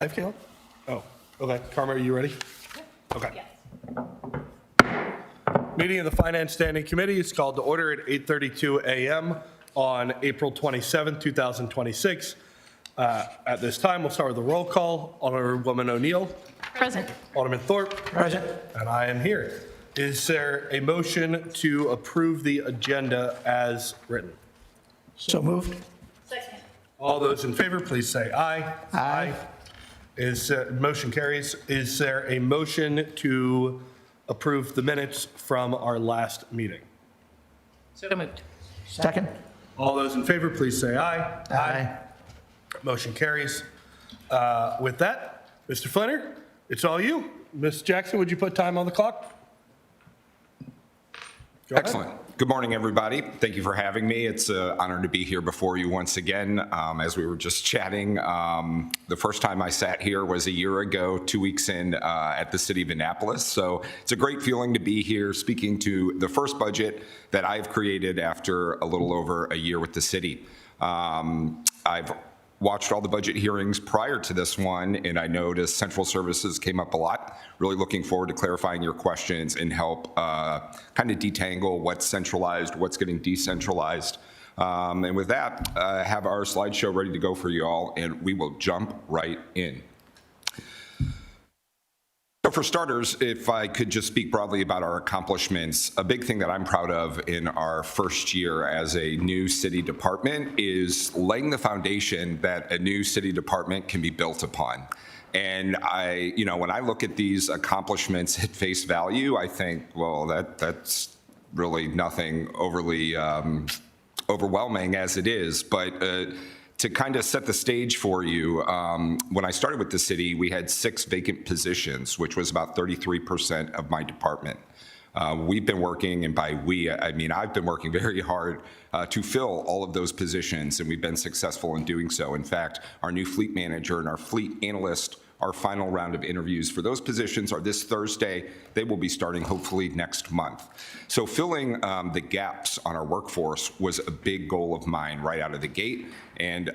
Live, Caleb? Oh, okay. Karma, are you ready? Okay. Yes. Meeting of the Finance Standing Committee is called to order at 8:32 a.m. on April 27, 2026. At this time, we'll start with a roll call. Alderwoman O'Neill. Present. Alderman Thorpe. Present. And I am here. Is there a motion to approve the agenda as written? So moved. Second. All those in favor, please say aye. Aye. Motion carries. Is there a motion to approve the minutes from our last meeting? So moved. Second. All those in favor, please say aye. Aye. Motion carries. With that, Mr. Flinner, it's all you. Ms. Jackson, would you put time on the clock? Go ahead. Excellent. Good morning, everybody. Thank you for having me. It's an honor to be here before you once again. As we were just chatting, the first time I sat here was a year ago, 2 weeks in at the City of Annapolis. So it's a great feeling to be here speaking to the first budget that I've created after a little over a year with the city. I've watched all the budget hearings prior to this one, and I noticed central services came up a lot. Really looking forward to clarifying your questions and help kind of detangle what's centralized, what's getting decentralized. And with that, I have our slideshow ready to go for you all, and we will jump right in. So for starters, if I could just speak broadly about our accomplishments, a big thing that I'm proud of in our first year as a new city department is laying the foundation that a new city department can be built upon. And when I look at these accomplishments at face value, I think, well, that's really nothing overly overwhelming as it is. But to kind of set the stage for you, when I started with the city, we had 6 vacant positions, which was about 33% of my department. We've been working, and by we, I mean I've been working very hard to fill all of those positions, and we've been successful in doing so. In fact, our new fleet manager and our fleet analyst, our final round of interviews for those positions are this Thursday. They will be starting hopefully next month. So filling the gaps on our workforce was a big goal of mine right out of the gate. And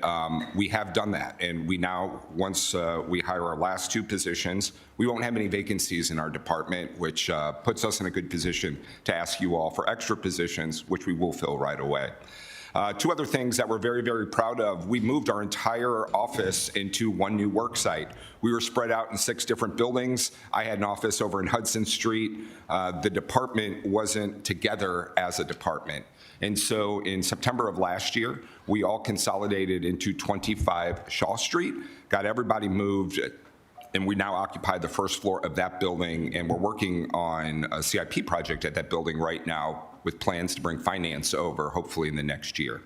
we have done that. And we now, once we hire our last 2 positions, we won't have any vacancies in our department, which puts us in a good position to ask you all for extra positions, which we will fill right away. 2 other things that we're very, very proud of. We moved our entire office into one new work site. We were spread out in 6 different buildings. I had an office over in Hudson Street. The department wasn't together as a department. And so in September of last year, we all consolidated into 25 Shaw Street, got everybody moved, and we now occupy the first floor of that building, and we're working on a CIP project at that building right now with plans to bring finance over, hopefully in the next year.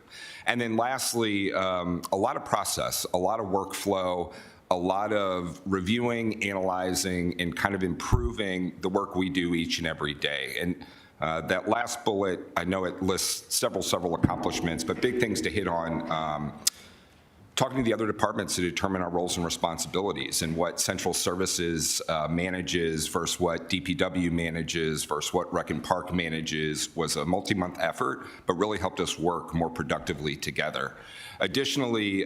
And then lastly, a lot of process, a lot of workflow, a lot of reviewing, analyzing, and kind of improving the work we do each and every day. And that last bullet, I know it lists several accomplishments, but big things to hit on. Talking to the other departments to determine our roles and responsibilities and what central services manages versus what DPW manages versus what Rec and Park manages was a multi-month effort, but really helped us work more productively together. Additionally,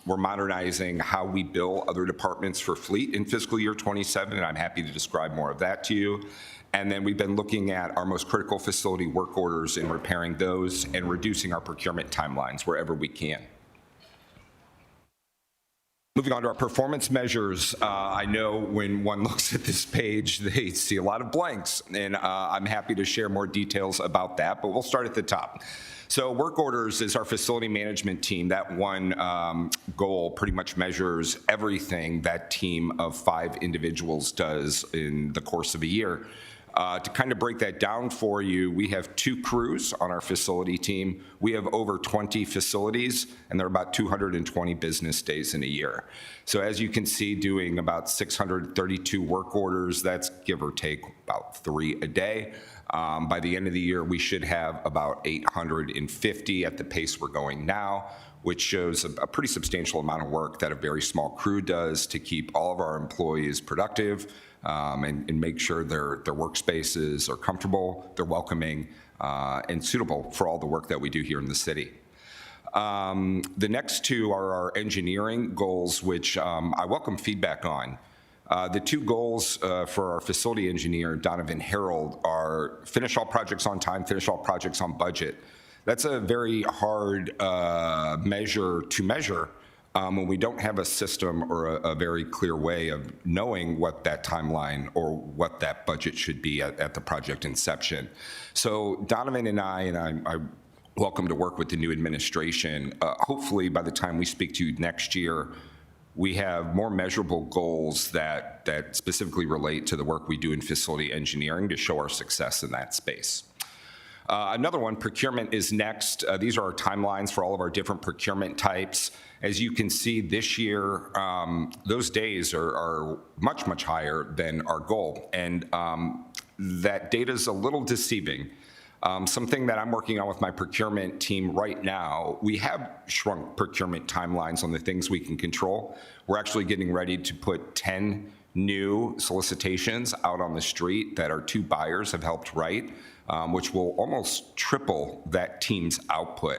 we're modernizing how we bill other departments for fleet in fiscal year 27, and I'm happy to describe more of that to you. And then we've been looking at our most critical facility work orders and repairing those and reducing our procurement timelines wherever we can. Moving on to our performance measures, I know when one looks at this page, they see a lot of blanks, and I'm happy to share more details about that, but we'll start at the top. So work orders is our facility management team. That one goal pretty much measures everything that team of 5 individuals does in the course of a year. To kind of break that down for you, we have 2 crews on our facility team. We have over 20 facilities, and there are about 220 business days in a year. So as you can see, doing about 632 work orders, that's give or take about 3 a day. By the end of the year, we should have about 850 at the pace we're going now, which shows a pretty substantial amount of work that a very small crew does to keep all of our employees productive, and make sure their workspaces are comfortable, they're welcoming, and suitable for all the work that we do here in the city. The next two are our engineering goals, which I welcome feedback on. The two goals for our facility engineer, Donovan Harold, are finish all projects on time, finish all projects on budget. That's a very hard measure to measure when we don't have a system or a very clear way of knowing what that timeline or what that budget should be at the project inception. So Donovan and I welcome to work with the new administration. Hopefully by the time we speak to you next year, we have more measurable goals that specifically relate to the work we do in facility engineering to show our success in that space. Another one, procurement, is next. These are our timelines for all of our different procurement types. As you can see this year, those days are much, much higher than our goal. And that data is a little deceiving. Something that I'm working on with my procurement team right now, we have shrunk procurement timelines on the things we can control. We're actually getting ready to put 10 new solicitations out on the street that our two buyers have helped write, which will almost triple that team's output.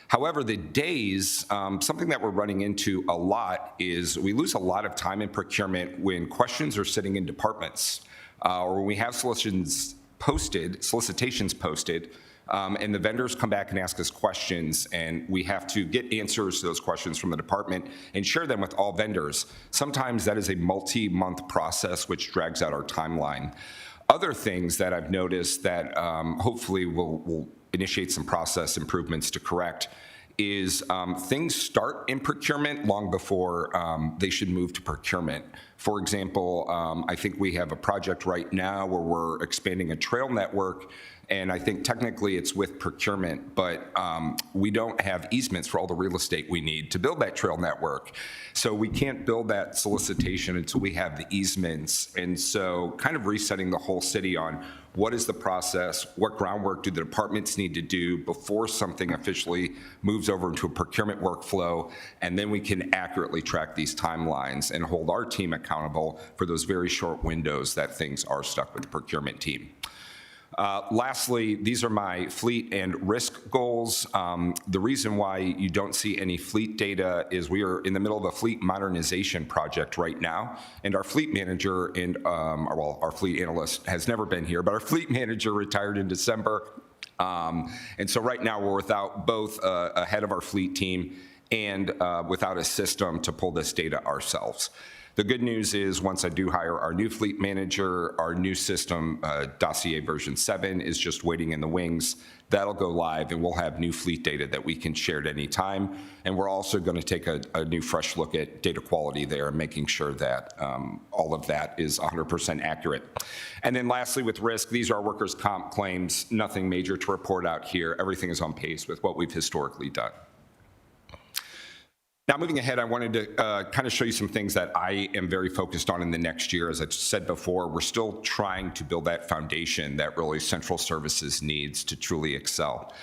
However, the days, something that we're running into a lot is we lose a lot of time in procurement when questions are sitting in departments or when we have solicitations posted, and the vendors come back and ask us questions, and we have to get answers to those questions from the department and share them with all vendors. Sometimes that is a multi-month process, which drags out our timeline. Other things that I've noticed that hopefully will initiate some process improvements to correct is things start in procurement long before they should move to procurement. For example, I think we have a project right now where we're expanding a trail network, and I think technically it's with procurement, but we don't have easements for all the real estate we need to build that trail network. So we can't build that solicitation until we have the easements. And so kind of resetting the whole city on what is the process, what groundwork do the departments need to do before something officially moves over into a procurement workflow, and then we can accurately track these timelines and hold our team accountable for those very short windows that things are stuck with the procurement team. Lastly, these are my fleet and risk goals. The reason why you don't see any fleet data is we are in the middle of a fleet modernization project right now, and our fleet manager and our fleet analyst has never been here, but our fleet manager retired in December. And so right now we're without both a head of our fleet team and without a system to pull this data ourselves. The good news is once I do hire our new fleet manager, our new system, Dossier version 7, is just waiting in the wings. That'll go live, and we'll have new fleet data that we can share at any time. And we're also going to take a new fresh look at data quality there and making sure that all of that is 100% accurate. And then lastly, with risk, these are our workers' comp claims. Nothing major to report out here. Everything is on pace with what we've historically done. Now, moving ahead, I wanted to kind of show you some things that I am very focused on in the next year. As I said before, we're still trying to build that foundation that really central services needs to truly excel.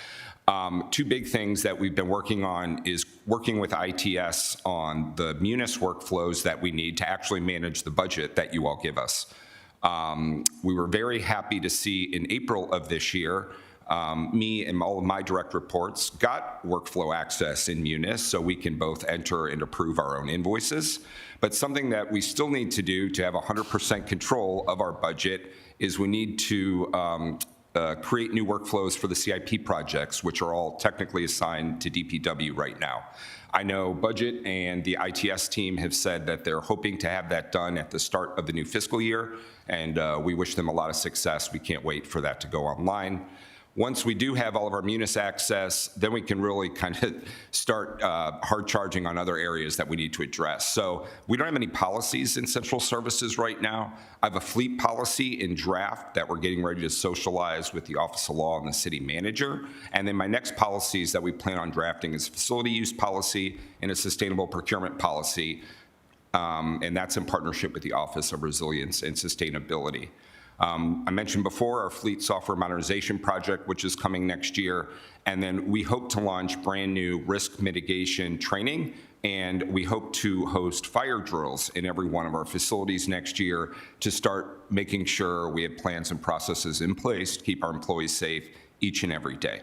Two big things that we've been working on is working with ITS on the Munis workflows that we need to actually manage the budget that you all give us. We were very happy to see in April of this year me and all of my direct reports got workflow access in Munis so we can both enter and approve our own invoices. But something that we still need to do to have 100% control of our budget is we need to create new workflows for the CIP projects, which are all technically assigned to DPW right now. I know Budget and the ITS team have said that they're hoping to have that done at the start of the new fiscal year, and we wish them a lot of success. We can't wait for that to go online. Once we do have all of our Munis access, then we can really kind of start hard charging on other areas that we need to address. So we don't have any policies in central services right now. I have a fleet policy in draft that we're getting ready to socialize with the Office of Law and the city manager. And then my next policies that we plan on drafting is facility use policy and a sustainable procurement policy. And that's in partnership with the Office of Resilience and Sustainability. I mentioned before our fleet software modernization project, which is coming next year, and then we hope to launch brand new risk mitigation training, and we hope to host fire drills in every one of our facilities next year to start making sure we have plans and processes in place to keep our employees safe each and every day.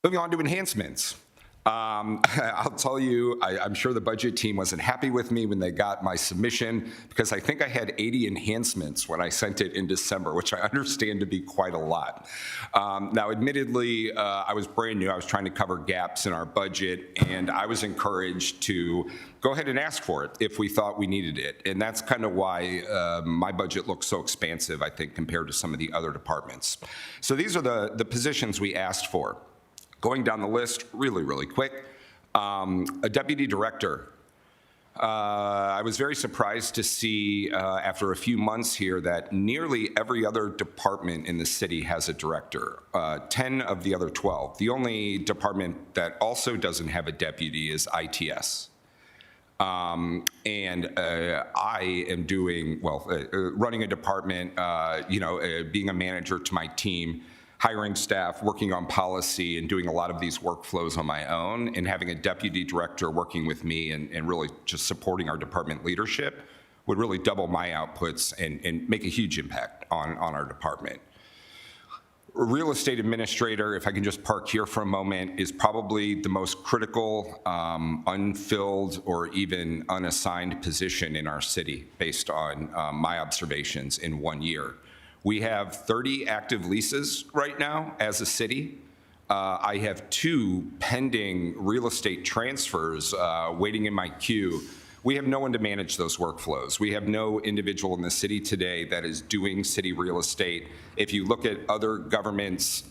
Moving on to enhancements. I'll tell you, I'm sure the budget team wasn't happy with me when they got my submission because I think I had 80 enhancements when I sent it in December, which I understand to be quite a lot. Now, admittedly, I was brand new. I was trying to cover gaps in our budget, and I was encouraged to go ahead and ask for it if we thought we needed it. And that's kind of why my budget looks so expansive, I think, compared to some of the other departments. So these are the positions we asked for. Going down the list really quick, a deputy director. I was very surprised to see after a few months here that nearly every other department in the city has a director, 10 of the other 12. The only department that also doesn't have a deputy is ITS. I am doing, running a department, being a manager to my team, hiring staff, working on policy, and doing a lot of these workflows on my own, and having a deputy director working with me and really just supporting our department leadership would really double my outputs and make a huge impact on our department. A real estate administrator, if I can just park here for a moment, is probably the most critical, unfilled, or even unassigned position in our city based on my observations in 1 year. We have 30 active leases right now as a city. I have 2 pending real estate transfers waiting in my queue. We have no one to manage those workflows. We have no individual in the city today that is doing city real estate. If you look at other governments,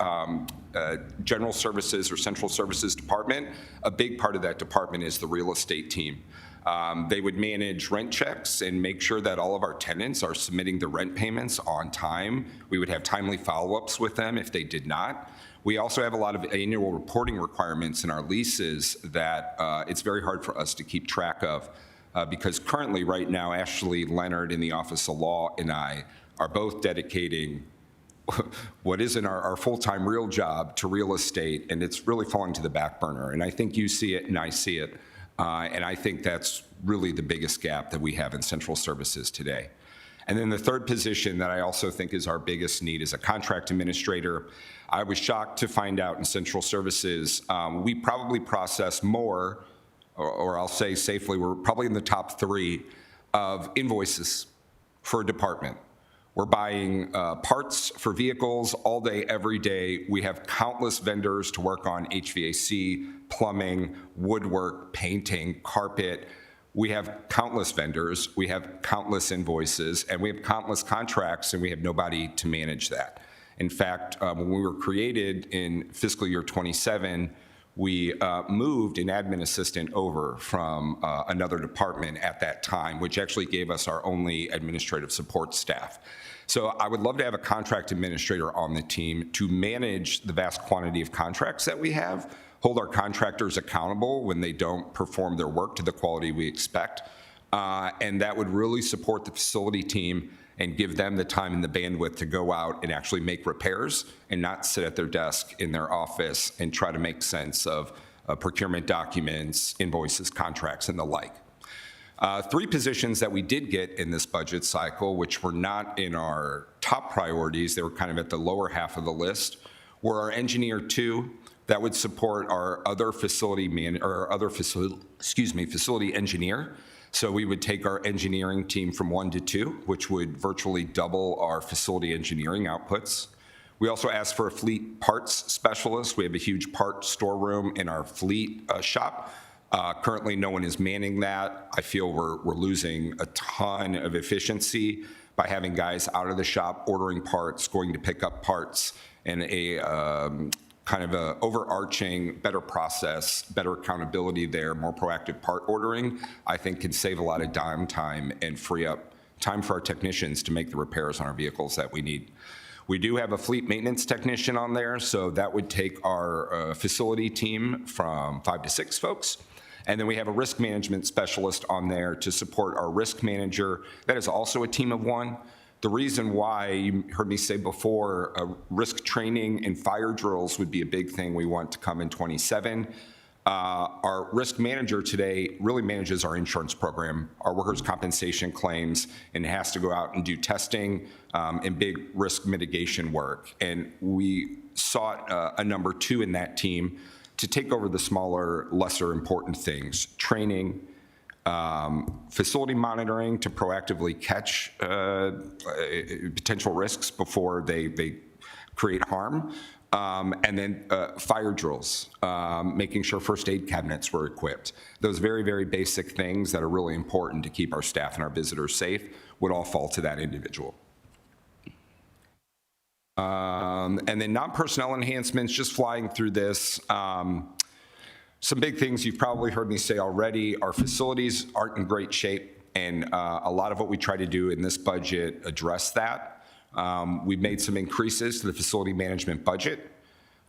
general services or central services department, a big part of that department is the real estate team. They would manage rent checks and make sure that all of our tenants are submitting the rent payments on time. We would have timely follow-ups with them if they did not. We also have a lot of annual reporting requirements in our leases that it's very hard for us to keep track of because currently right now, Ashley Leonard in the Office of Law and I are both dedicating what isn't our full-time real job to real estate, and it's really falling to the back burner. And I think you see it and I see it. And I think that's really the biggest gap that we have in central services today. And then the third position that I also think is our biggest need is a contract administrator. I was shocked to find out in central services, we probably process more, or I'll say safely, we're probably in the top 3 of invoices for a department. We're buying parts for vehicles all day, every day. We have countless vendors to work on HVAC, plumbing, woodwork, painting, carpet. We have countless vendors. We have countless invoices, and we have countless contracts, and we have nobody to manage that. In fact, when we were created in fiscal year 27, we moved an admin assistant over from another department at that time, which actually gave us our only administrative support staff. So I would love to have a contract administrator on the team to manage the vast quantity of contracts that we have, hold our contractors accountable when they don't perform their work to the quality we expect, and that would really support the facility team and give them the time and the bandwidth to go out and actually make repairs and not sit at their desk in their office and try to make sense of procurement documents, invoices, contracts, and the like. 3 positions that we did get in this budget cycle, which were not in our top priorities, they were kind of at the lower half of the list, were our engineer 2 that would support our other facility facility engineer. So we would take our engineering team from 1 to 2, which would virtually double our facility engineering outputs. We also asked for a fleet parts specialist. We have a huge part storeroom in our fleet shop. Currently, no one is manning that. I feel we're losing a ton of efficiency by having guys out of the shop ordering parts, going to pick up parts, and a kind of a overarching better process, better accountability there, more proactive part ordering, I think can save a lot of downtime and free up time for our technicians to make the repairs on our vehicles that we need. We do have a fleet maintenance technician on there, so that would take our facility team from 5 to 6 folks. And then we have a risk management specialist on there to support our risk manager. That is also a team of 1. The reason why, you heard me say before, risk training and fire drills would be a big thing we want to come in 27. Our risk manager today really manages our insurance program, our workers' compensation claims, and has to go out and do testing and big risk mitigation work. And we sought a number 2 in that team to take over the smaller, lesser important things, training, facility monitoring to proactively catch potential risks before they create harm, and then fire drills, making sure first aid cabinets were equipped. Those very, very basic things that are really important to keep our staff and our visitors safe would all fall to that individual. And then non-personnel enhancements, just flying through this. Some big things you've probably heard me say already. Our facilities aren't in great shape, and a lot of what we try to do in this budget address that. We've made some increases to the facility management budget.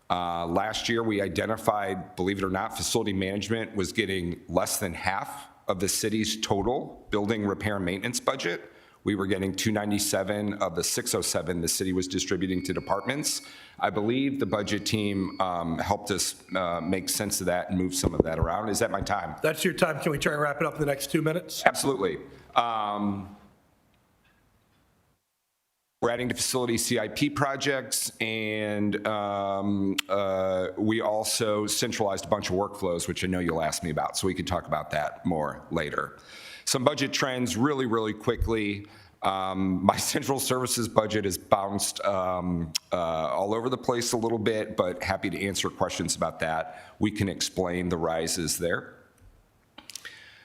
Last year, we identified, believe it or not, facility management was getting less than half of the city's total building repair and maintenance budget. We were getting 297 of the 607 the city was distributing to departments. I believe the budget team helped us make sense of that and move some of that around. Is that my time? That's your time. Can we try and wrap it up in the next 2 minutes? Absolutely. We're adding to facility CIP projects, and we also centralized a bunch of workflows, which I know you'll ask me about, so we can talk about that more later. Some budget trends really, really quickly. My central services budget has bounced all over the place a little bit, but happy to answer questions about that. We can explain the rises there.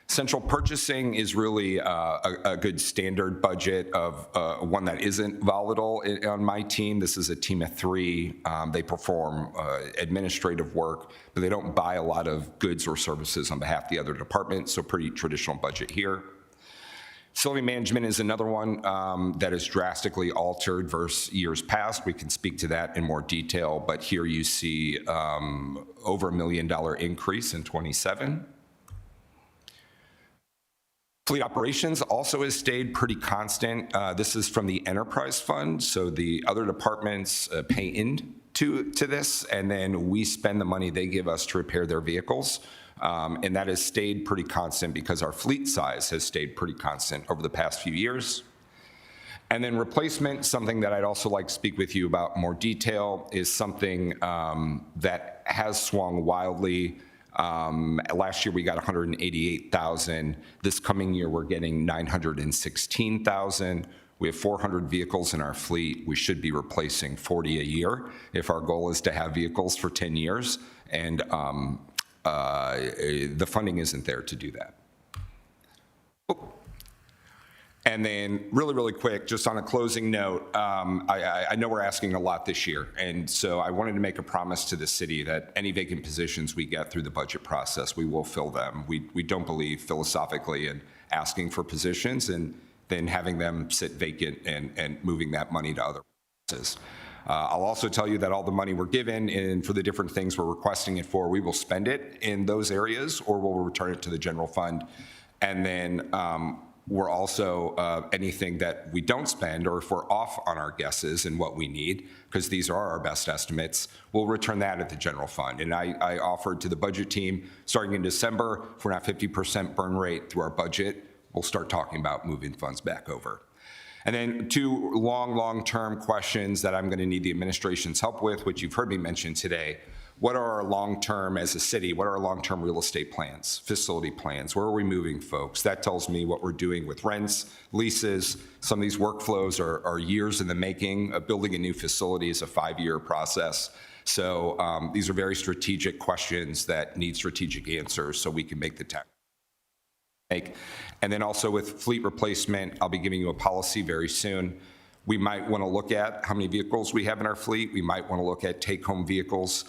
Central purchasing is really a good standard budget of one that isn't volatile on my team. This is a team of 3. They perform administrative work, but they don't buy a lot of goods or services on behalf of the other departments, so pretty traditional budget here. Facility management is another one that is drastically altered versus years past. We can speak to that in more detail, but here you see over $1 million increase in '27. Fleet operations also has stayed pretty constant. This is from the enterprise fund, so the other departments pay into this, and then we spend the money they give us to repair their vehicles. And that has stayed pretty constant because our fleet size has stayed pretty constant over the past few years. And then replacement, something that I'd also like to speak with you about in more detail, is something that has swung wildly. Last year we got 188,000. This coming year we're getting 916,000. We have 400 vehicles in our fleet. We should be replacing 40 a year if our goal is to have vehicles for 10 years. And the funding isn't there to do that. And then really, really quick, just on a closing note, I know we're asking a lot this year, and so I wanted to make a promise to the city that any vacant positions we get through the budget process, we will fill them. We don't believe philosophically in asking for positions and then having them sit vacant and moving that money to other places. I'll also tell you that all the money we're given and for the different things we're requesting it for, we will spend it in those areas or we'll return it to the general fund. And then we're also, anything that we don't spend, or if we're off on our guesses and what we need, because these are our best estimates, we'll return that at the general fund. And I offered to the budget team, starting in December, if we're not 50% burn rate through our budget, we'll start talking about moving funds back over. And then 2 long-term questions that I'm going to need the administration's help with, which you've heard me mention today. What are our long-term, as a city, what are our long-term real estate plans, facility plans? Where are we moving folks? That tells me what we're doing with rents, leases. Some of these workflows are years in the making. Building a new facility is a 5-year process. So these are very strategic questions that need strategic answers so we can make the tech. And then also with fleet replacement, I'll be giving you a policy very soon. We might want to look at how many vehicles we have in our fleet. We might want to look at take-home vehicles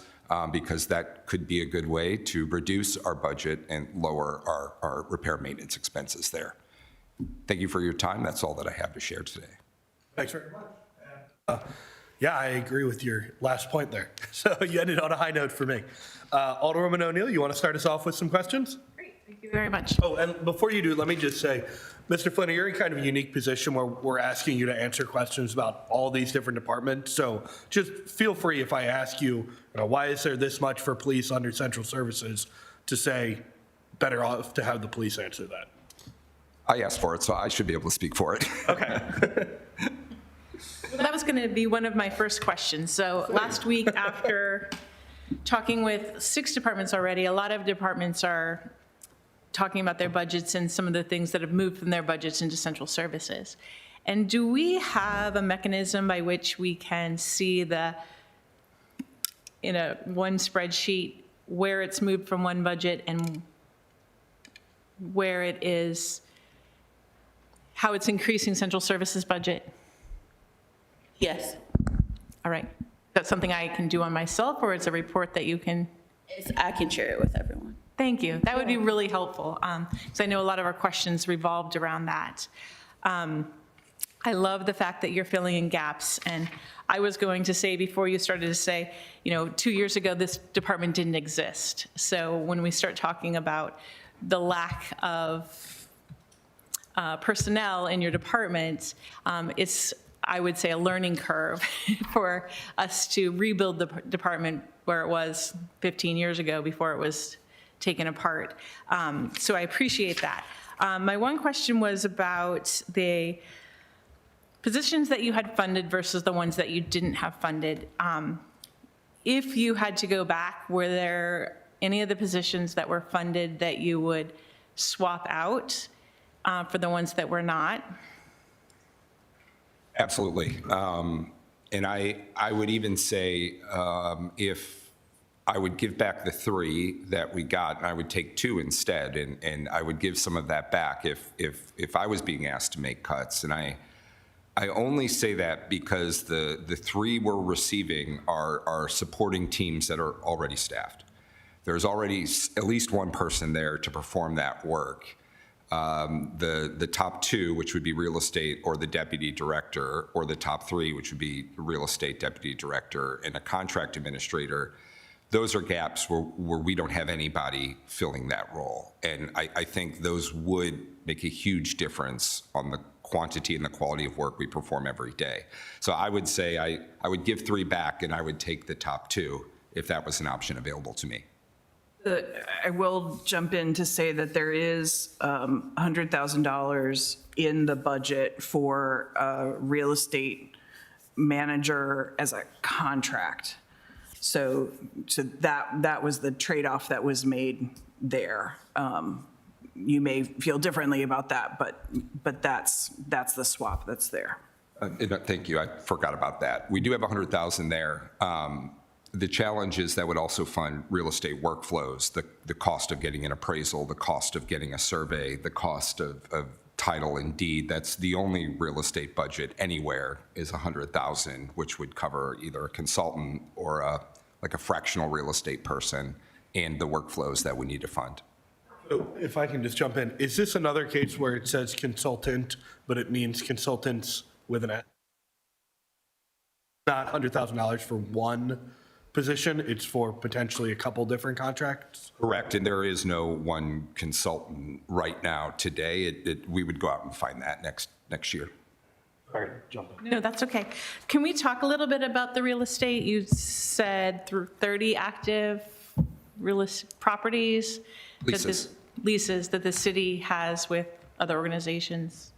because that could be a good way to reduce our budget and lower our repair and maintenance expenses there. Thank you for your time. That's all that I have to share today. Thanks very much. Yeah, I agree with your last point there. So you ended on a high note for me. Alderwoman O'Neill, you want to start us off with some questions? Great, thank you very much. Oh, and before you do, let me just say, Mr. Flynn, you're in kind of a unique position where we're asking you to answer questions about all these different departments. So just feel free if I ask you, why is there this much for police under central services, to say better off to have the police answer that. I asked for it, so I should be able to speak for it. Okay. That was going to be one of my first questions. So last week, after talking with 6 departments already, a lot of departments are talking about their budgets and some of the things that have moved from their budgets into central services. And do we have a mechanism by which we can see in a one spreadsheet where it's moved from one budget and where it is, how it's increasing central services budget? Yes, All right. That's something I can do on myself, or it's a report that you can? I can share it with everyone. Thank you. That would be really helpful, because I know a lot of our questions revolved around that. I love the fact that you're filling in gaps, and I was going to say before you started to say, 2 years ago, this department didn't exist. So when we start talking about the lack of personnel in your department, it's, I would say, a learning curve for us to rebuild the department where it was 15 years ago before it was taken apart. So I appreciate that. My one question was about the positions that you had funded versus the ones that you didn't have funded. If you had to go back, were there any of the positions that were funded that you would swap out for the ones that were not? Absolutely. And I would even say if I would give back the 3 that we got, and I would take 2 instead, and I would give some of that back if I was being asked to make cuts. And I only say that because the 3 we're receiving are supporting teams that are already staffed. There's already at least one person there to perform that work. The top 2, which would be real estate or the deputy director, or the top 3, which would be real estate deputy director and a contract administrator, those are gaps where we don't have anybody filling that role. And I think those would make a huge difference on the quantity and the quality of work we perform every day. So I would say I would give 3 back, and I would take the top 2 if that was an option available to me. I will jump in to say that there is $100,000 in the budget for a real estate manager as a contract. So that was the trade-off that was made there. You may feel differently about that, but that's the swap that's there. Thank you. I forgot about that. We do have 100,000 there. The challenge is that would also fund real estate workflows, the cost of getting an appraisal, the cost of getting a survey, the cost of title and deed. That's the only real estate budget anywhere is 100,000, which would cover either a consultant or like a fractional real estate person and the workflows that we need to fund. So if I can just jump in, is this another case where it says consultant, but it means consultants with an, not $100,000 for one position, it's for potentially a couple different contracts? Correct, and there is no one consultant right now today. We would go out and find that next year. Sorry, jump in. No, that's okay. Can we talk a little bit about the real estate? You said through 30 active properties? Leases. Leases that the city has with other organizations?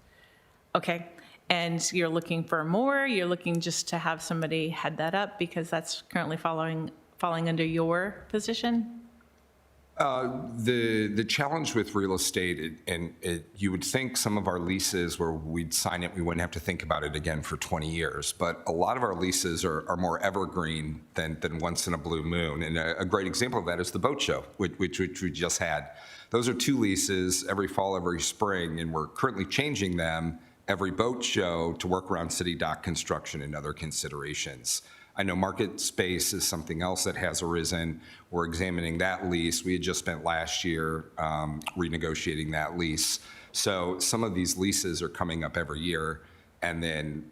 Okay. And you're looking for more? You're looking just to have somebody head that up because that's currently falling under your position? The challenge with real estate, you would think some of our leases where we'd sign it, we wouldn't have to think about it again for 20 years. But a lot of our leases are more evergreen than once in a blue moon. And a great example of that is the boat show, which we just had. Those are 2 leases every fall, every spring, and we're currently changing them every boat show to work around city dock construction and other considerations. I know market space is something else that has arisen. We're examining that lease. We had just spent last year renegotiating that lease. So some of these leases are coming up every year, and then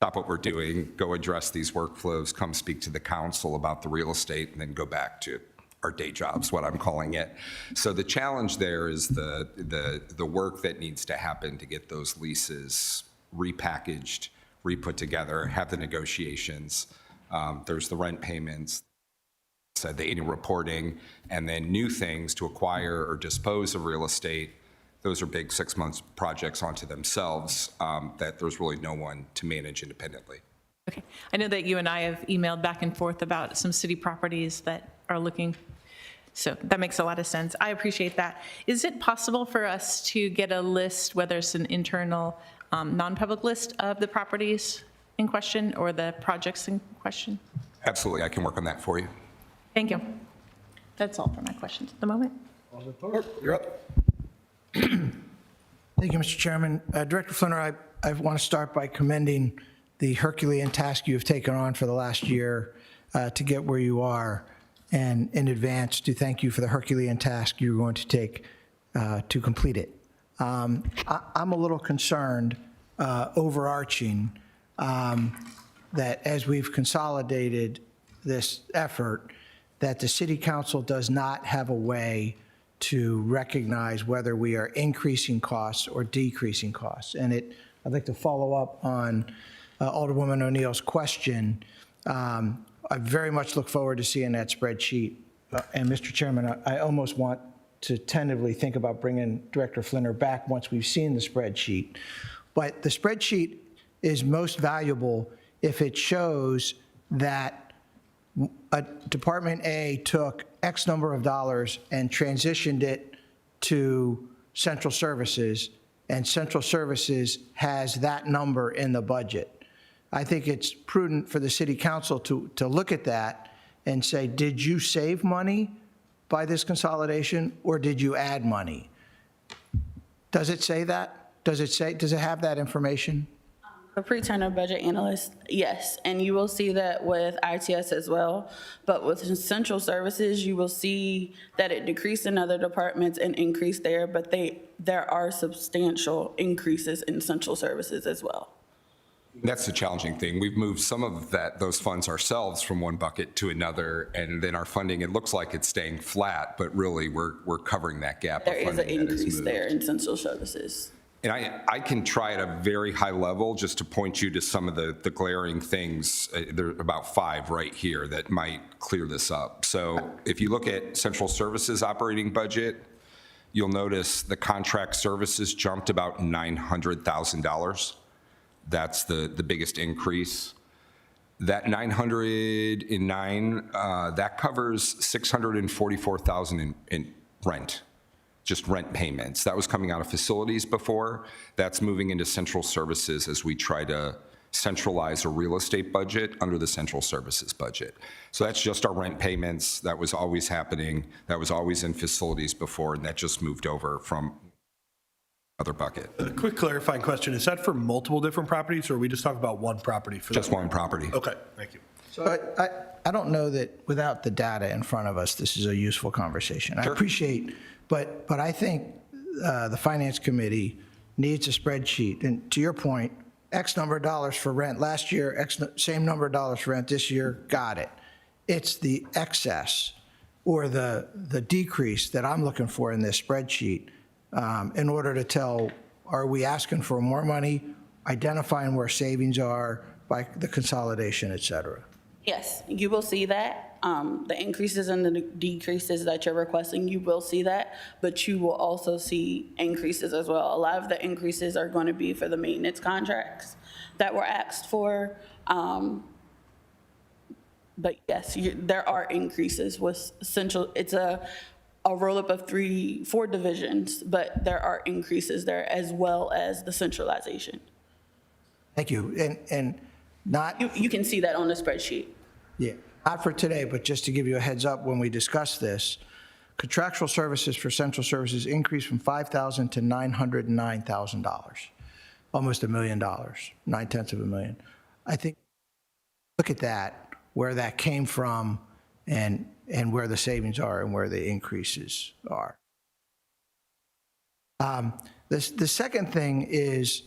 stop what we're doing, go address these workflows, come speak to the council about the real estate, and then go back to our day jobs, what I'm calling it. So the challenge there is the work that needs to happen to get those leases repackaged, re-put together, have the negotiations. There's the rent payments, the annual reporting, and then new things to acquire or dispose of real estate those are big 6 months projects onto themselves, that there's really no one to manage independently. Okay. I know that you and I have emailed back and forth about some city properties that are looking, so that makes a lot of sense. I appreciate that. Is it possible for us to get a list, whether it's an internal, non-public list of the properties in question or the projects in question? Absolutely, I can work on that for you. Thank you. That's all for my questions at the moment. You're up. Thank you, Mr. Chairman. Director Flinner, I want to start by commending the Herculean task you've taken on for the last year to get where you are, and in advance to thank you for the Herculean task you're going to take to complete it. I'm a little concerned, overarching, that as we've consolidated this effort, that the city council does not have a way to recognize whether we are increasing costs or decreasing costs. And I'd like to follow up on Alderwoman O'Neill's question. I very much look forward to seeing that spreadsheet. And Mr. Chairman, I almost want to tentatively think about bringing Director Flinner back once we've seen the spreadsheet. But the spreadsheet is most valuable if it shows that Department A took X number of dollars and transitioned it to central services, and central services has that number in the budget. I think it's prudent for the city council to look at that and say, did you save money by this consolidation, or did you add money? Does it say that? Does it have that information? For pre-Turner budget analyst, yes, and you will see that with ITS as well. But with central services, you will see that it decreased in other departments and increased there, but there are substantial increases in central services as well. That's the challenging thing. We've moved some of those funds ourselves from one bucket to another, and then our funding, it looks like it's staying flat, but really we're covering that gap of There is an funding that is increase moved. there in central services. And I can try at a very high level just to point you to some of the glaring things. There are about 5 right here that might clear this up. So if you look at central services operating budget, you'll notice the contract services jumped about $900,000. That's the biggest increase. That 909, that covers $644,000 in rent. Just rent payments. That was coming out of facilities before. That's moving into central services as we try to centralize a real estate budget under the central services budget. So that's just our rent payments. That was always happening. That was always in facilities before, and that just moved over from other bucket. A quick clarifying question. Is that for multiple different properties, or are we just talking about one property? For Just that? one property. Okay, thank you. I don't know that without the data in front of us, this is a useful conversation. I appreciate, but I think the Finance Committee needs a spreadsheet. And to your point, X number of dollars for rent last year, same number of dollars for rent this year, got it. It's the excess or the decrease that I'm looking for in this spreadsheet in order to tell, are we asking for more money, identifying where savings are by the consolidation, et cetera. Yes, you will see that. The increases and the decreases that you're requesting, you will see that, but you will also see increases as well. A lot of the increases are going to be for the maintenance contracts that were asked for. But yes, there are increases with central. It's a roll-up of 4 divisions, but there are increases there as well as the centralization. Thank you. And not, You can see that on the spreadsheet. yeah, not for today, but just to give you a heads up when we discuss this, contractual services for central services increased from $5,000 to $909,000, almost $1 million, 0.9 I think, look at that, where that came from and where the savings are and where the increases are. The second thing is,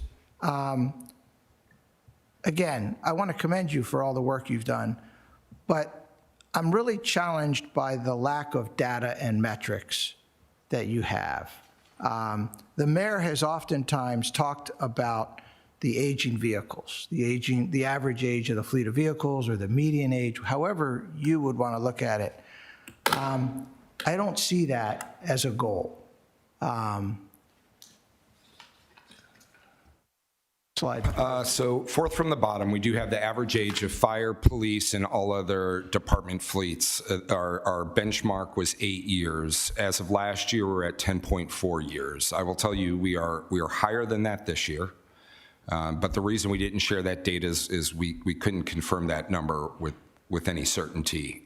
again, I want to commend you for all the work you've done, but I'm really challenged by the lack of data and metrics that you have. The mayor has oftentimes talked about the aging vehicles, the average age of the fleet of vehicles or the median age, however you would want to look at it. I don't see that as a goal. slide. So fourth from the bottom, we do have the average age of fire, police, and all other department fleets. Our benchmark was 8 years. As of last year, we're at 10.4 years. I will tell you, we are higher than that this year. But the reason we didn't share that data is we couldn't confirm that number with any certainty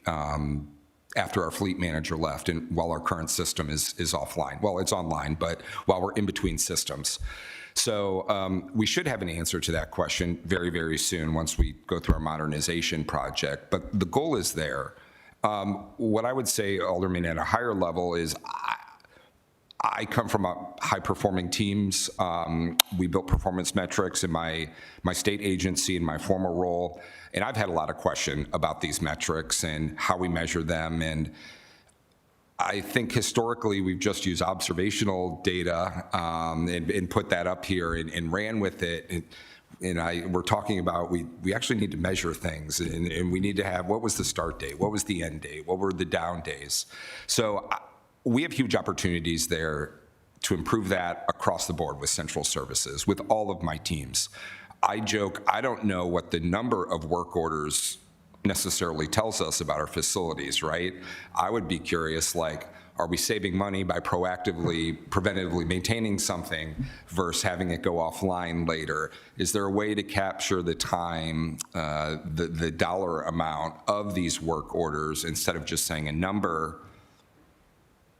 after our fleet manager left and while our current system is offline. Well, it's online, but while we're in between systems. So we should have an answer to that question very, very soon once we go through our modernization project. But the goal is there. What I would say, Alderman, at a higher level is I come from high-performing teams. We built performance metrics in my state agency in my former role, and I've had a lot of question about these metrics and how we measure them. And I think historically we've just used observational data and put that up here and ran with it. We're talking about we actually need to measure things, and we need to have what was the start date, what was the end date, what were the down days. So we have huge opportunities there to improve that across the board with central services, with all of my teams. I joke, I don't know what the number of work orders necessarily tells us about our facilities, right? I would be curious, like, are we saving money by preventatively maintaining something versus having it go offline later? Is there a way to capture the time, the dollar amount of these work orders instead of just saying a number?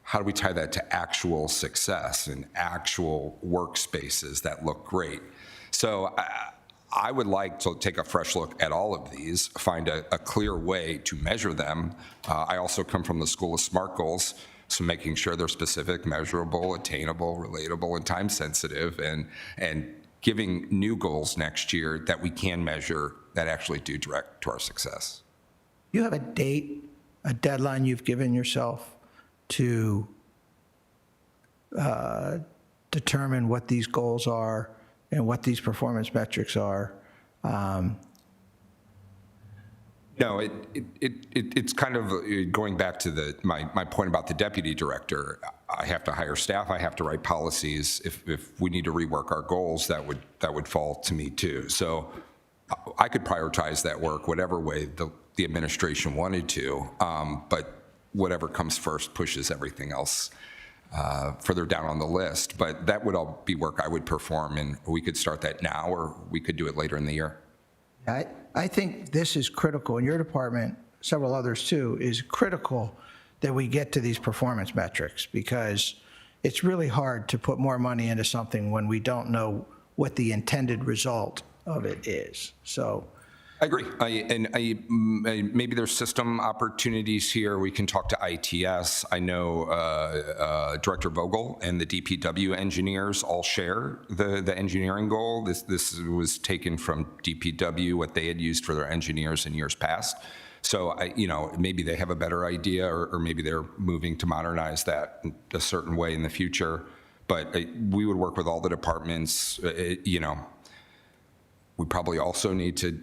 How do we tie that to actual success and actual workspaces that look great? So I would like to take a fresh look at all of these, find a clear way to measure them. I also come from the School of SMART goals, so making sure they're specific, measurable, attainable, relatable, and time sensitive, and giving new goals next year that we can measure that actually do direct to our success. You have a date, a deadline you've given yourself to determine what these goals are and what these performance metrics are? No, it's kind of going back to my point about the deputy director. I have to hire staff. I have to write policies. If we need to rework our goals, that would fall to me too. So I could prioritize that work whatever way the administration wanted to, but whatever comes first pushes everything else further down on the list. But that would all be work I would perform, and we could start that now, or we could do it later in the year. I think this is critical, and your department, several others too, is critical that we get to these performance metrics, because it's really hard to put more money into something when we don't know what the intended result of it is. So I agree. Maybe there's system opportunities here. We can talk to ITS. I know Director Vogel and the DPW engineers all share the engineering goal. This was taken from DPW, what they had used for their engineers in years past. So maybe they have a better idea, or maybe they're moving to modernize that in a certain way in the future. But we would work with all the departments. We probably also need to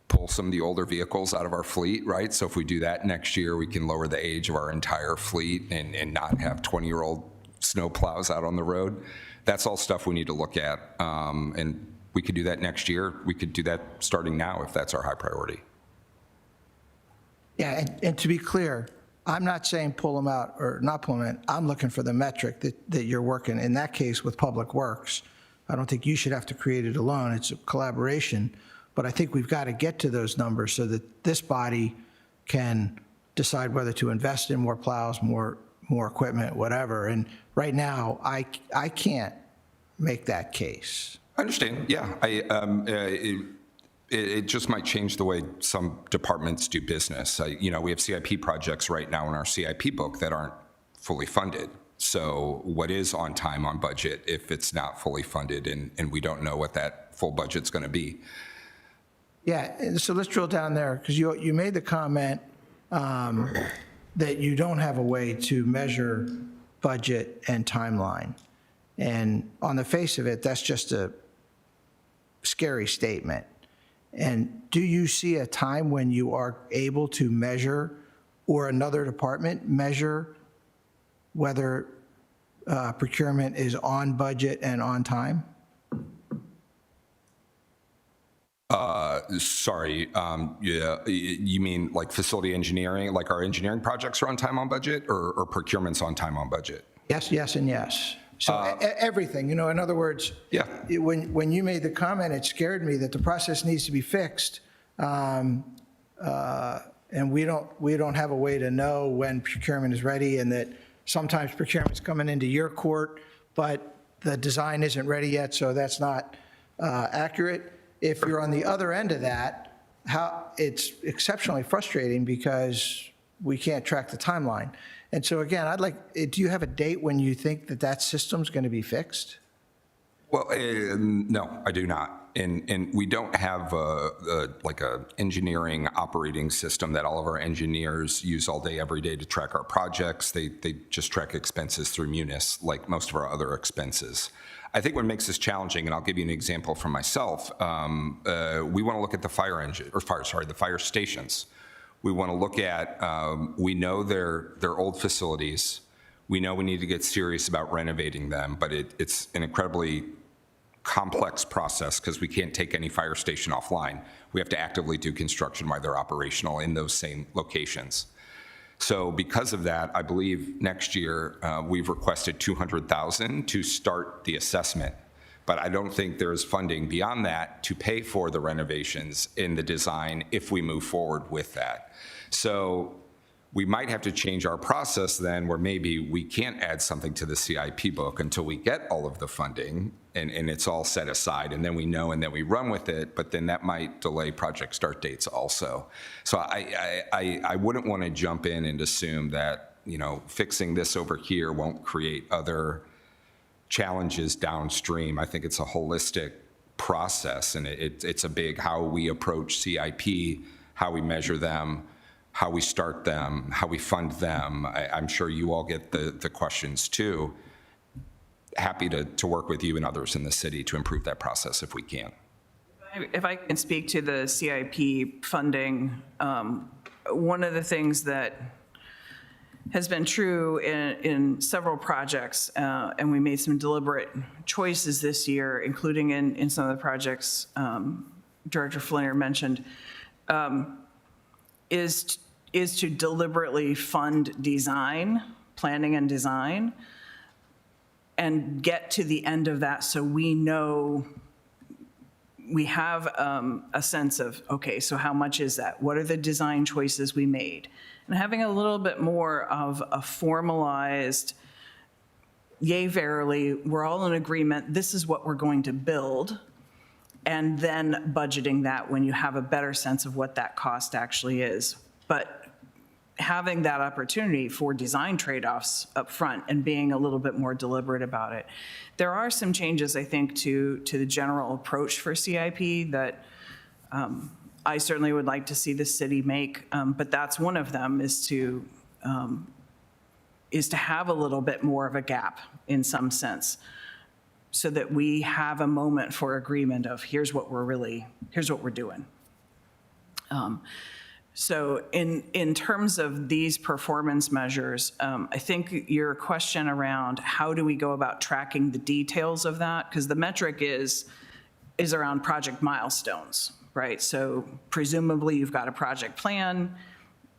pull some of the older vehicles out of our fleet, right? So if we do that next year, we can lower the age of our entire fleet and not have 20-year-old snow plows out on the road. That's all stuff we need to look at. And we could do that next year. We could do that starting now if that's our high priority. yeah, and to be clear, I'm not saying pull them out or not pull them in. I'm looking for the metric that you're working, in that case with Public Works. I don't think you should have to create it alone. It's a collaboration. But I think we've got to get to those numbers so that this body can decide whether to invest in more plows, more equipment, whatever. And right now, I can't make that case. I understand. Yeah. It just might change the way some departments do business. We have CIP projects right now in our CIP book that aren't fully funded. So what is on time, on budget, if it's not fully funded and we don't know what that full budget's going to be? Yeah, and so let's drill down there, because you made the comment that you don't have a way to measure budget and timeline. And on the face of it, that's just a scary statement. And do you see a time when you are able to measure, or another department measure, whether procurement is on budget and on time? Sorry, yeah, you mean like facility engineering, like our engineering projects are on time on budget, or procurement's on time on budget? Yes, yes, and yes. So everything, in other words. Yeah. When you made the comment, it scared me that the process needs to be fixed. And we don't have a way to know when procurement is ready, and that sometimes procurement's coming into your court, but the design isn't ready yet, so that's not accurate. If you're on the other end of that, it's exceptionally frustrating because we can't track the timeline. And so again, do you have a date when you think that system's going to be fixed? Well, no, I do not. And we don't have like a engineering operating system that all of our engineers use all day, every day to track our projects. They just track expenses through Munis, like most of our other expenses. I think what makes this challenging, and I'll give you an example from myself, we want to look at the the fire stations. We want to look at, we know they're old facilities. We know we need to get serious about renovating them, but it's an incredibly complex process because we can't take any fire station offline. We have to actively do construction while they're operational in those same locations. So because of that, I believe next year we've requested $200,000 to start the assessment. But I don't think there's funding beyond that to pay for the renovations in the design if we move forward with that. So we might have to change our process then, where maybe we can't add something to the CIP book until we get all of the funding and it's all set aside, and then we know and then we run with it, but then that might delay project start dates also. So I wouldn't want to jump in and assume that, fixing this over here won't create other challenges downstream. I think it's a holistic process, and it's a big how we approach CIP, how we measure them, how we start them, how we fund them. I'm sure you all get the questions too. Happy to work with you and others in the city to improve that process if we can. If I can speak to the CIP funding, one of the things that has been true in several projects, and we made some deliberate choices this year, including in some of the projects Director Flinner mentioned, is to deliberately fund design, planning and design, and get to the end of that so we know, we have a sense of, okay, so how much is that? What are the design choices we made? And having a little bit more of a formalized, yay, verily, we're all in agreement, this is what we're going to build, and then budgeting that when you have a better sense of what that cost actually is. But having that opportunity for design trade-offs up front and being a little bit more deliberate about it. There are some changes, I think, to the general approach for CIP that I certainly would like to see the city make, but that's one of them, is to have a little bit more of a gap in some sense, so that we have a moment for agreement of here's what we're doing. So in terms of these performance measures, I think your question around how do we go about tracking the details of that, because the metric is around project milestones, right? So presumably you've got a project plan,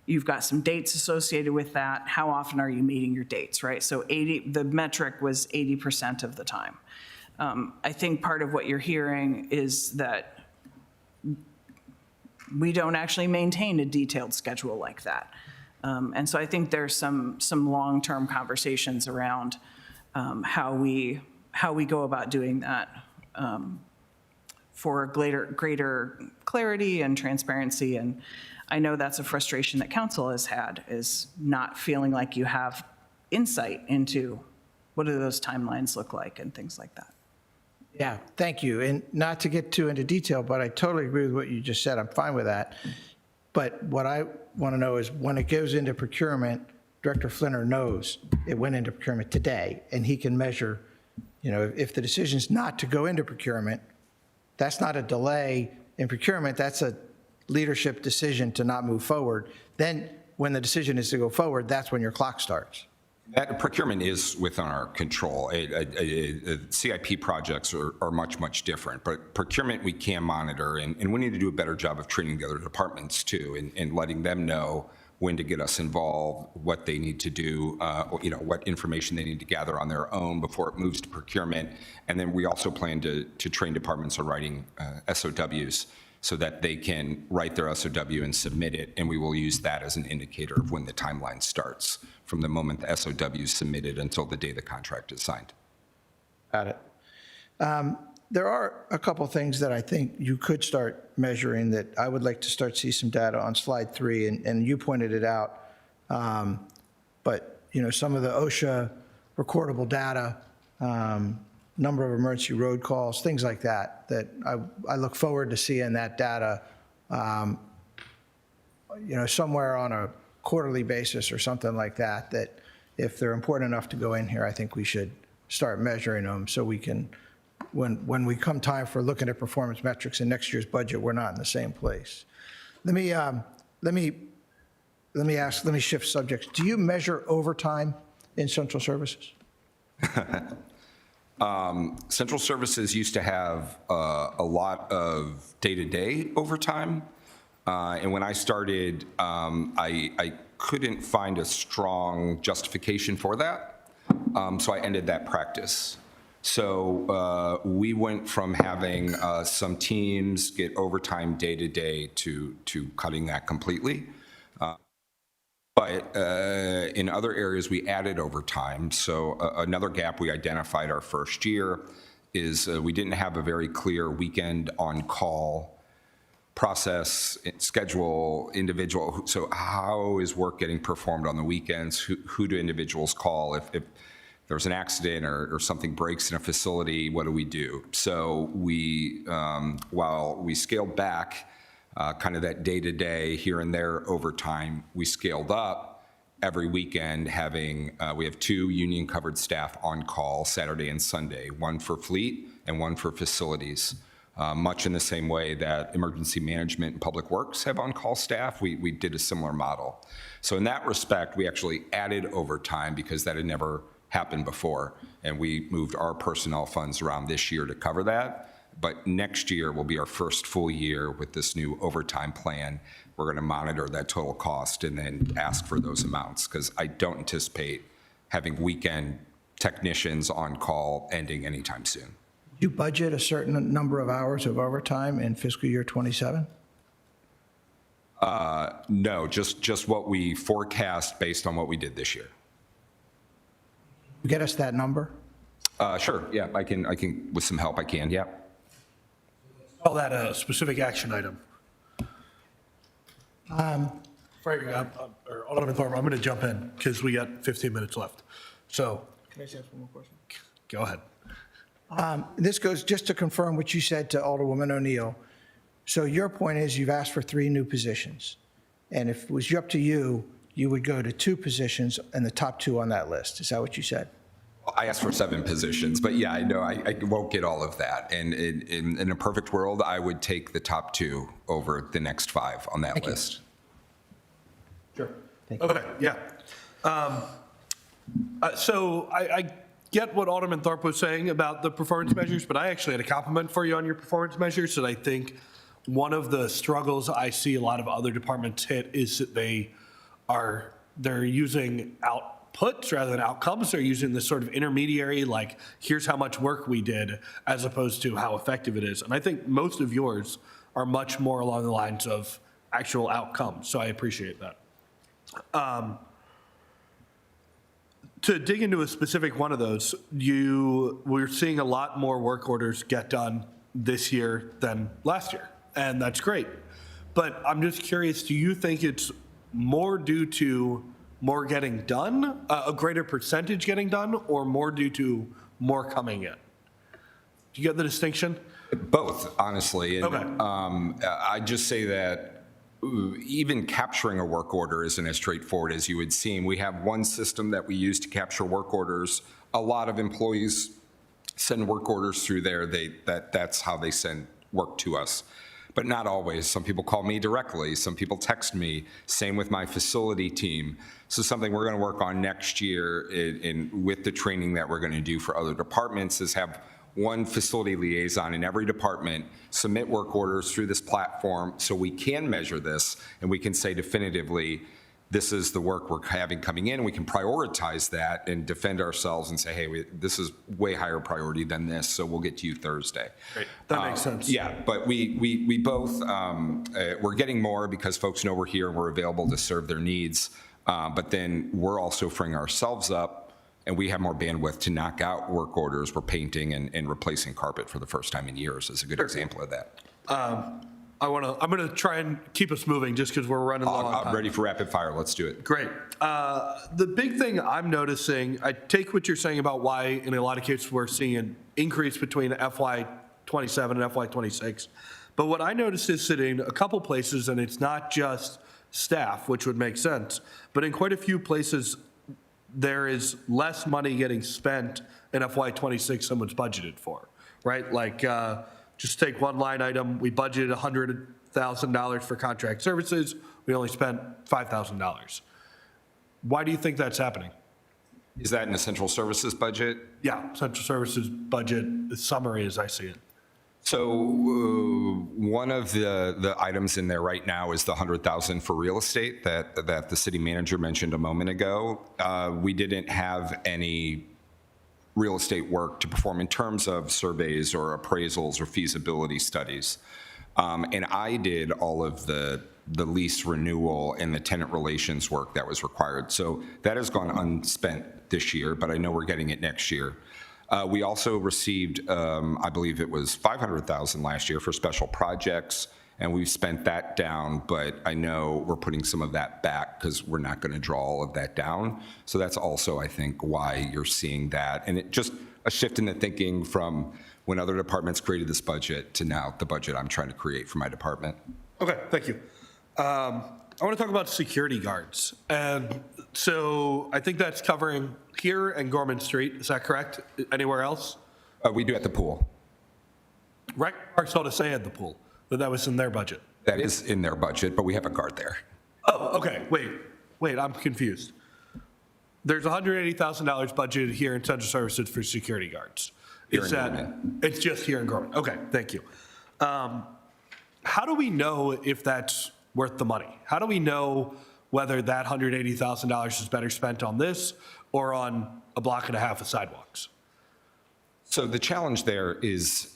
you've got some dates associated with that. How often are you meeting your dates, right? So the metric was 80% of the time. I think part of what you're hearing is that we don't actually maintain a detailed schedule like that. And so I think there's some long-term conversations around how we go about doing that for greater clarity and transparency. And I know that's a frustration that council has had, is not feeling like you have insight into what do those timelines look like and things like that. Yeah, thank you. And not to get too into detail, but I totally agree with what you just said. I'm fine with that. But what I want to know is when it goes into procurement, Director Flinner knows it went into procurement today, and he can measure, if the decision's not to go into procurement, that's not a delay in procurement, that's a leadership decision to not move forward. Then when the decision is to go forward, that's when your clock starts. That procurement is within our control. CIP projects are much, much different, but procurement we can monitor, and we need to do a better job of training the other departments too, and letting them know when to get us involved, what they need to do, what information they need to gather on their own before it moves to procurement. And then we also plan to train departments on writing SOWs so that they can write their SOW and submit it, and we will use that as an indicator of when the timeline starts, from the moment the SOW is submitted until the day the contract is signed. Got it. There are a couple things that I think you could start measuring that I would like to start to see some data on slide 3, and you pointed it out. But, some of the OSHA recordable data, number of emergency road calls, things like that, that I look forward to seeing that data, somewhere on a quarterly basis or something like that, that if they're important enough to go in here, I think we should start measuring them so we can, when we come time for looking at performance metrics in next year's budget, we're not in the same place. Let me shift subjects. Do you measure overtime in central services? Central Services used to have a lot of day-to-day overtime. And when I started, I couldn't find a strong justification for that. So I ended that practice. So we went from having some teams get overtime day-to-day to cutting that completely. But in other areas, we added overtime. So another gap we identified our first year is we didn't have a very clear weekend on-call process, schedule, individual. So how is work getting performed on the weekends? Who do individuals call? If there's an accident or something breaks in a facility, what do we do? So we, while we scaled back kind of that day-to-day here and there overtime, we scaled up every weekend having, we have 2 union covered staff on call Saturday and Sunday, one for fleet and one for facilities. Much in the same way that emergency management and public works have on-call staff, we did a similar model. So in that respect, we actually added overtime because that had never happened before, and we moved our personnel funds around this year to cover that. But next year will be our first full year with this new overtime plan. We're going to monitor that total cost and then ask for those amounts, because I don't anticipate having weekend technicians on call ending anytime soon. Do you budget a certain number of hours of overtime in fiscal year '27? No, just what we forecast based on what we did this year. Get us that number? Sure, yeah, I can, with some help, I can, yeah. Call that a specific action item. Frank, or Alderman Thorpe, I'm going to jump in because we got 15 minutes left. So. Can I just ask one more question? Go ahead. This goes just to confirm what you said to Alderwoman O'Neill. So your point is you've asked for 3 new positions. And if it was up to you, you would go to 2 positions and the top 2 on that list. Is that what you said? I asked for 7 positions, but yeah, I know I won't get all of that. And in a perfect world, I would take the top 2 over the next 5 on that list. Sure. Okay, yeah. So I get what Alderman Thorpe was saying about the performance measures, but I actually had a compliment for you on your performance measures that I think one of the struggles I see a lot of other departments hit is that they're using outputs rather than outcomes. They're using this sort of intermediary, like, here's how much work we did, as opposed to how effective it is. And I think most of yours are much more along the lines of actual outcomes, so I appreciate that. To dig into a specific one of those, we're seeing a lot more work orders get done this year than last year, and that's great. But I'm just curious, do you think it's more due to more getting done, a greater percentage getting done, or more due to more coming in? Do you get the distinction? Both, honestly. And, Okay. I'd just say that even capturing a work order isn't as straightforward as you would seem. We have one system that we use to capture work orders. A lot of employees send work orders through there. That's how they send work to us. but not always. Some people call me directly, some people text me, same with my facility team. So something we're going to work on next year with the training that we're going to do for other departments is have one facility liaison in every department submit work orders through this platform so we can measure this and we can say definitively, this is the work we're having coming in, and we can prioritize that and defend ourselves and say, hey, this is way higher priority than this, so we'll get to you Thursday. Great. That makes sense. Yeah, but we both, we're getting more because folks know we're here and we're available to serve their needs, but then we're also freeing ourselves up and we have more bandwidth to knock out work orders. We're painting and replacing carpet for the first time in years is a good example of that. I'm going to try and keep us moving just because we're running low on I'm time. ready for rapid fire. Let's do it. Great. The big thing I'm noticing, I take what you're saying about why in a lot of cases we're seeing an increase between FY27 and FY26. But what I noticed is that in a couple places, and it's not just staff, which would make sense, but in quite a few places, there is less money getting spent in FY26 than what's budgeted for, right? Like, just take one line item, we budgeted $100,000 for contract services, we only spent $5,000. Why do you think that's happening? Is that in the central services budget? Yeah, central services budget, the summary as I see it. So one of the items in there right now is the $100,000 for real estate that the city manager mentioned a moment ago. We didn't have any real estate work to perform in terms of surveys or appraisals or feasibility studies. And I did all of the lease renewal and the tenant relations work that was required. So that has gone unspent this year, but I know we're getting it next year. We also received, I believe it was $500,000 last year for special projects, and we've spent that down, but I know we're putting some of that back because we're not going to draw all of that down. So that's also, I think, why you're seeing that. And it just a shift in the thinking from when other departments created this budget to now the budget I'm trying to create for my department. Okay, thank you. I want to talk about security guards. And so I think that's covering here and Gorman Street. Is that correct? Anywhere else? We do at the pool. Rec Parks told us they had the pool, that was in their budget. That is in their budget, but we have a guard there. Oh, okay, wait, I'm confused. There's $180,000 budgeted here in central services for security guards. Here Is in that, Gorman. it's just here in Gorman? Okay, thank you. How do we know if that's worth the money? How do we know whether that $180,000 is better spent on this or on a block and a half of sidewalks? So the challenge there is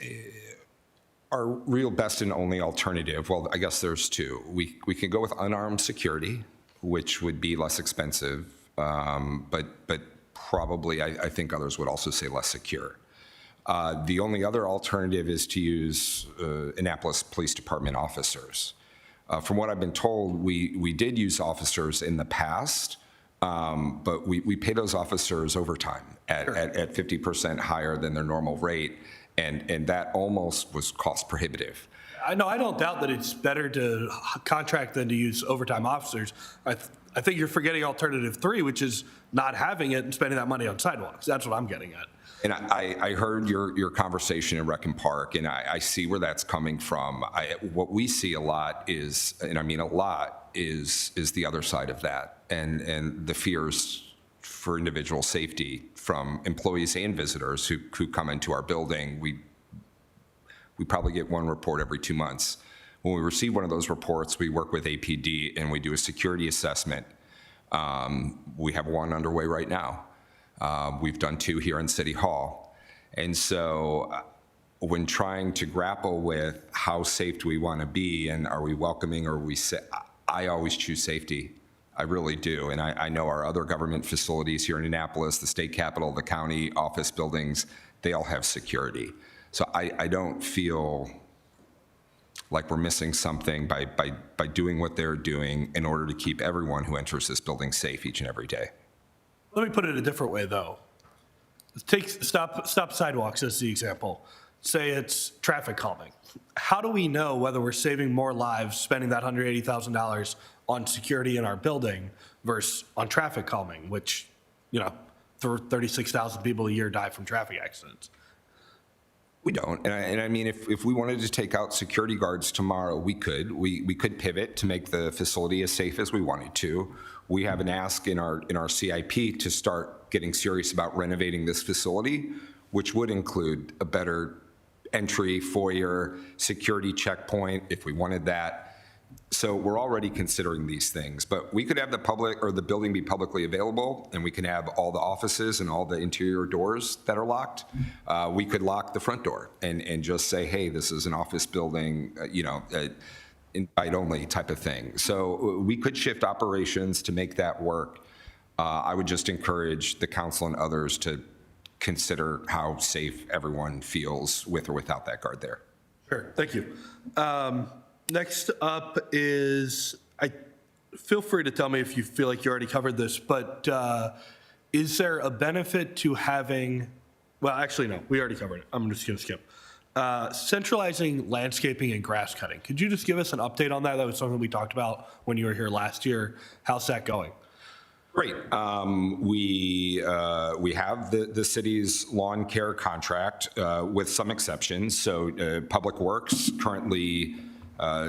our real best and only alternative. Well, I guess there's two. We can go with unarmed security, which would be less expensive, but probably I think others would also say less secure. The only other alternative is to use Annapolis Police Department officers. From what I've been told, we did use officers in the past, but we pay those officers overtime at 50% higher than their normal rate, and that almost was cost prohibitive. I know, I don't doubt that it's better to contract than to use overtime officers. I think you're forgetting alternative three, which is not having it and spending that money on sidewalks. That's what I'm getting at. And I heard your conversation in Rec and Park, and I see where that's coming from. What we see a lot is, and I mean a lot, is the other side of that, and the fears for individual safety from employees and visitors who come into our building. We probably get one report every 2 months. When we receive one of those reports, we work with APD and we do a security assessment. We have one underway right now. We've done 2 here in City Hall. And so when trying to grapple with how safe do we want to be and are we welcoming or I always choose safety. I really do. And I know our other government facilities here in Annapolis, the state capitol, the county office buildings, they all have security. So I don't feel like we're missing something by doing what they're doing in order to keep everyone who enters this building safe each and every day. Let me put it a different way, though. Stop sidewalks as the example. Say it's traffic calming. How do we know whether we're saving more lives spending that $180,000 on security in our building versus on traffic calming, which, 36,000 people a year die from traffic accidents? We don't. And I mean, if we wanted to take out security guards tomorrow, we could. We could pivot to make the facility as safe as we wanted to. We have an ask in our CIP to start getting serious about renovating this facility, which would include a better entry, foyer, security checkpoint, if we wanted that. So we're already considering these things, but we could have the public or the building be publicly available, and we can have all the offices and all the interior doors that are locked. We could lock the front door and just say, hey, this is an office building, invite only type of thing. So we could shift operations to make that work. I would just encourage the council and others to consider how safe everyone feels with or without that guard there. Sure, thank you. Next up is, feel free to tell me if you feel like you already covered this, but is there a benefit to having, well, actually, no, we already covered it. I'm just going to skip. Centralizing landscaping and grass cutting. Could you just give us an update on that? That was something we talked about when you were here last year. How's that going? Great. We have the city's lawn care contract with some exceptions. So Public Works currently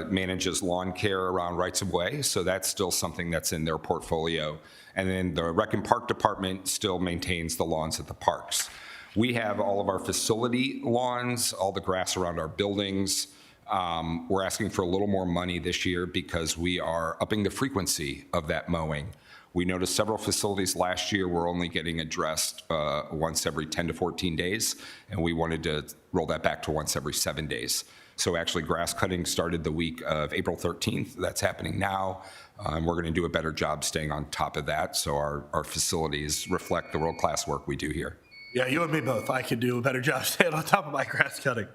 manages lawn care around rights of way. So that's still something that's in their portfolio. And then the Rec and Park Department still maintains the lawns at the parks. We have all of our facility lawns, all the grass around our buildings. We're asking for a little more money this year because we are upping the frequency of that mowing. We noticed several facilities last year were only getting addressed once every 10 to 14 days, and we wanted to roll that back to once every 7 days. So actually, grass cutting started the week of April 13th. That's happening now. We're going to do a better job staying on top of that, so our facilities reflect the world-class work we do here. Yeah, you and me both. I could do a better job staying on top of my grass cutting.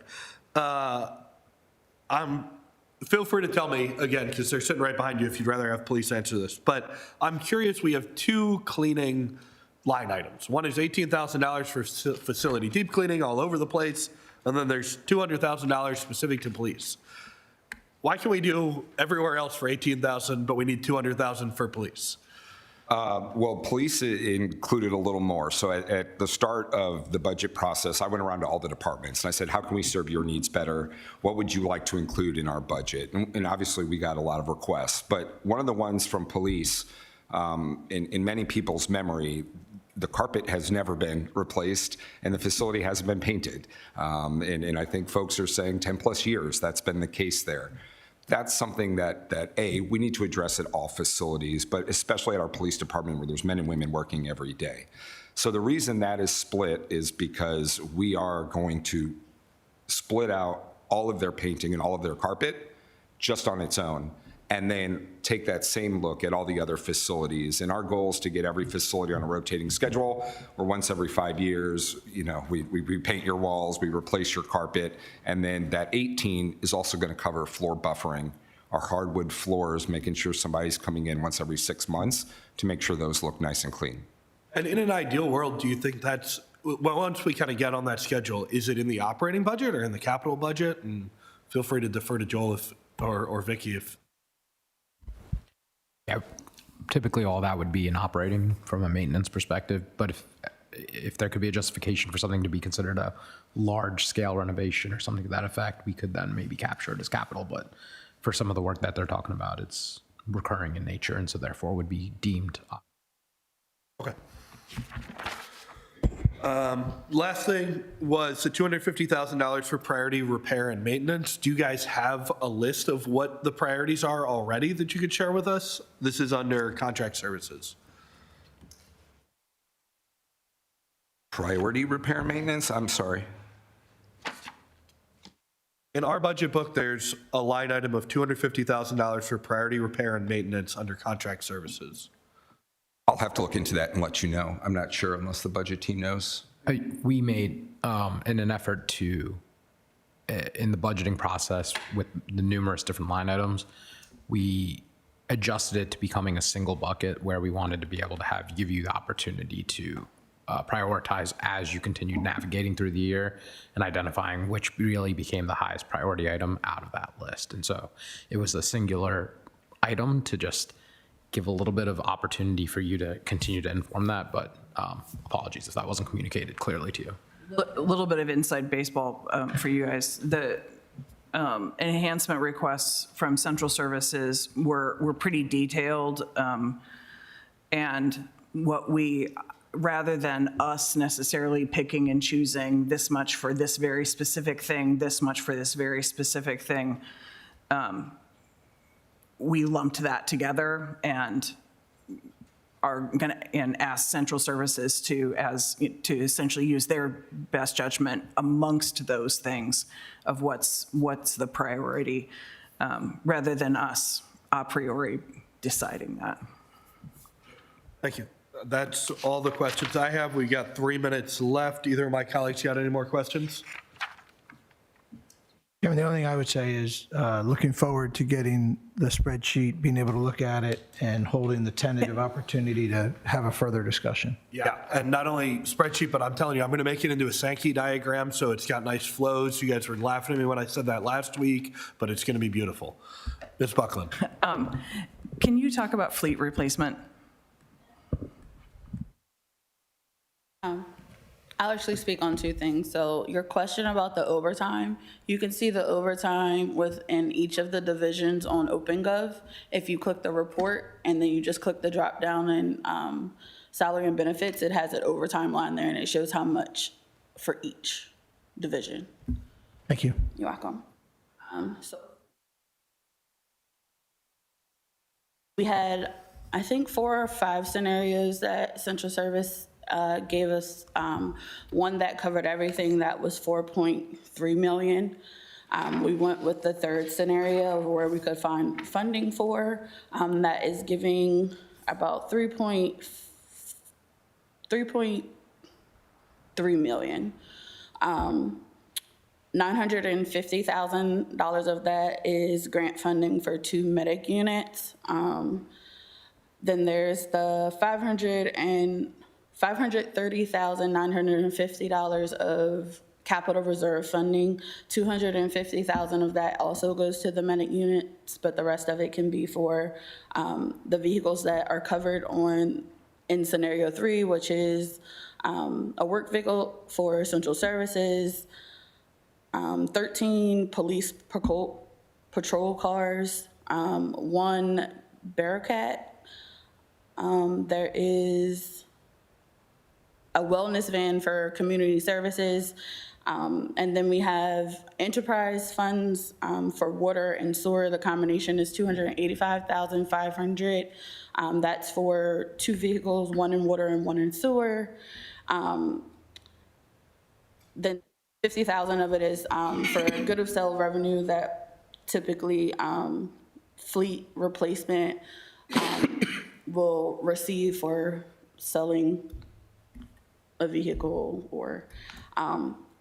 Feel free to tell me, again, because they're sitting right behind you if you'd rather have police answer this. But I'm curious, we have two cleaning line items. One is $18,000 for facility deep cleaning all over the place, and then there's $200,000 specific to police. Why can we do everywhere else for $18,000, but we need $200,000 for police? Well, police included a little more. So at the start of the budget process, I went around to all the departments and I said, how can we serve your needs better? What would you like to include in our budget? And obviously we got a lot of requests, but one of the ones from police, in many people's memory, the carpet has never been replaced and the facility hasn't been painted. And I think folks are saying 10 plus years, that's been the case there. That's something that we need to address at all facilities, but especially at our police department where there's men and women working every day. So the reason that is split is because we are going to split out all of their painting and all of their carpet just on its own, and then take that same look at all the other facilities. And our goal is to get every facility on a rotating schedule, where once every 5 years, we repaint your walls, we replace your carpet, and then that 18 is also going to cover floor buffering, our hardwood floors, making sure somebody's coming in once every 6 months to make sure those look nice and clean. And in an ideal world, do you think that's, well, once we kind of get on that schedule, is it in the operating budget or in the capital budget? And feel free to defer to Joel or Vicky if. Yeah, typically all that would be in operating from a maintenance perspective, but if there could be a justification for something to be considered a large-scale renovation or something to that effect, we could then maybe capture it as capital, but for some of the work that they're talking about, it's recurring in nature, and so therefore would be deemed. Okay. Last thing was the $250,000 for priority repair and maintenance. Do you guys have a list of what the priorities are already that you could share with us? This is under contract services. Priority repair maintenance? I'm sorry. In our budget book, there's a line item of $250,000 for priority repair and maintenance under contract services. I'll have to look into that and let you know. I'm not sure unless the budget team knows. We made, in an effort to, in the budgeting process with the numerous different line items, we adjusted it to becoming a single bucket where we wanted to be able to give you the opportunity to prioritize as you continue navigating through the year and identifying which really became the highest priority item out of that list. And so it was a singular item to just give a little bit of opportunity for you to continue to inform that, but apologies if that wasn't communicated clearly to you. A little bit of inside baseball for you guys. The enhancement requests from central services were pretty detailed. And what we, rather than us necessarily picking and choosing this much for this very specific thing, this much for this very specific thing, we lumped that together and are going to, and ask central services to essentially use their best judgment amongst those things of what's the priority, rather than us a priori deciding that. Thank you. That's all the questions I have. We got 3 minutes left. Either of my colleagues got any more questions? Chairman, the only thing I would say is looking forward to getting the spreadsheet, being able to look at it, and holding the tentative opportunity to have a further discussion. Yeah, and not only spreadsheet, but I'm telling you, I'm going to make it into a Sankey diagram, so it's got nice flows. You guys were laughing at me when I said that last week, but it's going to be beautiful. Ms. Buckland. Can you talk about fleet replacement? I'll actually speak on two things. So your question about the overtime, you can see the overtime within each of the divisions on OpenGov. If you click the report and then you just click the drop down in salary and benefits, it has an overtime line there and it shows how much for each division. Thank you. You're welcome. So we had, I think, 4 or 5 scenarios that Central Service gave us. One that covered everything that was 4.3 million. We went with the third scenario where we could find funding for, that is giving about 3.3 million. $950,000 of that is grant funding for 2 medic units. Then there's the $530,950 of capital reserve funding. $250,000 of that also goes to the medic units, but the rest of it can be for the vehicles that are covered in scenario 3, which is a work vehicle for central services, 13 police patrol cars, 1 Bearcat. There is a wellness van for community services. And then we have enterprise funds for water and sewer. The combination is $285,500. That's for 2 vehicles, 1 in water and 1 in sewer. Then 50,000 of it is for good of sale revenue that typically fleet replacement will receive for selling a vehicle or,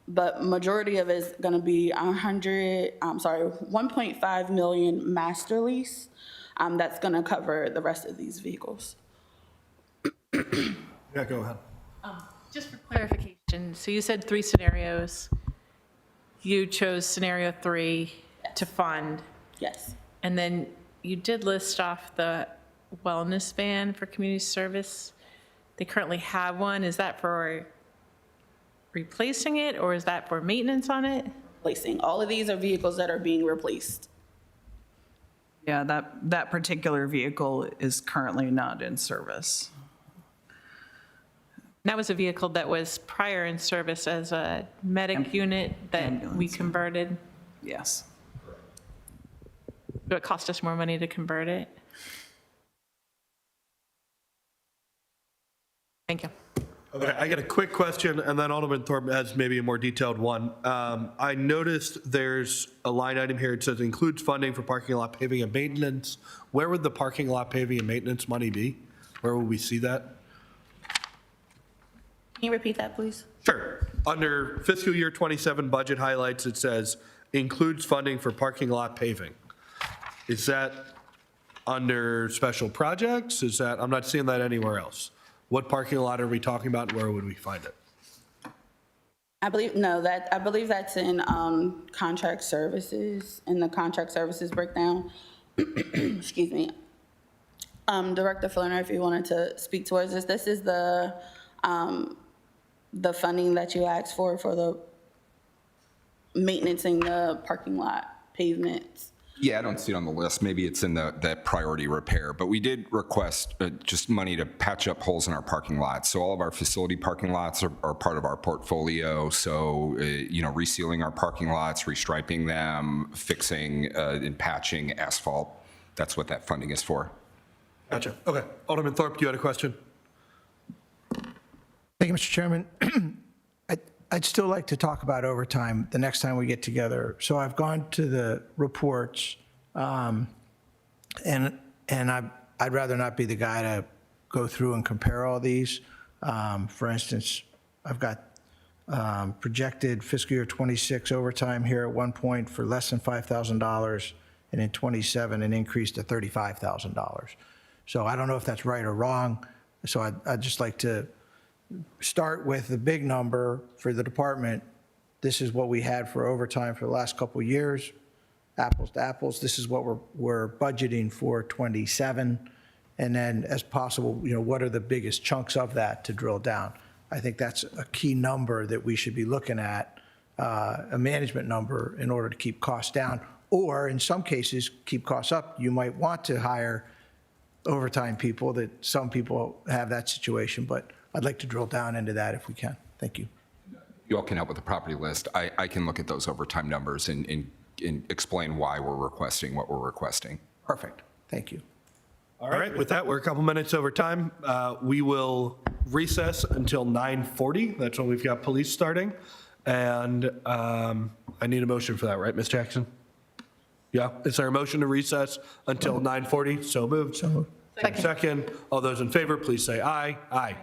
but majority of it is going to be 1.5 million master lease. That's going to cover the rest of these vehicles. Yeah, go ahead. Just for clarification, so you said 3 scenarios. You chose scenario 3 to fund, Yes. and then you did list off the wellness van for community service. They currently have one. Is that for replacing it, or is that for maintenance on it? Replacing. All of these are vehicles that are being replaced. Yeah, that particular vehicle is currently not in service. That was a vehicle that was prior in service as a medic unit that we ambulance. converted. Yes. So it cost us more money to convert it? Thank you. Okay, I got a quick question, and then Alderman Thorpe has maybe a more detailed one. I noticed there's a line item here. It says includes funding for parking lot paving and maintenance. Where would the parking lot paving and maintenance money be? Where will we see that? Can you repeat that, please? Sure. Under fiscal year 27 budget highlights, it says includes funding for parking lot paving. Is that under special projects? Is that, I'm not seeing that anywhere else. What parking lot are we talking about, and where would we find it? I believe that's in contract services, in the contract services breakdown. Excuse me. Director Flynn, if you wanted to speak towards this is the the funding that you asked for the maintaining the parking lot pavements. Yeah, I don't see it on the list. Maybe it's in the priority repair, but we did request just money to patch up holes in our parking lots. So all of our facility parking lots are part of our portfolio. So, resealing our parking lots, restriping them, fixing and patching asphalt. That's what that funding is for. Gotcha. Okay. Alderman Thorpe, you had a question? Thank you, Mr. Chairman. I'd still like to talk about overtime the next time we get together. So I've gone to the reports, and I'd rather not be the guy to go through and compare all these. For instance, I've got projected fiscal year '26 overtime here at one point for less than $5,000, and in '27 an increase to $35,000. So I don't know if that's right or wrong. So I'd just like to start with the big number for the department. This is what we had for overtime for the last couple of years, apples to apples. This is what we're budgeting for '27. And then as possible, what are the biggest chunks of that to drill down? I think that's a key number that we should be looking at, a management number in order to keep costs down, or in some cases, keep costs up. You might want to hire overtime people, that some people have that situation, but I'd like to drill down into that if we can. Thank you. You all can help with the property list. I can look at those overtime numbers and explain why we're requesting what we're requesting. Perfect. Thank you. All right, with that, we're a couple minutes over time. We will recess until 9:40. That's when we've got police starting. And I need a motion for that, right, Ms. Jackson? Yeah, is there a motion to recess until 9:40? So moved. So moved. Second. All those in favor, please say aye. Aye.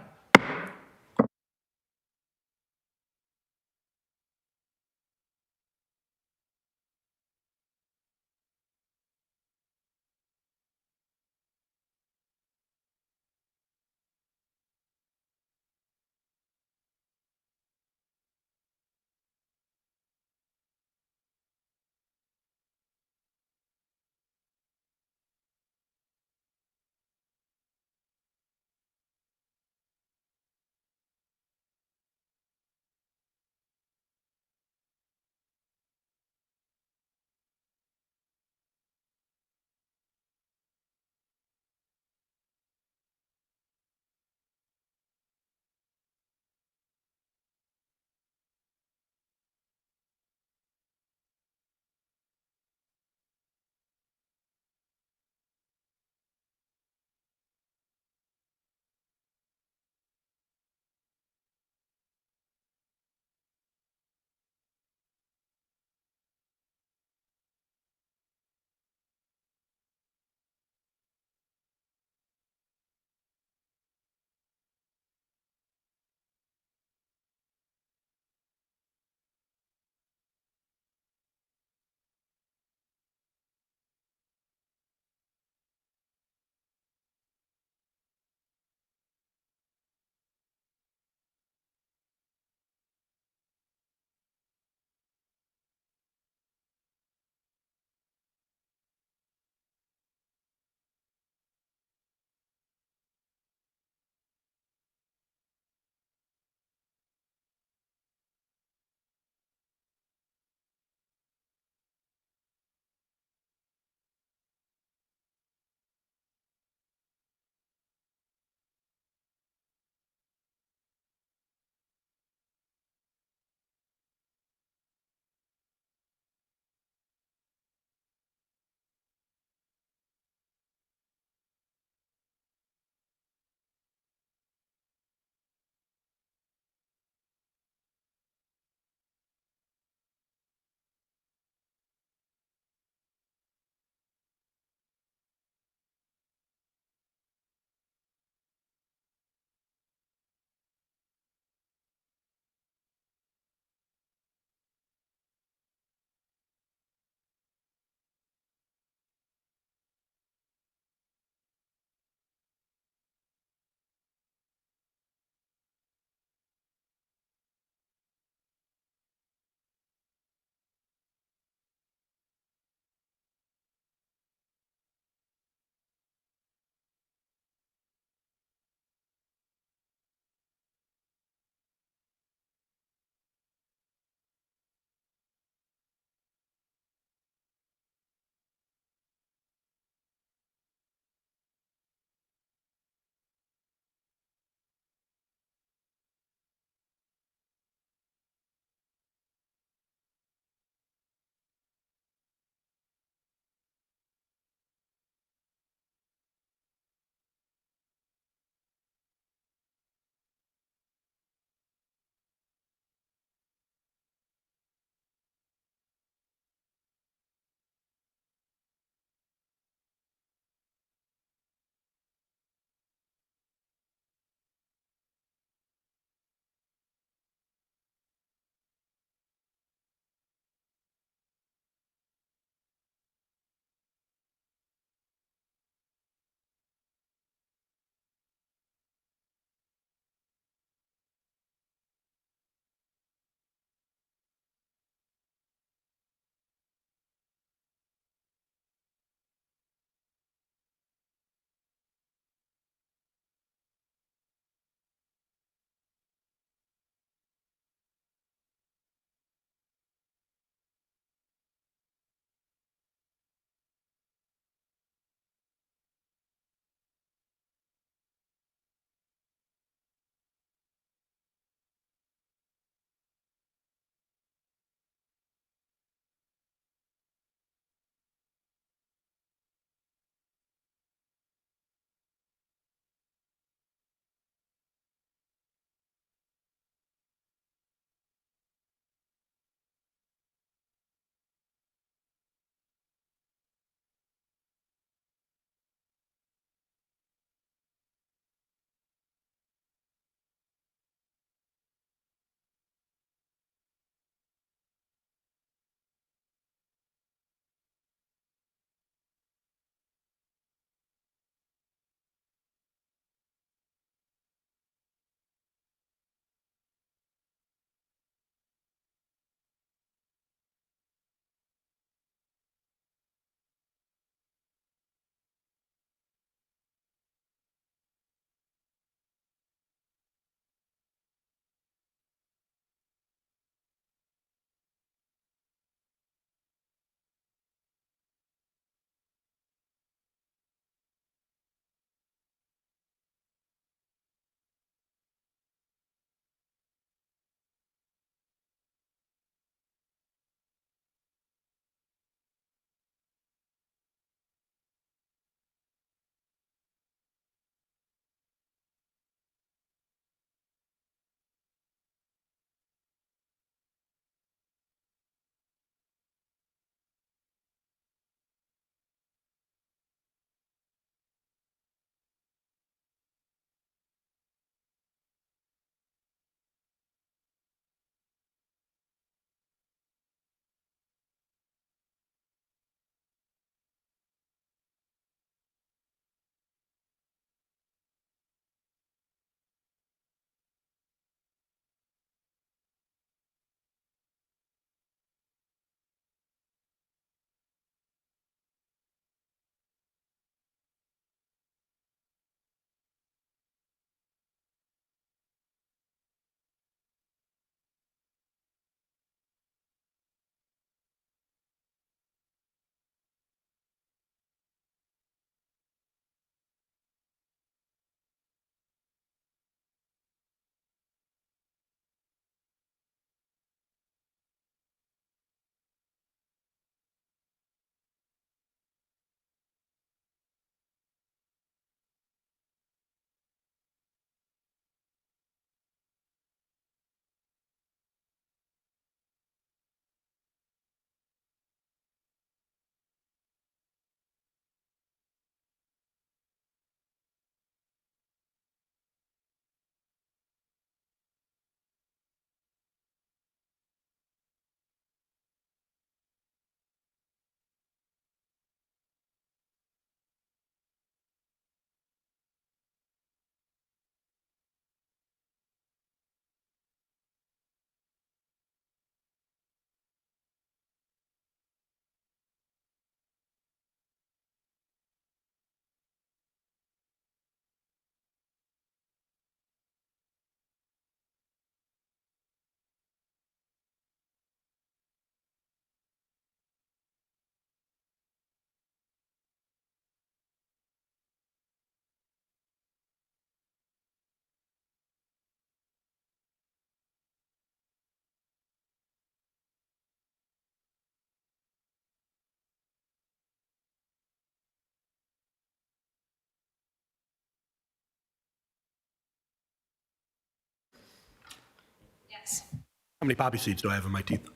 Yes. How many poppy seeds do I have in my teeth?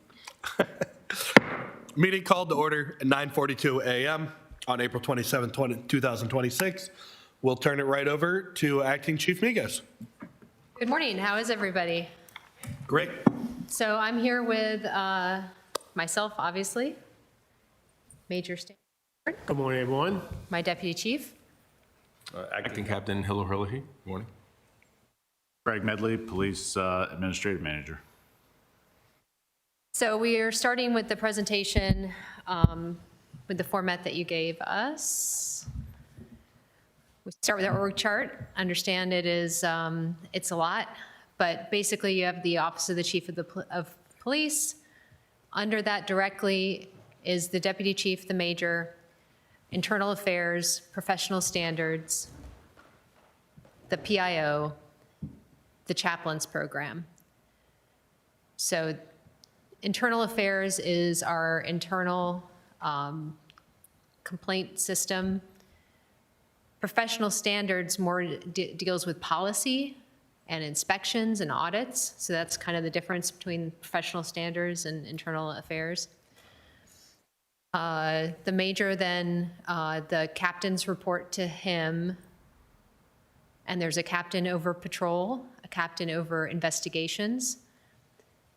Meeting called to order at 9:42 a.m. on April 27, 2026. We'll turn it right over to Acting Chief Miguez. Good morning. How is everybody? Great. So I'm here with myself, obviously, Major Stan, Good morning, everyone. my deputy chief, Acting Captain Hiller Herlihy. Good morning. Greg Medley, Police Administrative Manager. So we are starting with the presentation with the format that you gave us. We start with our org chart. Understand it is, it's a lot, but basically you have the Office of the Chief of Police. Under that directly is the Deputy Chief, the Major, Internal Affairs, Professional Standards, the PIO, the Chaplains Program. So Internal Affairs is our internal complaint system. Professional Standards more deals with policy and inspections and audits. So that's kind of the difference between professional standards and internal affairs. The Major then, the captains report to him. And there's a captain over patrol, a captain over investigations.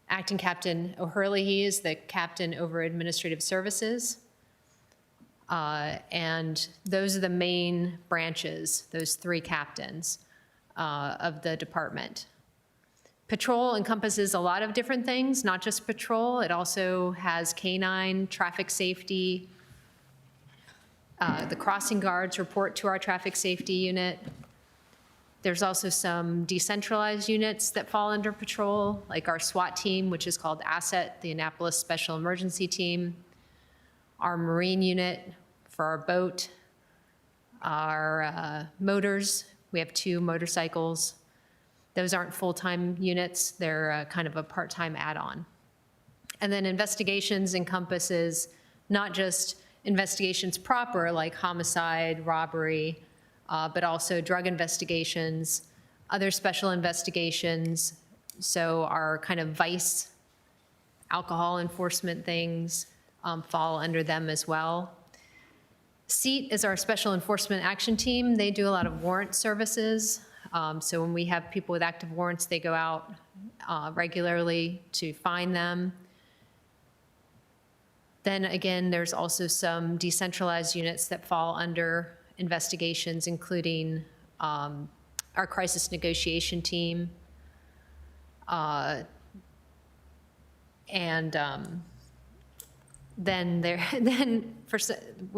Acting Captain O'Herlihy is the captain over administrative services. And those are the main branches, those three captains of the department. Patrol encompasses a lot of different things, not just patrol. It also has canine, traffic safety. The crossing guards report to our traffic safety unit. There's also some decentralized units that fall under patrol, like our SWAT team, which is called ASSET, the Annapolis Special Emergency Team. Our Marine unit for our boat, our motors. We have 2 motorcycles. Those aren't full-time units. They're kind of a part-time add-on. And then investigations encompasses not just investigations proper, like homicide, robbery, but also drug investigations, other special investigations. So our kind of vice, alcohol enforcement things fall under them as well. SEAT is our Special Enforcement Action Team. They do a lot of warrant services. So when we have people with active warrants, they go out regularly to find them. Then again, there's also some decentralized units that fall under investigations, including our Crisis Negotiation Team. We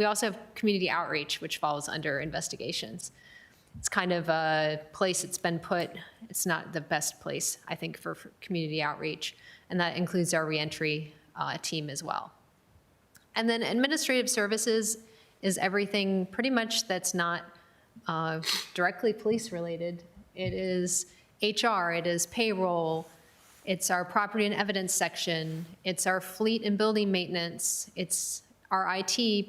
also have community outreach, which falls under investigations. It's kind of a place it's been put. It's not the best place, I think, for community outreach, and that includes our reentry team as well. And then administrative services is everything pretty much that's not directly police related. It is HR, it is payroll, it's our property and evidence section, it's our fleet and building maintenance, it's our IT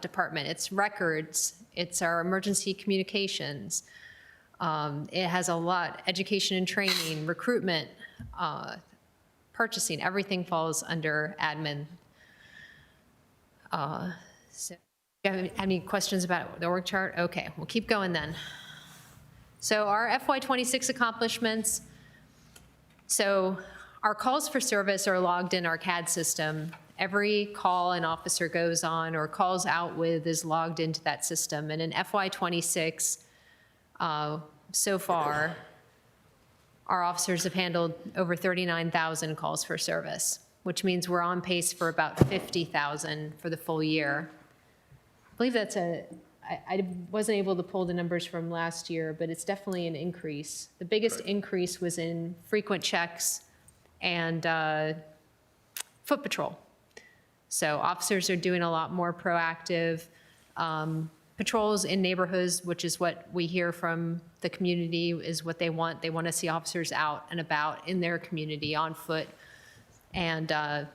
department, it's records, it's our emergency communications. It has a lot, education and training, recruitment, purchasing, everything falls under admin. So, do you have any questions about the org chart? Okay, we'll keep going then. So our FY26 accomplishments. So our calls for service are logged in our CAD system. Every call an officer goes on or calls out with is logged into that system. And in FY26, so far, our officers have handled over 39,000 calls for service, which means we're on pace for about 50,000 for the full year. I believe that's I wasn't able to pull the numbers from last year, but it's definitely an increase. The biggest increase was in frequent checks and foot patrol. So officers are doing a lot more proactive patrols in neighborhoods, which is what we hear from the community is what they want. They want to see officers out and about in their community on foot and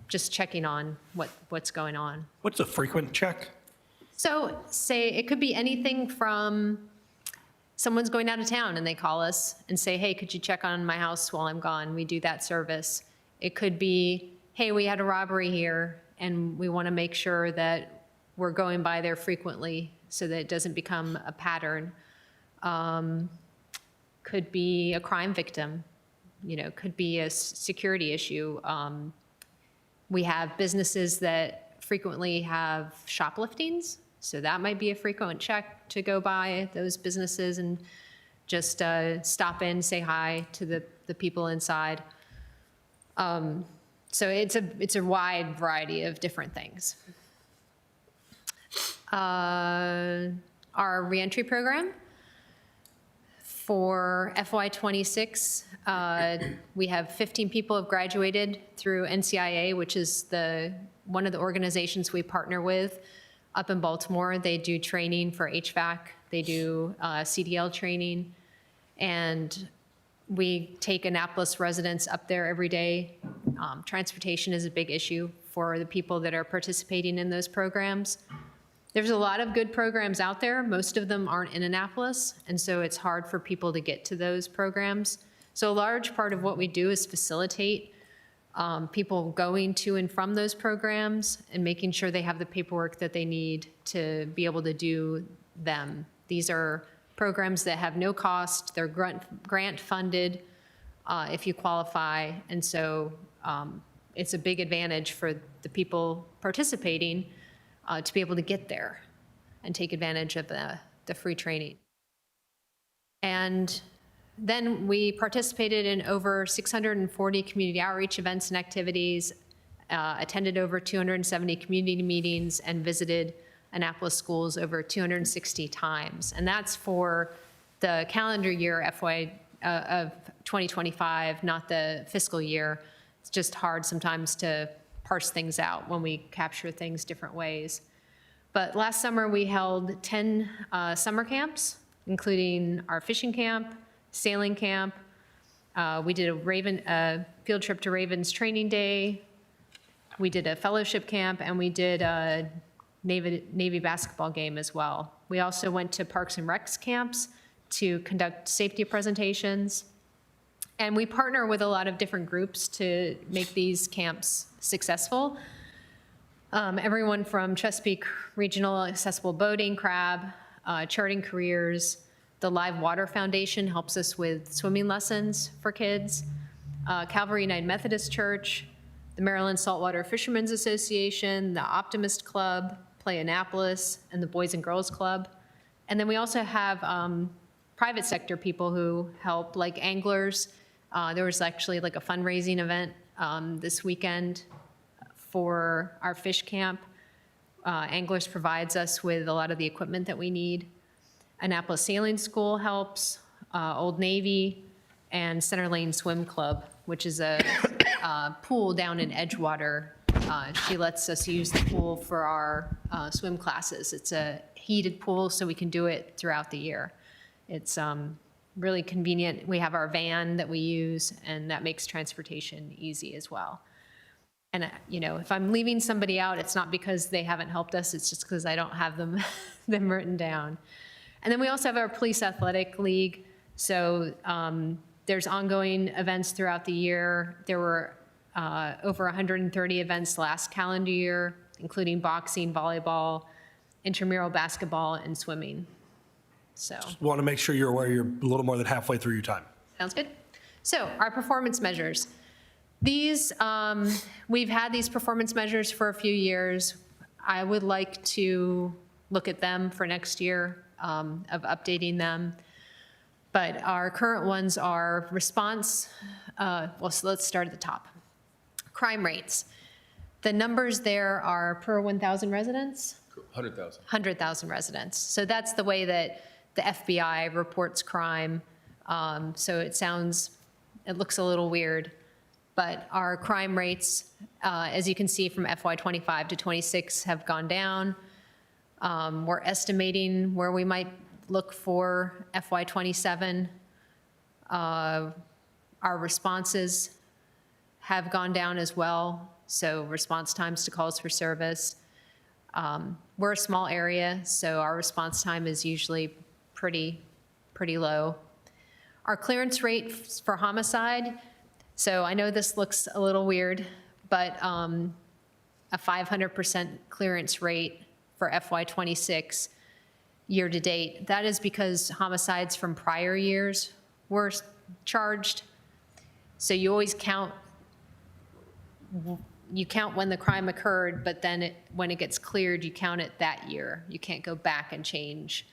just checking on what's going on. What's a frequent check? So say it could be anything from someone's going out of town and they call us and say, hey, could you check on my house while I'm gone? We do that service. It could be, hey, we had a robbery here and we want to make sure that we're going by there frequently so that it doesn't become a pattern. Could be a crime victim, could be a security issue. We have businesses that frequently have shopliftings, so that might be a frequent check to go by those businesses and just stop in, say hi to the people inside. So it's a wide variety of different things. Our reentry program for FY26, we have 15 people have graduated through NCIA, which is one of the organizations we partner with up in Baltimore. They do training for HVAC, they do CDL training, and we take Annapolis residents up there every day. Transportation is a big issue for the people that are participating in those programs. There's a lot of good programs out there. Most of them aren't in Annapolis, and so it's hard for people to get to those programs. So a large part of what we do is facilitate people going to and from those programs and making sure they have the paperwork that they need to be able to do them. These are programs that have no cost. They're grant funded if you qualify, and so it's a big advantage for the people participating to be able to get there and take advantage of the free training. And then we participated in over 640 community outreach events and activities, attended over 270 community meetings, and visited Annapolis schools over 260 times. And that's for the calendar year of 2025, not the fiscal year. It's just hard sometimes to parse things out when we capture things different ways. But last summer we held 10 summer camps, including our fishing camp, sailing camp. We did a field trip to Ravens training day. We did a fellowship camp, and we did a Navy basketball game as well. We also went to Parks and Recs camps to conduct safety presentations. And we partner with a lot of different groups to make these camps successful. Everyone from Chesapeake Regional Accessible Boating, CRAB, Charting Careers, the Live Water Foundation helps us with swimming lessons for kids, Calvary United Methodist Church, the Maryland Saltwater Fishermen's Association, the Optimist Club, Play Annapolis, and the Boys and Girls Club. And then we also have private sector people who help, like anglers. There was actually like a fundraising event this weekend for our fish camp. Anglers provides us with a lot of the equipment that we need. Annapolis Sailing School helps, Old Navy, and Center Lane Swim Club, which is a pool down in Edgewater. She lets us use the pool for our swim classes. It's a heated pool, so we can do it throughout the year. It's really convenient. We have our van that we use, and that makes transportation easy as well. And if I'm leaving somebody out, it's not because they haven't helped us, it's just because I don't have them written down. And then we also have our Police Athletic League. So there's ongoing events throughout the year. There were over 130 events last calendar year, including boxing, volleyball, intramural basketball, and swimming. So Want to make sure you're aware you're a little more than halfway through your time. sounds good. So our performance measures. These, we've had these performance measures for a few years. I would like to look at them for next year, of updating them. But our current ones are response, so let's start at the top. Crime rates. The numbers there are per 1,000 residents? 100,000. 100,000 residents. So that's the way that the FBI reports crime. So it looks a little weird. But our crime rates, as you can see from FY25 to 26, have gone down. We're estimating where we might look for FY27. Our responses have gone down as well, so response times to calls for service. We're a small area, so our response time is usually pretty pretty low. Our clearance rate for homicide, so I know this looks a little weird, but a 500% clearance rate for FY '26 year-to-date. That is because homicides from prior years were charged. So you always count when the crime occurred, but then when it gets cleared, you count it that year. You can't go back and change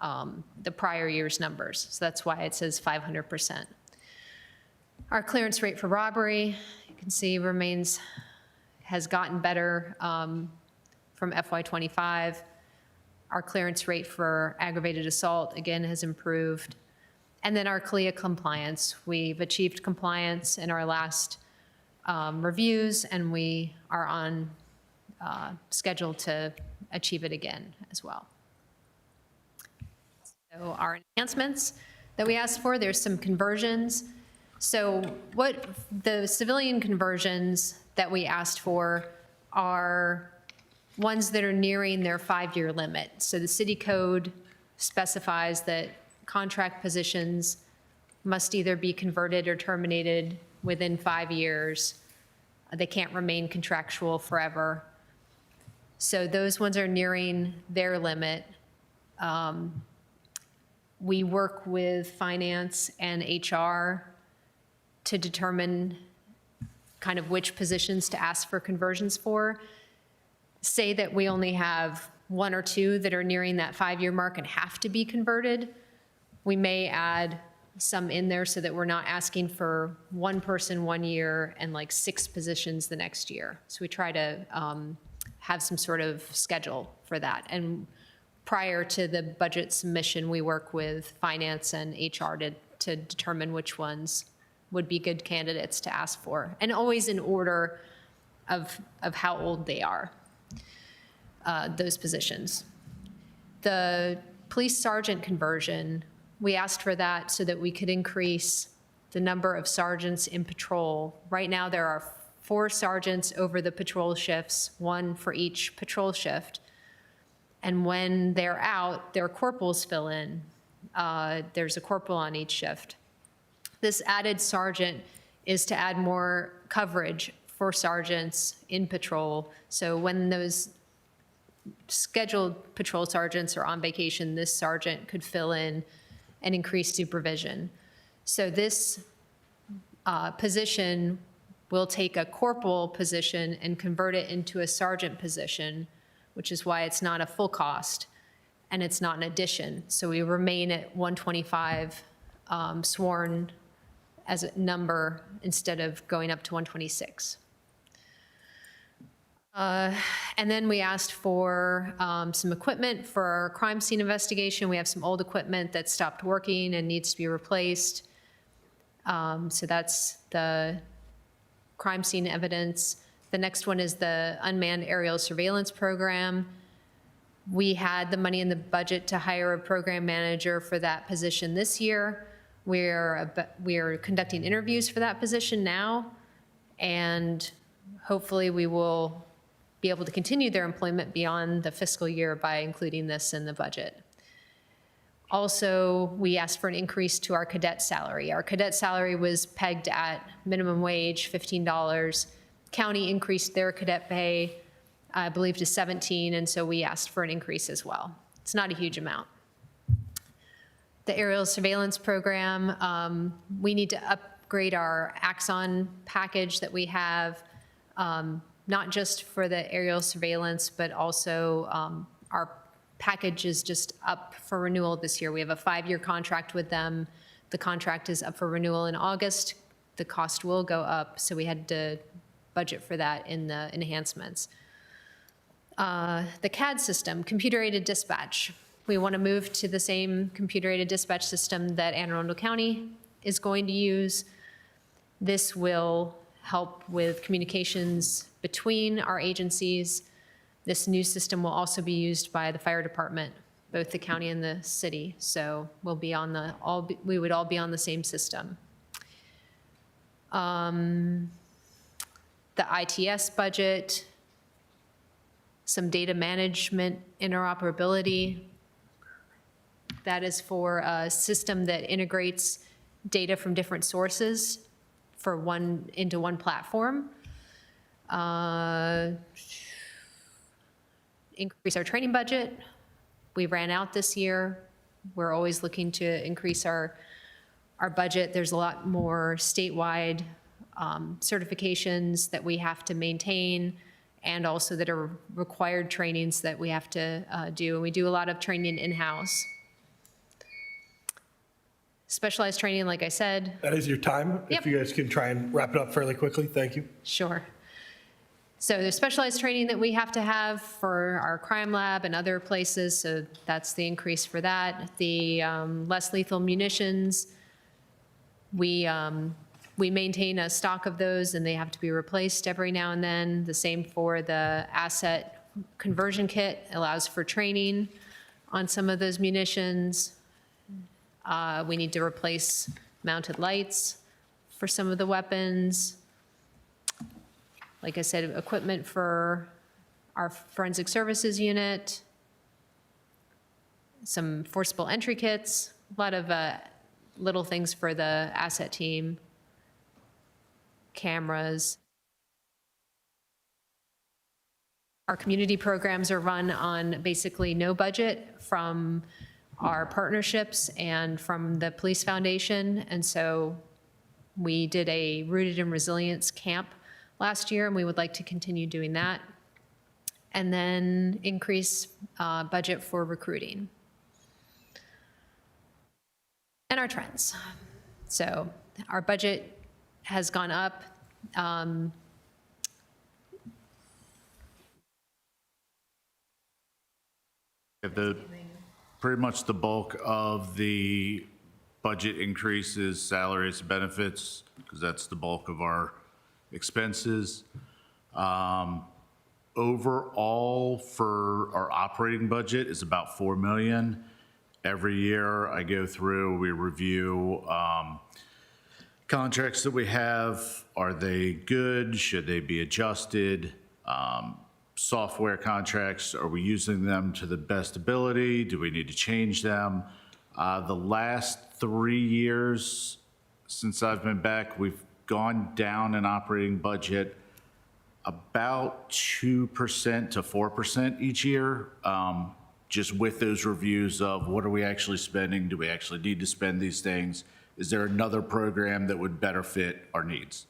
the prior year's numbers. So that's why it says 500%. Our clearance rate for robbery, you can see has gotten better from FY '25. Our clearance rate for aggravated assault, again, has improved. And then our CLIA compliance, we've achieved compliance in our last reviews, and we are on schedule to achieve it again as well. So our enhancements that we asked for, there's some conversions. So what the civilian conversions that we asked for are ones that are nearing their 5-year limit. So the city code specifies that contract positions must either be converted or terminated within 5 years. They can't remain contractual forever. So those ones are nearing their limit. We work with finance and HR to determine kind of which positions to ask for conversions for. Say that we only have 1 or 2 that are nearing that 5-year mark and have to be converted. We may add some in there so that we're not asking for 1 person 1 year and like 6 positions the next year. So we try to have some sort of schedule for that. And prior to the budget submission, we work with finance and HR to determine which ones would be good candidates to ask for, and always in order of how old they are, those positions. The police sergeant conversion, we asked for that so that we could increase the number of sergeants in patrol. Right now, there are 4 sergeants over the patrol shifts, 1 for each patrol shift. And when they're out, their corporals fill in. There's a corporal on each shift. This added sergeant is to add more coverage for sergeants in patrol. So when those scheduled patrol sergeants are on vacation, this sergeant could fill in and increase supervision. So this position will take a corporal position and convert it into a sergeant position, which is why it's not a full cost and it's not an addition. So we remain at 125 sworn as a number instead of going up to 126. And then we asked for some equipment for our crime scene investigation. We have some old equipment that stopped working and needs to be replaced. So that's the crime scene evidence. The next one is the unmanned aerial surveillance program. We had the money in the budget to hire a program manager for that position this year. We are conducting interviews for that position now, and hopefully we will be able to continue their employment beyond the fiscal year by including this in the budget. Also, we asked for an increase to our cadet salary. Our cadet salary was pegged at minimum wage, $15. County increased their cadet pay, I believe, to $17, and so we asked for an increase as well. It's not a huge amount. The aerial surveillance program, we need to upgrade our Axon package that we have, not just for the aerial surveillance, but also our package is just up for renewal this year. We have a 5-year contract with them. The contract is up for renewal in August. The cost will go up, so we had to budget for that in the enhancements. The CAD system, computer-aided dispatch. We want to move to the same computer-aided dispatch system that Anne Arundel County is going to use. This will help with communications between our agencies. This new system will also be used by the fire department, both the county and the city. So we'll be on we would all be on the same system. The ITS budget, some data management interoperability. That is for a system that integrates data from different sources into one platform. Increase our training budget. We ran out this year. We're always looking to increase our budget. There's a lot more statewide certifications that we have to maintain, and also that are required trainings that we have to do. And we do a lot of training in-house. Specialized training, like I said. That is your time. Yep. If you guys can try and wrap it up fairly quickly, thank you. Sure. So there's specialized training that we have to have for our crime lab and other places, so that's the increase for that. The less lethal munitions, we maintain a stock of those, and they have to be replaced every now and then. The same for the asset conversion kit, allows for training on some of those munitions. We need to replace mounted lights for some of the weapons. Like I said, equipment for our forensic services unit, some forcible entry kits, a lot of little things for the asset team, cameras. Our community programs are run on basically no budget from our partnerships and from the Police Foundation. And so we did a Rooted in Resilience camp last year, and we would like to continue doing that. And then increase budget for recruiting. And our trends. So our budget has gone up. Pretty much the bulk of the budget increase is salaries and benefits, because that's the bulk of our expenses. Overall, for our operating budget is about 4 million. Every year I go through, we review contracts that we have. Are they good? Should they be adjusted? Software contracts, are we using them to the best ability? Do we need to change them? The last 3 years since I've been back, we've gone down in operating budget about 2% to 4% each year, just with those reviews of what are we actually spending? Do we actually need to spend these things? Is there another program that would better fit our needs?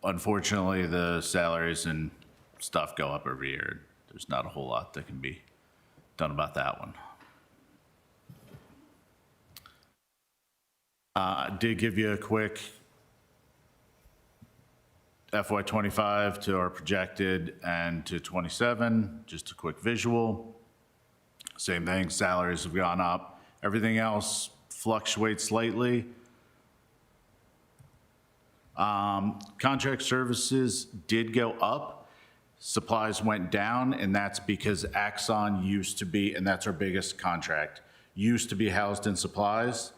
Unfortunately, the salaries and stuff go up every year. There's not a whole lot that can be done about that one. I did give you a quick FY25 to our projected and to 27, just a quick visual. Same thing, salaries have gone up. Everything else fluctuates slightly. Contract services did go up. Supplies went down, and that's because Axon used to be, and that's our biggest contract, used to be housed in supplies.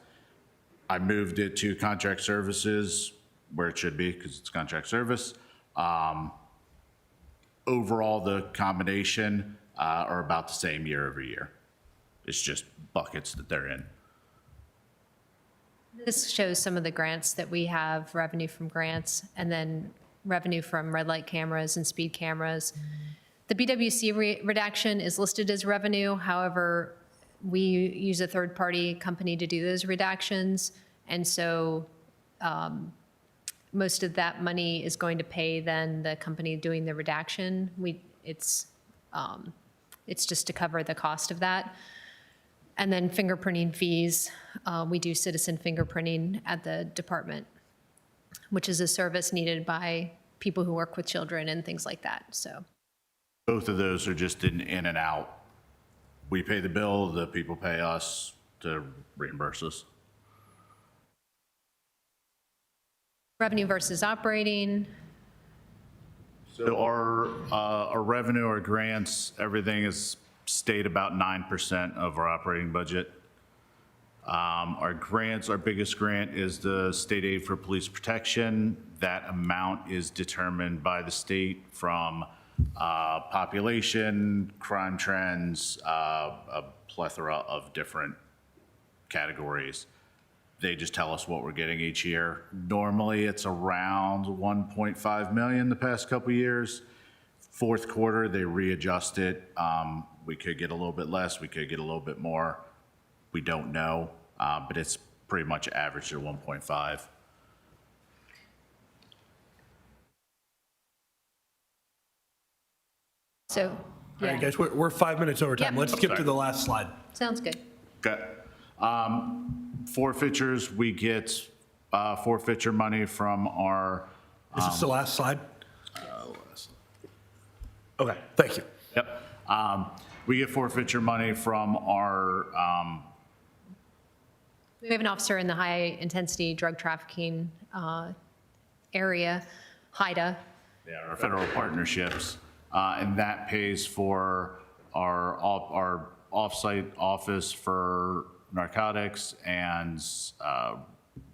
I moved it to contract services where it should be because it's contract service. Overall, the combination are about the same year over year. It's just buckets that they're in. This shows some of the grants that we have, revenue from grants, and then revenue from red light cameras and speed cameras. The BWC redaction is listed as revenue. However, we use a third-party company to do those redactions. And so most of that money is going to pay then the company doing the redaction. It's just to cover the cost of that. And then fingerprinting fees, we do citizen fingerprinting at the department, which is a service needed by people who work with children and things like that, so. Both of those are just in and out. We pay the bill, the people pay us to reimburse us. Revenue versus operating. So our revenue, our grants, everything is stayed about 9% of our operating budget. Our grants, our biggest grant is the state aid for police protection. That amount is determined by the state from population, crime trends, a plethora of different categories. They just tell us what we're getting each year. Normally, it's around 1.5 million the past couple years. Fourth quarter, they readjust it. We could get a little bit less, we could get a little bit more. We don't know, but it's pretty much averaged at 1.5. So, All right, yeah, guys, we're 5 minutes over time. Yeah. Let's skip to the last slide. sounds good. Okay. Forfeitures, we get forfeiture money from our, Is this the last slide? Okay, thank you. yep. We get forfeiture money from our, We have an officer in the high-intensity drug trafficking area, HIDA. our federal partnerships, and that pays for our off-site office for narcotics and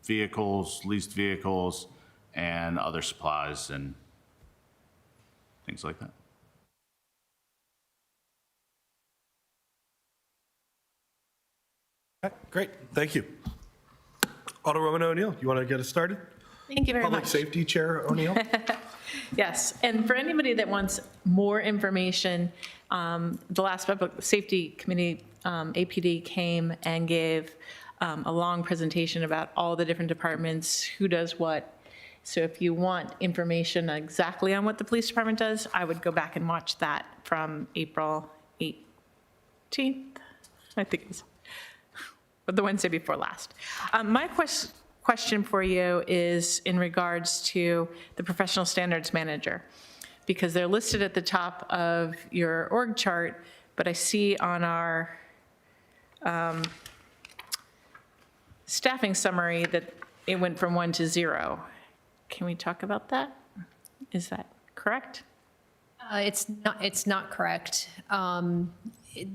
vehicles, leased vehicles, and other supplies and things like that. Okay, great, thank you. Alderwoman O'Neill, you want to get us started? Thank you very Public much. Safety Chair O'Neill? Yes, and for anybody that wants more information, the last Public Safety Committee, APD, came and gave a long presentation about all the different departments, who does what. So if you want information exactly on what the police department does, I would go back and watch that from April 18th, I think it was, the Wednesday before last. My question for you is in regards to the professional standards manager, because they're listed at the top of your org chart, but I see on our staffing summary that it went from 1 to 0. Can we talk about that? Is that correct? It's not correct.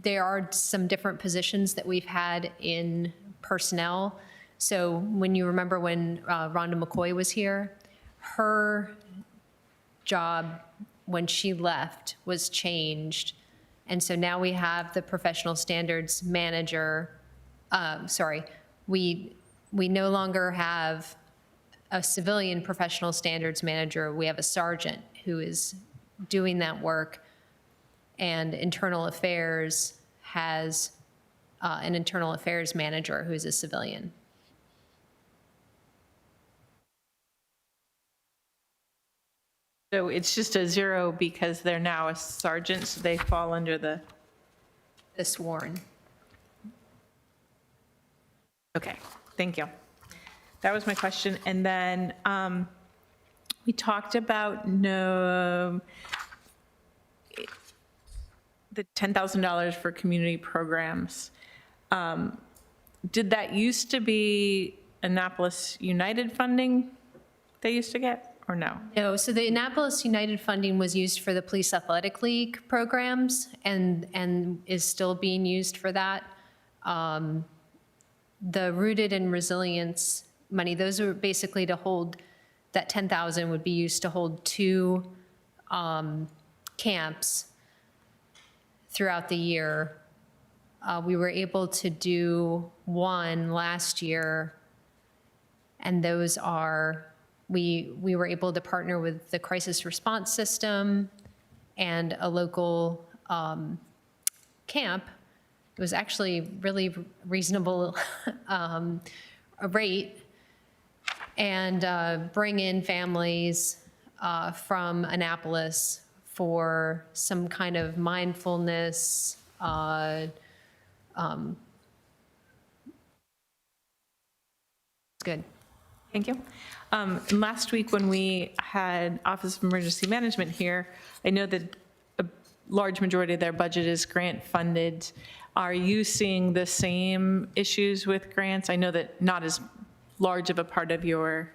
There are some different positions that we've had in personnel. So when you remember when Rhonda McCoy was here, her job when she left was changed. And so now we have the professional standards manager. We no longer have a civilian professional standards manager. We have a sergeant who is doing that work. And internal affairs has an internal affairs manager who's a civilian. So it's just a 0 because they're now a sergeant, so they fall under the, The sworn. okay, thank you. That was my question. And then we talked about the $10,000 for community programs. Did that used to be Annapolis United funding they used to get, or no? No, so the Annapolis United funding was used for the Police Athletic League programs and is still being used for that. The Rooted in Resilience money, those are basically to hold, that 10,000 would be used to hold 2 camps throughout the year. We were able to do 1 last year, and those are, we were able to partner with the crisis response system and a local camp. It was actually really reasonable a rate, and bring in families from Annapolis for some kind of mindfulness. It's good. Thank you. Last week, when we had Office of Emergency Management here, I know that a large majority of their budget is grant funded. Are you seeing the same issues with grants? I know that not as large of a part of your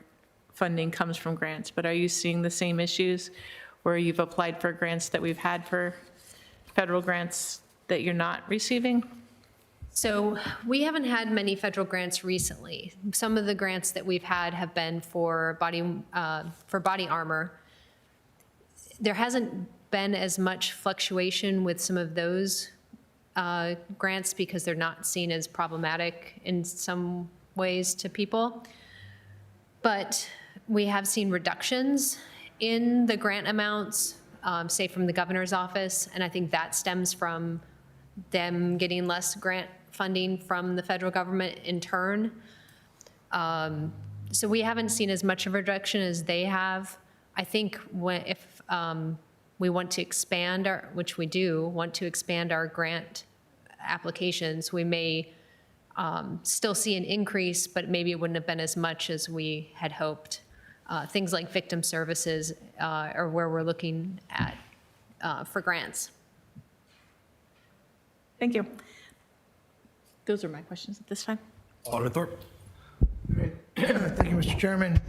funding comes from grants, but are you seeing the same issues where you've applied for grants that we've had for federal grants that you're not receiving? So we haven't had many federal grants recently. Some of the grants that we've had have been for body armor. There hasn't been as much fluctuation with some of those grants because they're not seen as problematic in some ways to people. But we have seen reductions in the grant amounts, say from the governor's office, and I think that stems from them getting less grant funding from the federal government in turn. So we haven't seen as much of a reduction as they have. I think if we want to expand which we do, want to expand our grant applications, we may still see an increase, but maybe it wouldn't have been as much as we had hoped. Things like victim services are where we're looking at for grants. Thank you. Those are my questions at this time. Alderman Thorpe. Thank you, Mr. Chairman.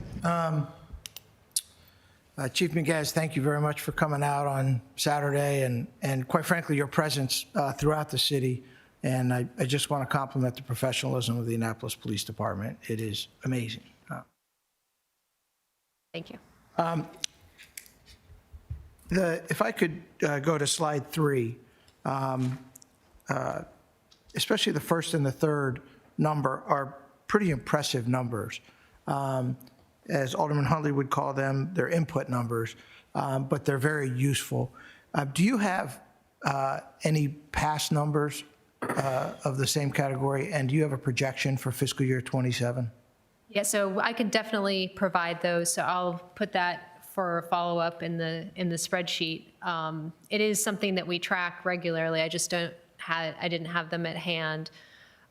Chief Miguez, thank you very much for coming out on Saturday and quite frankly, your presence throughout the city. And I just want to compliment the professionalism of the Annapolis Police Department. It is amazing. Thank you. If I could go to slide 3, especially the first and the third number are pretty impressive numbers. As Alderman Huntley would call them, they're input numbers, but they're very useful. Do you have any past numbers of the same category, and do you have a projection for fiscal year '27? Yeah, so I could definitely provide those. So I'll put that for follow-up in the spreadsheet. It is something that we track regularly. I just I didn't have them at hand.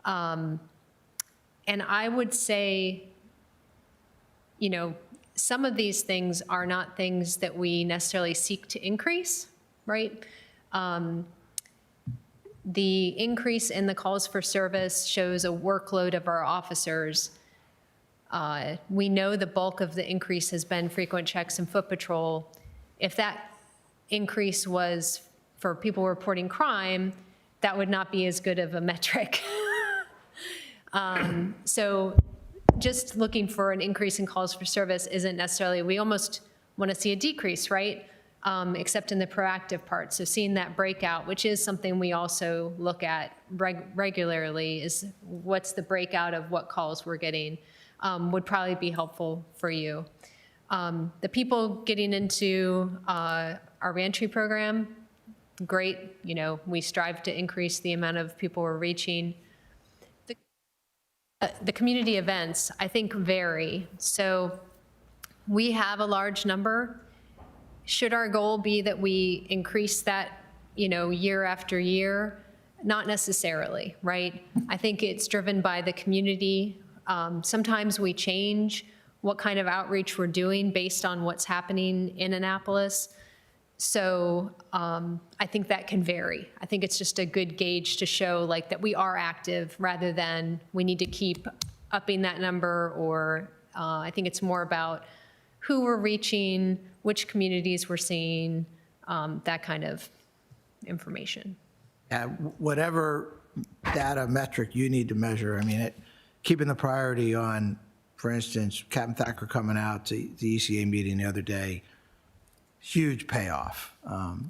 And I would say, you know, some of these things are not things that we necessarily seek to increase, right? The increase in the calls for service shows a workload of our officers. We know the bulk of the increase has been frequent checks and foot patrol. If that increase was for people reporting crime, that would not be as good of a metric. So just looking for an increase in calls for service isn't necessarily, we almost want to see a decrease, right? Except in the proactive part. So seeing that breakout, which is something we also look at regularly, is what's the breakout of what calls we're getting, would probably be helpful for you. The people getting into our reentry program, great. You know, we strive to increase the amount of people we're reaching. The community events, I think, vary. So we have a large number. Should our goal be that we increase that, you know, year after year? Not necessarily, right? I think it's driven by the community. Sometimes we change what kind of outreach we're doing based on what's happening in Annapolis. So I think that can vary. I think it's just a good gauge to show like that we are active rather than we need to keep upping that number, or I think it's more about who we're reaching, which communities we're seeing, that kind of information. Whatever data metric you need to measure, I mean, keeping the priority on, for instance, Captain Thacker coming out to the ECA meeting the other day, huge payoff.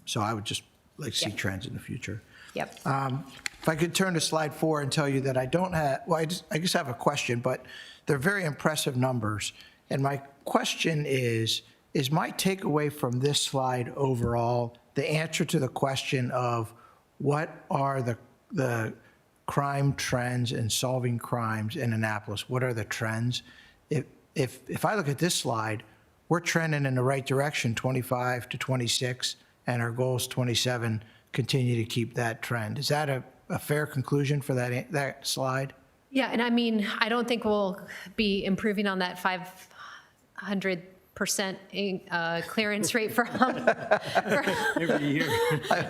So I would just like to see trends in the future. Yep. If I could turn to slide 4 and tell you that I don't have, well, I just have a question, but they're very impressive numbers. And my question is my takeaway from this slide overall the answer to the question of what are the crime trends and solving crimes in Annapolis? What are the trends? If I look at this slide, we're trending in the right direction, 25 to 26, and our goal is 27, continue to keep that trend. Is that a fair conclusion for that slide? Yeah, and I mean, I don't think we'll be improving on that 500% clearance rate for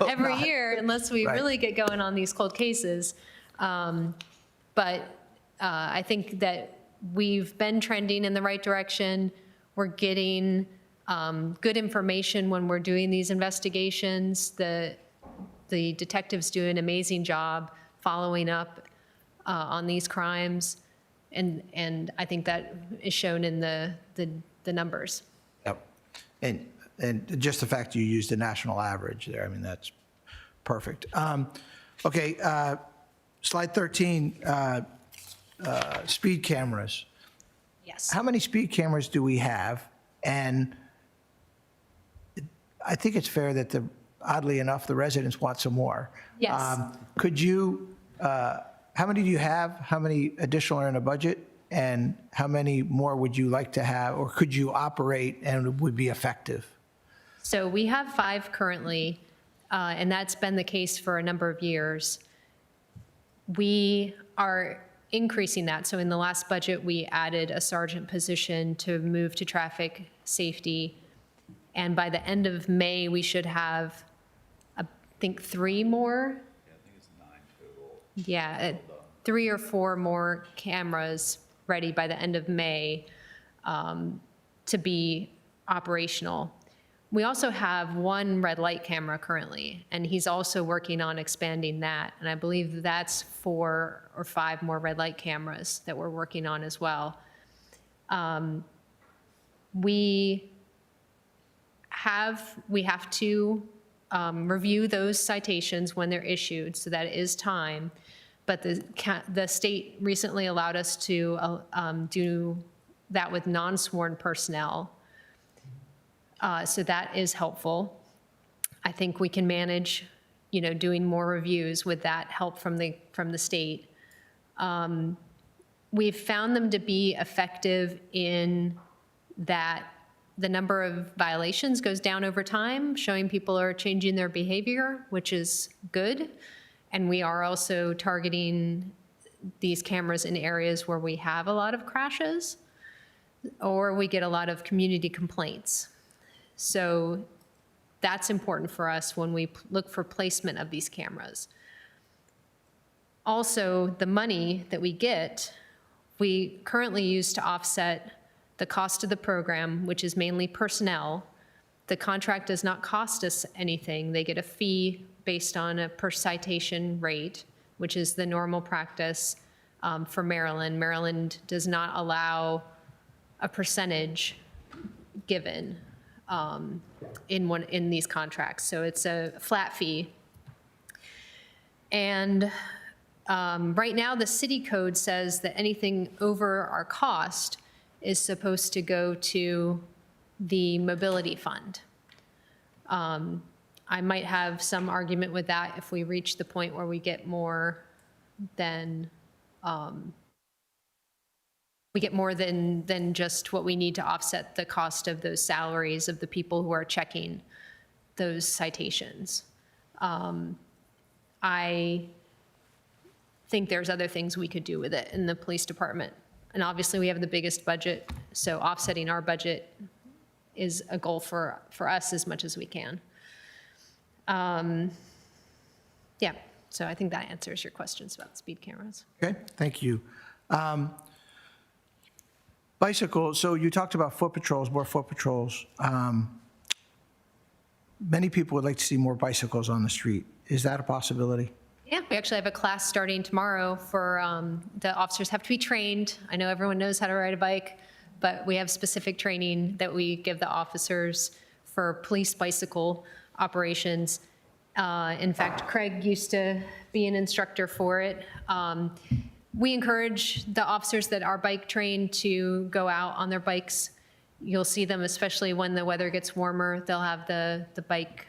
every year unless we really get going on these cold cases. But I think that we've been trending in the right direction. We're getting good information when we're doing these investigations. The detectives do an amazing job following up on these crimes, and I think that is shown in the numbers. Yep. And And just the fact you used the national average there, I mean, that's perfect. Okay, slide 13, speed cameras. Yes. How many speed cameras do we have? And I think it's fair that oddly enough, the residents want some more. Yes. Could you, how many do you have? How many additional are in a budget? And how many more would you like to have, or could you operate and would be effective? So we have 5 currently, and that's been the case for a number of years. We are increasing that. So in the last budget, we added a sergeant position to move to traffic safety. And by the end of May, we should have, I think, 3 more. Yeah, I think it's 9 total. Yeah, 3 or 4 more cameras ready by the end of May to be operational. We also have 1 red light camera currently, and he's also working on expanding that. And I believe that's 4 or 5 more red light cameras that we're working on as well. We have to review those citations when they're issued, so that is time. But the state recently allowed us to do that with non-sworn personnel. So that is helpful. I think we can manage, doing more reviews with that help from the state. We've found them to be effective in that the number of violations goes down over time, showing people are changing their behavior, which is good. And we are also targeting these cameras in areas where we have a lot of crashes or we get a lot of community complaints. So that's important for us when we look for placement of these cameras. Also, the money that we get, we currently use to offset the cost of the program, which is mainly personnel. The contract does not cost us anything. They get a fee based on a per citation rate, which is the normal practice for Maryland. Maryland does not allow a percentage given in these contracts. So it's a flat fee. And right now, the city code says that anything over our cost is supposed to go to the mobility fund. I might have some argument with that if we reach the point where we get more than just what we need to offset the cost of those salaries of the people who are checking those citations. I think there's other things we could do with it in the police department. And obviously, we have the biggest budget, so offsetting our budget is a goal for us as much as we can. Yeah, so I think that answers your questions about speed cameras. Okay, thank you. Bicycles, so you talked about foot patrols, more foot patrols. Many people would like to see more bicycles on the street. Is that a possibility? Yeah, we actually have a class starting tomorrow for, the officers have to be trained. I know everyone knows how to ride a bike, but we have specific training that we give the officers for police bicycle operations. In fact, Craig used to be an instructor for it. We encourage the officers that are bike trained to go out on their bikes. You'll see them, especially when the weather gets warmer, they'll have the bike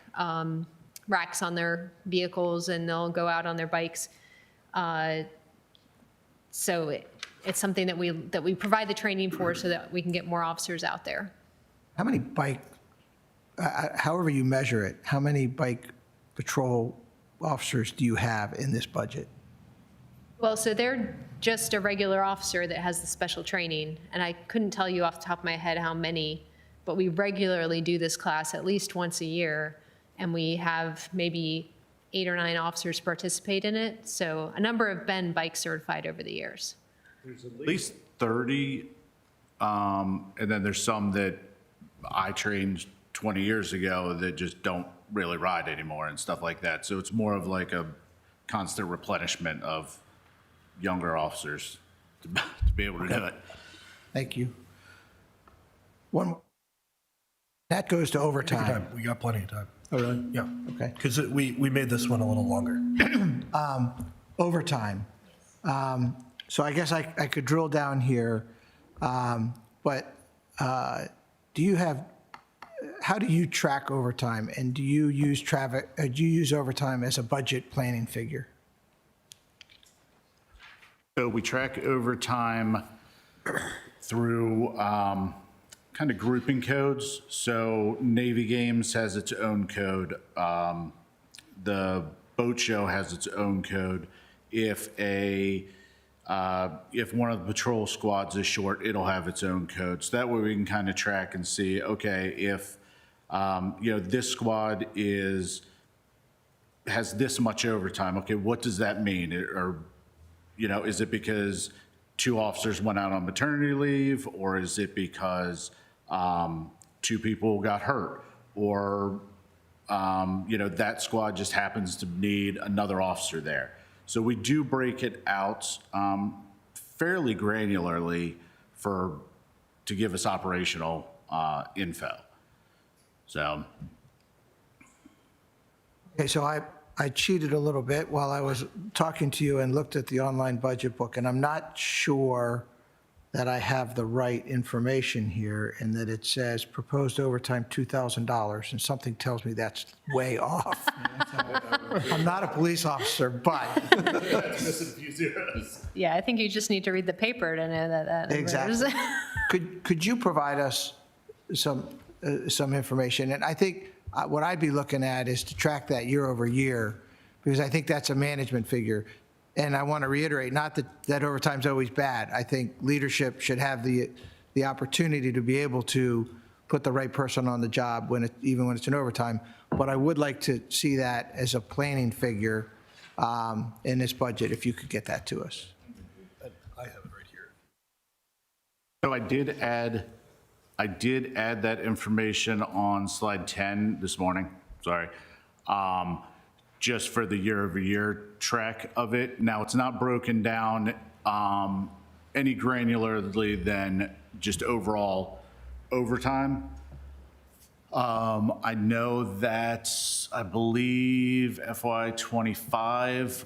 racks on their vehicles and they'll go out on their bikes. So it's something that we provide the training for so that we can get more officers out there. How many however you measure it, how many bike patrol officers do you have in this budget? Well, so they're just a regular officer that has the special training, and I couldn't tell you off the top of my head how many, but we regularly do this class at least once a year, and we have maybe 8 or 9 officers participate in it. So a number have been bike certified over the years. There's at least 30, and then there's some that I trained 20 years ago that just don't really ride anymore and stuff like that. So it's more of like a constant replenishment of younger officers to be able to do it. Thank you. One more. That goes to overtime. We got plenty of time. Oh, really? Yeah. Okay. Because we made this one a little longer. Overtime. So I guess I could drill down here, but how do you track overtime? And do you use overtime as a budget planning figure? So we track overtime through kind of grouping codes. So Navy Games has its own code. The boat show has its own code. If one of the patrol squads is short, it'll have its own code. So that way we can kind of track and see, okay, if this squad has this much overtime. Okay, what does that mean? Is it because 2 officers went out on maternity leave, or is it because 2 people got hurt, or that squad just happens to need another officer there? So we do break it out fairly granularly to give us operational info. So. Okay, so I cheated a little bit while I was talking to you and looked at the online budget book, and I'm not sure that I have the right information here, and that it says proposed overtime $2,000, and something tells me that's way off. I'm not a police officer, but. Yeah, I think you just need to read the paper to know that number is- Exactly. Could you provide us some information? And I think what I'd be looking at is to track that year over year, because I think that's a management figure. And I want to reiterate, not that overtime's always bad. I think leadership should have the opportunity to be able to put the right person on the job even when it's in overtime. But I would like to see that as a planning figure in this budget, if you could get that to us. I have it right here. So I did add that information on slide 10 this morning, sorry, just for the year-over-year track of it. Now, it's not broken down any granularly than just overall overtime. I know that, I believe FY '25,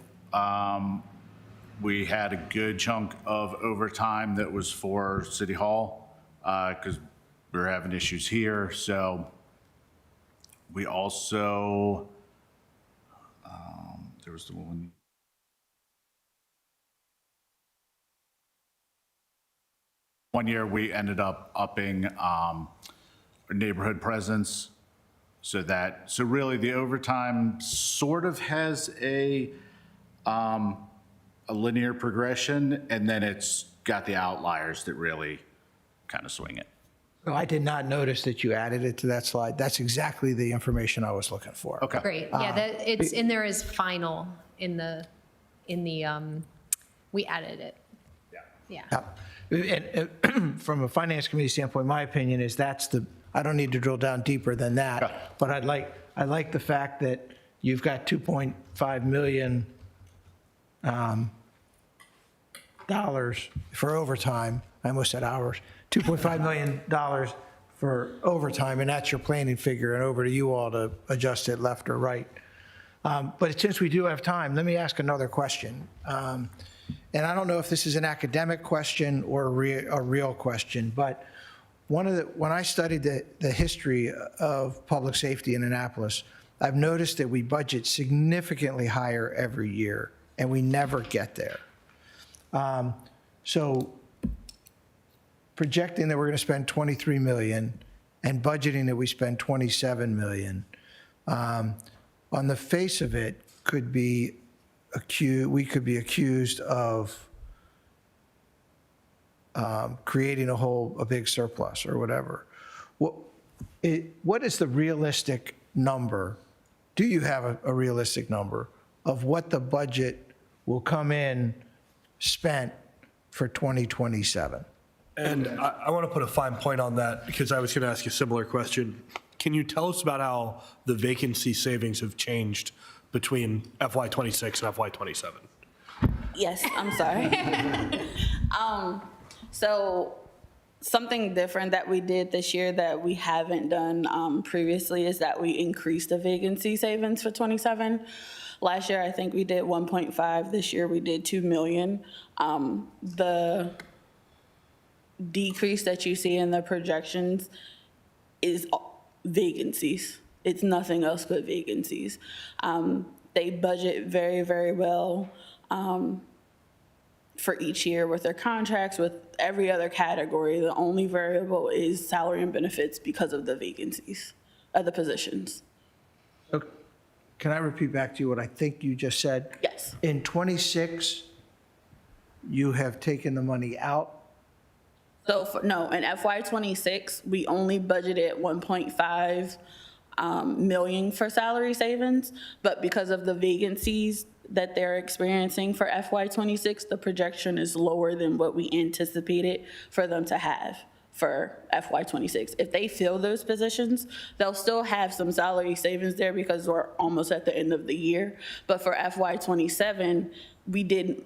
we had a good chunk of overtime that was for City Hall because we were having issues here. So we also, there was the one year we ended up upping our neighborhood presence so really the overtime sort of has a linear progression, and then it's got the outliers that really kind of swing it. No, I did not notice that you added it to that slide. That's exactly the information I was looking for. Okay. Great, yeah, that, it's in there as final in the, we added it. Yeah. And from a finance committee standpoint, my opinion is I don't need to drill down deeper than that. Okay. But I like the fact that you've got $2.5 million dollars for overtime. I almost said hours. $2.5 million for overtime, and that's your planning figure, and over to you all to adjust it left or right. But since we do have time, let me ask another question. And I don't know if this is an academic question or a real question, but when I studied the history of public safety in Annapolis, I've noticed that we budget significantly higher every year, and we never get there. So projecting that we're going to spend $23 million and budgeting that we spend $27 million, on the face of it, we could be accused of creating a big surplus or whatever. What is the realistic number? Do you have a realistic number of what the budget will come in spent for 2027? And I want to put a fine point on that because I was going to ask you a similar question. Can you tell us about how the vacancy savings have changed between FY '26 and FY '27? Yes, I'm sorry. So Something different that we did this year that we haven't done previously is that we increased the vacancy savings for 27. Last year, I think we did 1.5. This year, we did 2 million. The decrease that you see in the projections is vacancies. It's nothing else but vacancies. They budget very, very well for each year with their contracts, with every other category. The only variable is salary and benefits because of the vacancies of the positions. So can I repeat back to you what I think you just said? Yes. In !26, you have taken the money out. So, no, in FY '26, we only budgeted 1.5 million for salary savings, but because of the vacancies that they're experiencing for FY '26, the projection is lower than what we anticipated for them to have for FY '26. If they fill those positions, they'll still have some salary savings there because we're almost at the end of the year. But for FY '27, we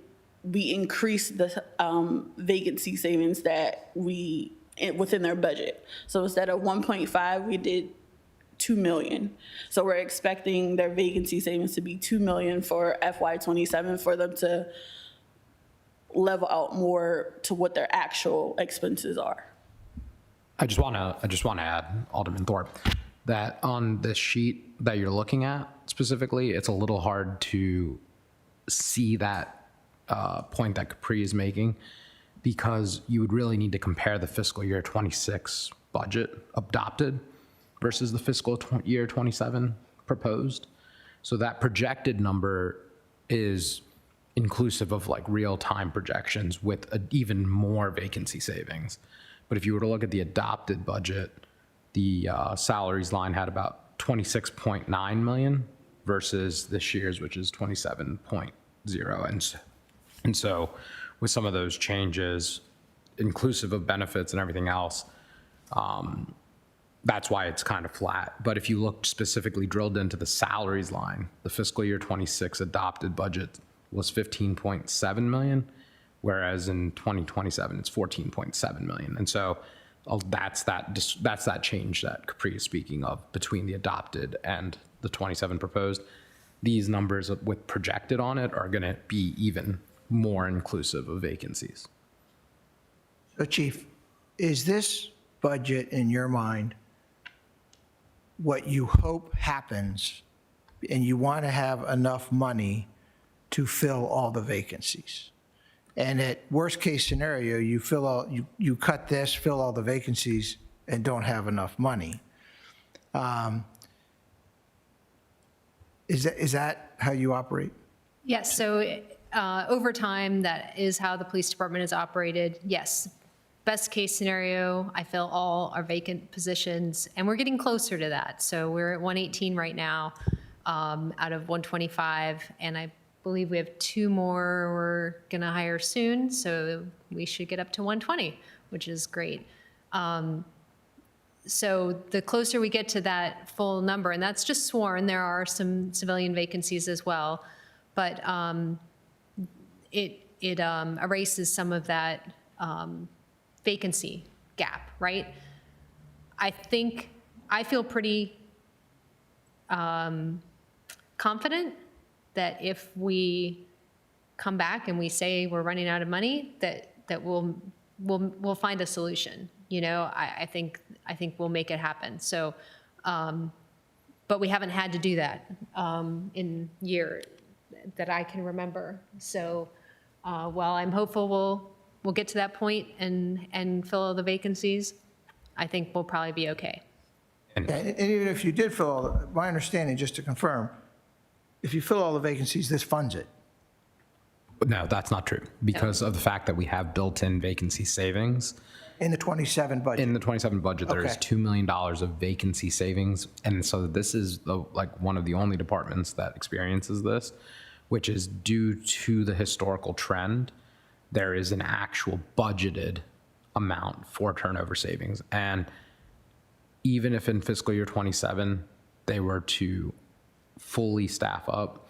increased the vacancy savings that within their budget. So instead of 1.5, we did 2 million. So we're expecting their vacancy savings to be 2 million for FY '27 for them to level out more to what their actual expenses are. I just want to add, Alderman Thorpe, that on this sheet that you're looking at specifically, it's a little hard to see that point that Capri is making, because you would really need to compare the fiscal year '26 budget adopted versus the fiscal year '27 proposed. So that projected number is inclusive of like real-time projections with even more vacancy savings. But if you were to look at the adopted budget, the salaries line had about 26.9 million versus this year's, which is 27.0. And so with some of those changes, inclusive of benefits and everything else, that's why it's kind of flat. But if you look specifically drilled into the salaries line, the fiscal year '26 adopted budget was 15.7 million, whereas in 2027 it's 14.7 million. And so that's that change that Capri is speaking of between the adopted and the 27 proposed. These numbers with projected on it are going to be even more inclusive of vacancies. So Chief, is this budget in your mind what you hope happens, and you want to have enough money to fill all the vacancies? And at worst case scenario, you cut this, fill all the vacancies, and don't have enough money. Is that how you operate? Yes, so over time, that is how the police department is operated. Yes, best case scenario, I fill all our vacant positions, and we're getting closer to that. So we're at 118 right now out of 125, and I believe we have 2 more we're going to hire soon, so we should get up to 120, which is great. So the closer we get to that full number, and that's just sworn, there are some civilian vacancies as well, but it erases some of that vacancy gap, right? I feel pretty confident that if we come back and we say we're running out of money, that we'll find a solution. You know, I think we'll make it happen. So, but we haven't had to do that in year that I can remember. So, while I'm hopeful we'll get to that point and fill all the vacancies, I think we'll probably be okay. And even if you did fill all, my understanding, just to confirm, if you fill all the vacancies, this funds it. No, that's not true, because of the fact that we have built-in vacancy savings. In the '27 budget? In the '27 budget, there is Okay. $2 million of vacancy savings. And so this is one of the only departments that experiences this, which is due to the historical trend. There is an actual budgeted amount for turnover savings. And even if in fiscal year '27, they were to fully staff up,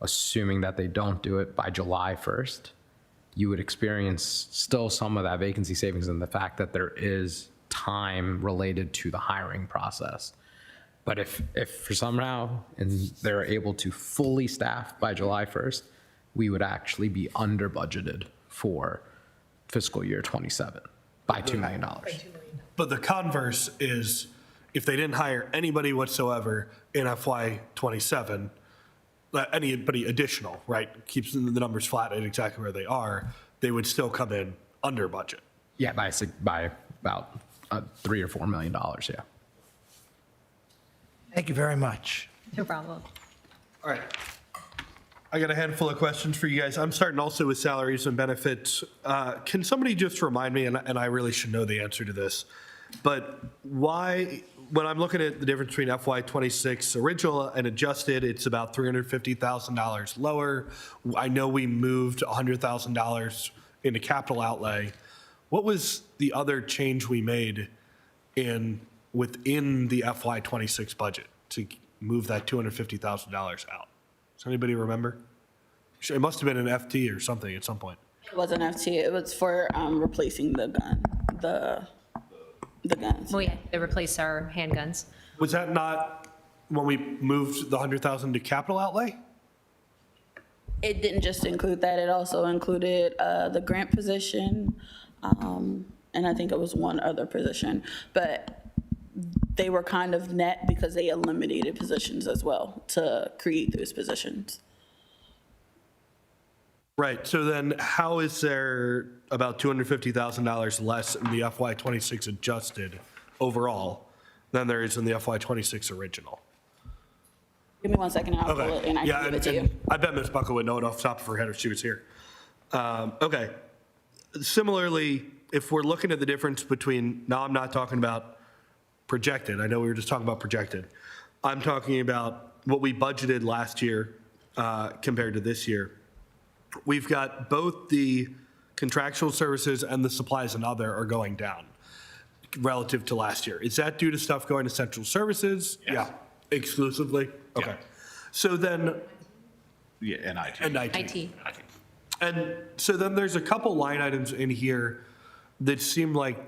assuming that they don't do it by July 1st, you would experience still some of that vacancy savings in the fact that there is time related to the hiring process. But if for somehow and they're able to fully staff by July 1st, we would actually be under budgeted for fiscal year 27 by $2 million. But the converse is, if they didn't hire anybody whatsoever in FY '27, anybody additional, right, keeps the numbers flat at exactly where they are, they would still come in under budget. Yeah, by about $3 or $4 million, yeah. Thank you very much. No problem. All right. I got a handful of questions for you guys. I'm starting also with salaries and benefits. Can somebody just remind me, and I really should know the answer to this, but why, when I'm looking at the difference between FY '26 original and adjusted, it's about $350,000 lower. I know we moved $100,000 into capital outlay. What was the other change we made within the FY '26 budget to move that $250,000 out? Does anybody remember? It must have been an FT or something at some point. It wasn't FT, it was for replacing the guns. Well, yeah, they replace our handguns. Was that not when we moved the 100,000 to capital outlay? It didn't just include that, it also included the grant position, and I think it was one other position. But they were kind of net because they eliminated positions as well to create those positions. Right, so then how is there about $250,000 less in the FY '26 adjusted overall than there is in the FY '26 original? Give me 1 second, and I'll pull it and I Yeah, can give it to and you. I bet Ms. Buckle would know it off the top of her head if she was here. Okay. Similarly, if we're looking at the difference between, now I'm not talking about projected, I know we were just talking about projected. I'm talking about what we budgeted last year compared to this year. We've got both the contractual services and the supplies and other are going down relative to last year. Is that due to stuff going to central services? Yes. Yeah, exclusively? Okay. So then, Yeah, and IT. and IT. IT. And so then there's a couple line items in here that seem like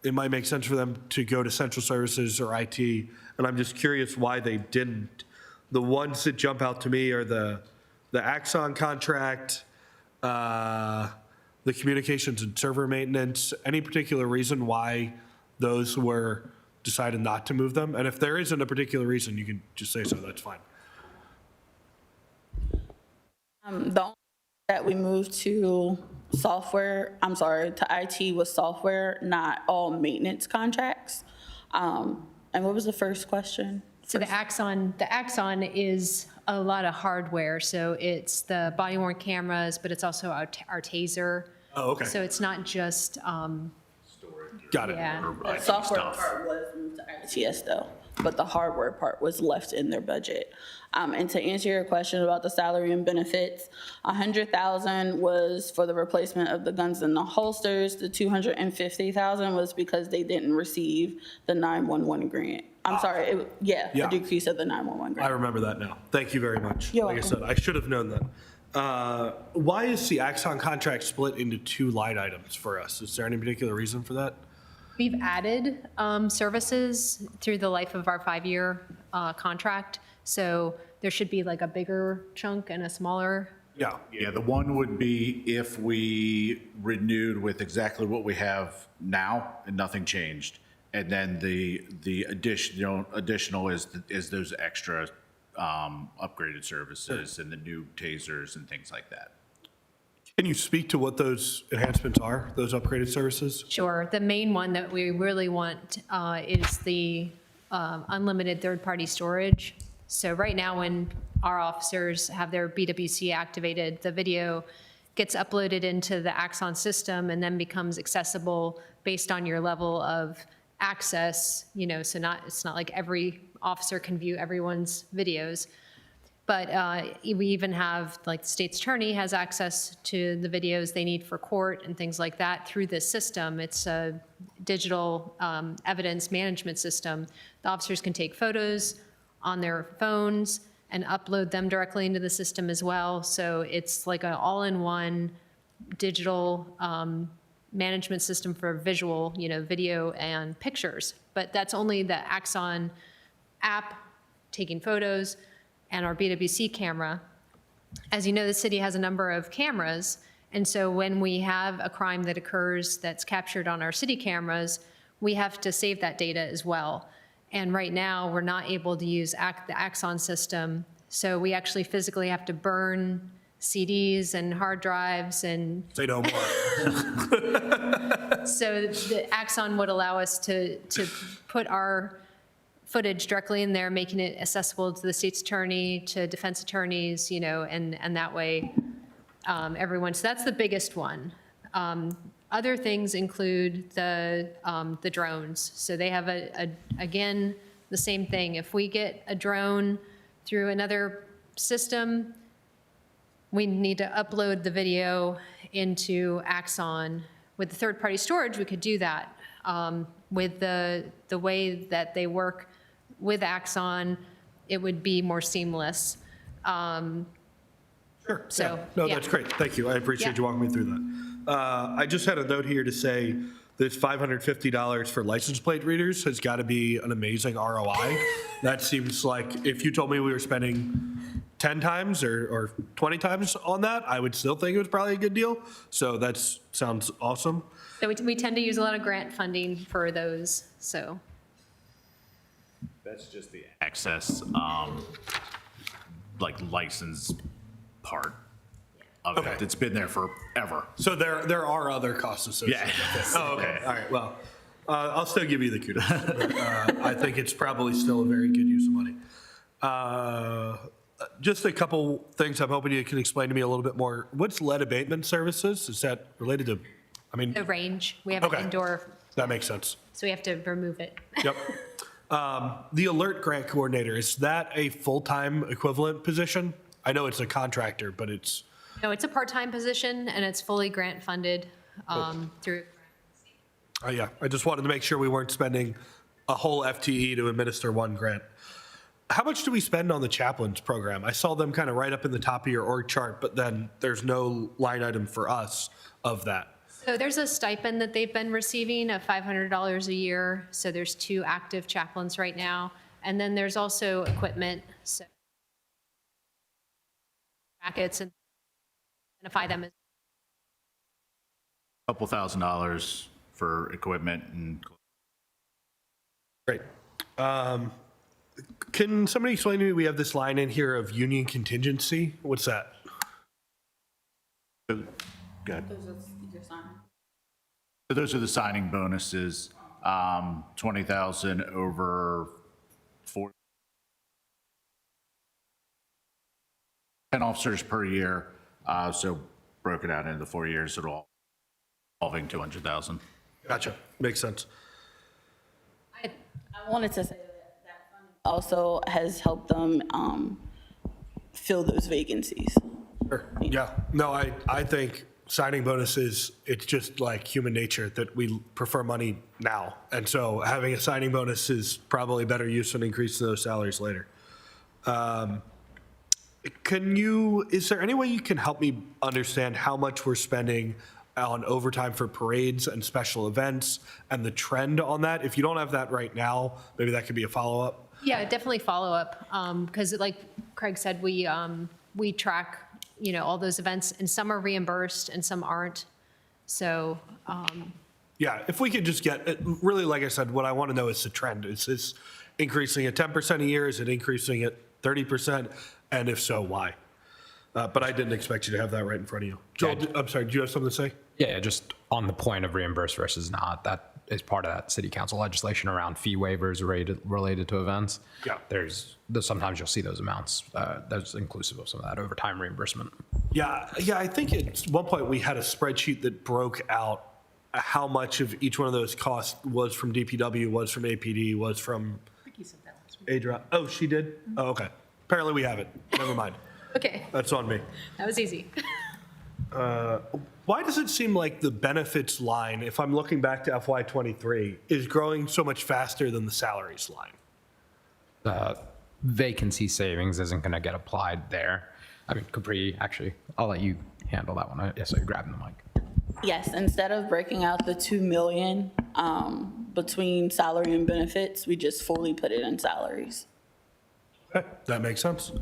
it might make sense for them to go to central services or IT, and I'm just curious why they didn't. The ones that jump out to me are the Axon contract, the communications and server maintenance. Any particular reason why those were decided not to move them? And if there isn't a particular reason, you can just say so, that's fine. The only that we moved to software, I'm sorry, to IT was software, not all maintenance contracts. And what was the first question? So the Axon is a lot of hardware. So it's the body worn cameras, but it's also our TASER. Oh, okay. So it's not just, Got it. yeah. The software part was moved to ITS though, but the hardware part was left in their budget. And to answer your question about the salary and benefits, 100,000 was for the replacement of the guns and the holsters. The 250,000 was because they didn't receive the 911 grant. I'm sorry, Yeah. a decrease of the 911 I grant. remember that now. Thank you very much. You're Like I said, I should have known that. Why is the Axon contract split into two line items for us? Is there any particular reason for that? We've added services through the life of our 5-year contract. So there should be like a bigger chunk and a smaller. Yeah. Yeah, the one would be if we renewed with exactly what we have now and nothing changed. And then the additional is those extra upgraded services and the new tasers and things like that. Can you speak to what those enhancements are, those upgraded services? Sure. The main one that we really want is the unlimited third-party storage. So right now, when our officers have their BWC activated, the video gets uploaded into the Axon system and then becomes accessible based on your level of access, so it's not like every officer can view everyone's videos. But we even have, like, the state's attorney has access to the videos they need for court and things like that through this system. It's a digital evidence management system. The officers can take photos on their phones and upload them directly into the system as well. So it's like an all-in-one digital management system for visual, video and pictures. But that's only the Axon app, taking photos, and our BWC camera. As you know, the city has a number of cameras, and so when we have a crime that occurs that's captured on our city cameras, we have to save that data as well. And right now, we're not able to use the Axon system, so we actually physically have to burn CDs and hard drives and Say no more. so the Axon would allow us to put our footage directly in there, making it accessible to the state's attorney, to defense attorneys, and that way, everyone. So that's the biggest one. Other things include the drones. So they have again, the same thing. If we get a drone through another system, we need to upload the video into Axon. With the third-party storage, we could do that. With the way that they work with Axon, it would be more seamless. Sure. So, yeah. No, yeah. that's great. Thank you. I appreciate Yeah. you walking me through that. I just had a note here to say this $550 for license plate readers has got to be an amazing ROI. That seems like if you told me we were spending 10 times or 20 times on that, I would still think it was probably a good deal. So that sounds awesome. So we tend to use a lot of grant funding for those, so. That's just the access, license part of Okay. it. It's been there forever. So there are other costs associated Yeah. with it. Oh, okay. All right. Well, I'll still give you the kudos. I think it's probably still a very good use of money. Just a couple things I'm hoping you can explain to me a little bit more. What's lead abatement services? Is that related to, The range, we have an Okay. indoor, that makes sense. so we have to remove it. Yep. The alert grant coordinator, is that a full-time equivalent position? I know it's a contractor, but it's, No, it's a part-time position, and it's fully grant-funded through, yeah, I just wanted to make sure we weren't spending a whole FTE to administer one grant. How much do we spend on the chaplains program? I saw them kind of right up in the top of your org chart, but then there's no line item for us of that. so there's a stipend that they've been receiving of $500 a year, so there's 2 active chaplains right now. And then there's also equipment, so packets and identify them as. Couple $1,000s for equipment and Great. Can somebody explain to me, we have this line in here of union contingency? What's that? good. So those are the signing bonuses, 20,000 over 10 officers per year. So broken out into 4 years, it'll involving 200,000. Gotcha. Makes sense. I wanted to say that funding also has helped them fill those vacancies. Sure. Yeah. No, I think signing bonuses, it's just like human nature that we prefer money now. And so having a signing bonus is probably better use than increasing those salaries later. Is there any way you can help me understand how much we're spending on overtime for parades and special events and the trend on that? If you don't have that right now, maybe that could be a follow-up. Yeah, definitely follow up, because like Craig said, we track, all those events, and some are reimbursed and some aren't. So, Yeah, if we could just get, really, like I said, what I want to know is the trend. Is this increasing at 10% a year? Is it increasing at 30%? And if so, why? But I didn't expect you to have that right in front of you. Joel, I'm sorry, do you have something to say? Yeah, just on the point of reimbursed versus not, that is part of that city council legislation around fee waivers related to events. Yeah. Sometimes you'll see those amounts, that's inclusive of some of that overtime reimbursement. Yeah, I think at one point we had a spreadsheet that broke out how much of each one of those costs was from DPW, was from APD, was from ADRA. Oh, she did? Oh, okay. Apparently we have it. Never mind. okay, That's on me. that was easy. Why does it seem like the benefits line, if I'm looking back to FY23, is growing so much faster than the salaries line? Vacancy savings isn't going to get applied there. I mean, Capri, actually, I'll let you handle that one. Yes, you're grabbing the mic. Yes, instead of breaking out the 2 million between salary and benefits, we just fully put it in salaries. Okay, that makes sense.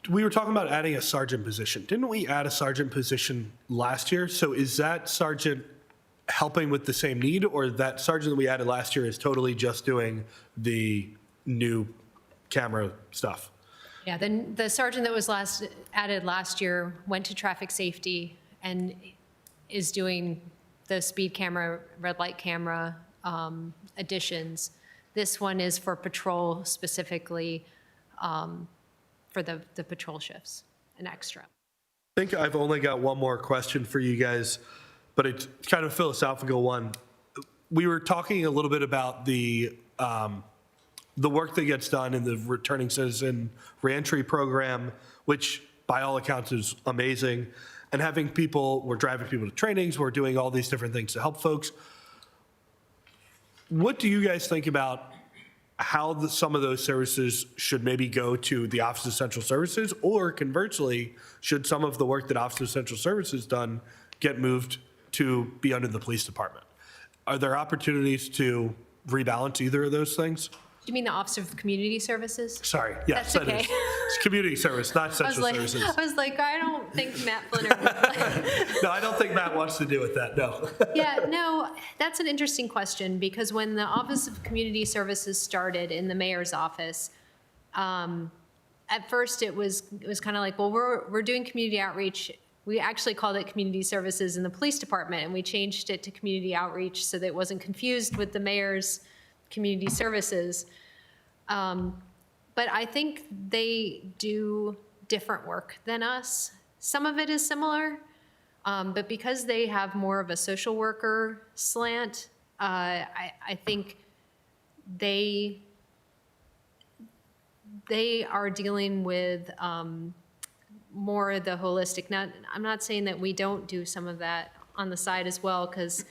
We were talking about adding a sergeant position. Didn't we add a sergeant position last year? So is that sergeant helping with the same need, or that sergeant that we added last year is totally just doing the new camera stuff? Yeah, then the sergeant that was added last year went to traffic safety and is doing the speed camera, red light camera additions. This one is for patrol specifically, for the patrol shifts, an extra. I think I've only got one more question for you guys, but it's kind of a philosophical one. We were talking a little bit about the work that gets done in the returning citizen reentry program, which by all accounts is amazing, and having people, we're driving people to trainings, we're doing all these different things to help folks. What do you guys think about how some of those services should maybe go to the Office of Central Services, or conversely, should some of the work that Office of Central Services done get moved to be under the police department? Are there opportunities to rebalance either of those things? Do you mean the Office of Community Services? Sorry, yes, That's that okay. is. It's community service, not I was Central like, Services. I was like, I don't think Matt Flinner. No, I don't think Matt wants to deal with that, no. Yeah, no, that's an interesting question, because when the Office of Community Services started in the mayor's office, at first it was kind of like, well, we're doing community outreach. We actually called it community services in the police department, and we changed it to community outreach so that it wasn't confused with the mayor's community services. But I think they do different work than us. Some of it is similar, but because they have more of a social worker slant, I think they are dealing with more of the holistic. Now, I'm not saying that we don't do some of that on the side as well, because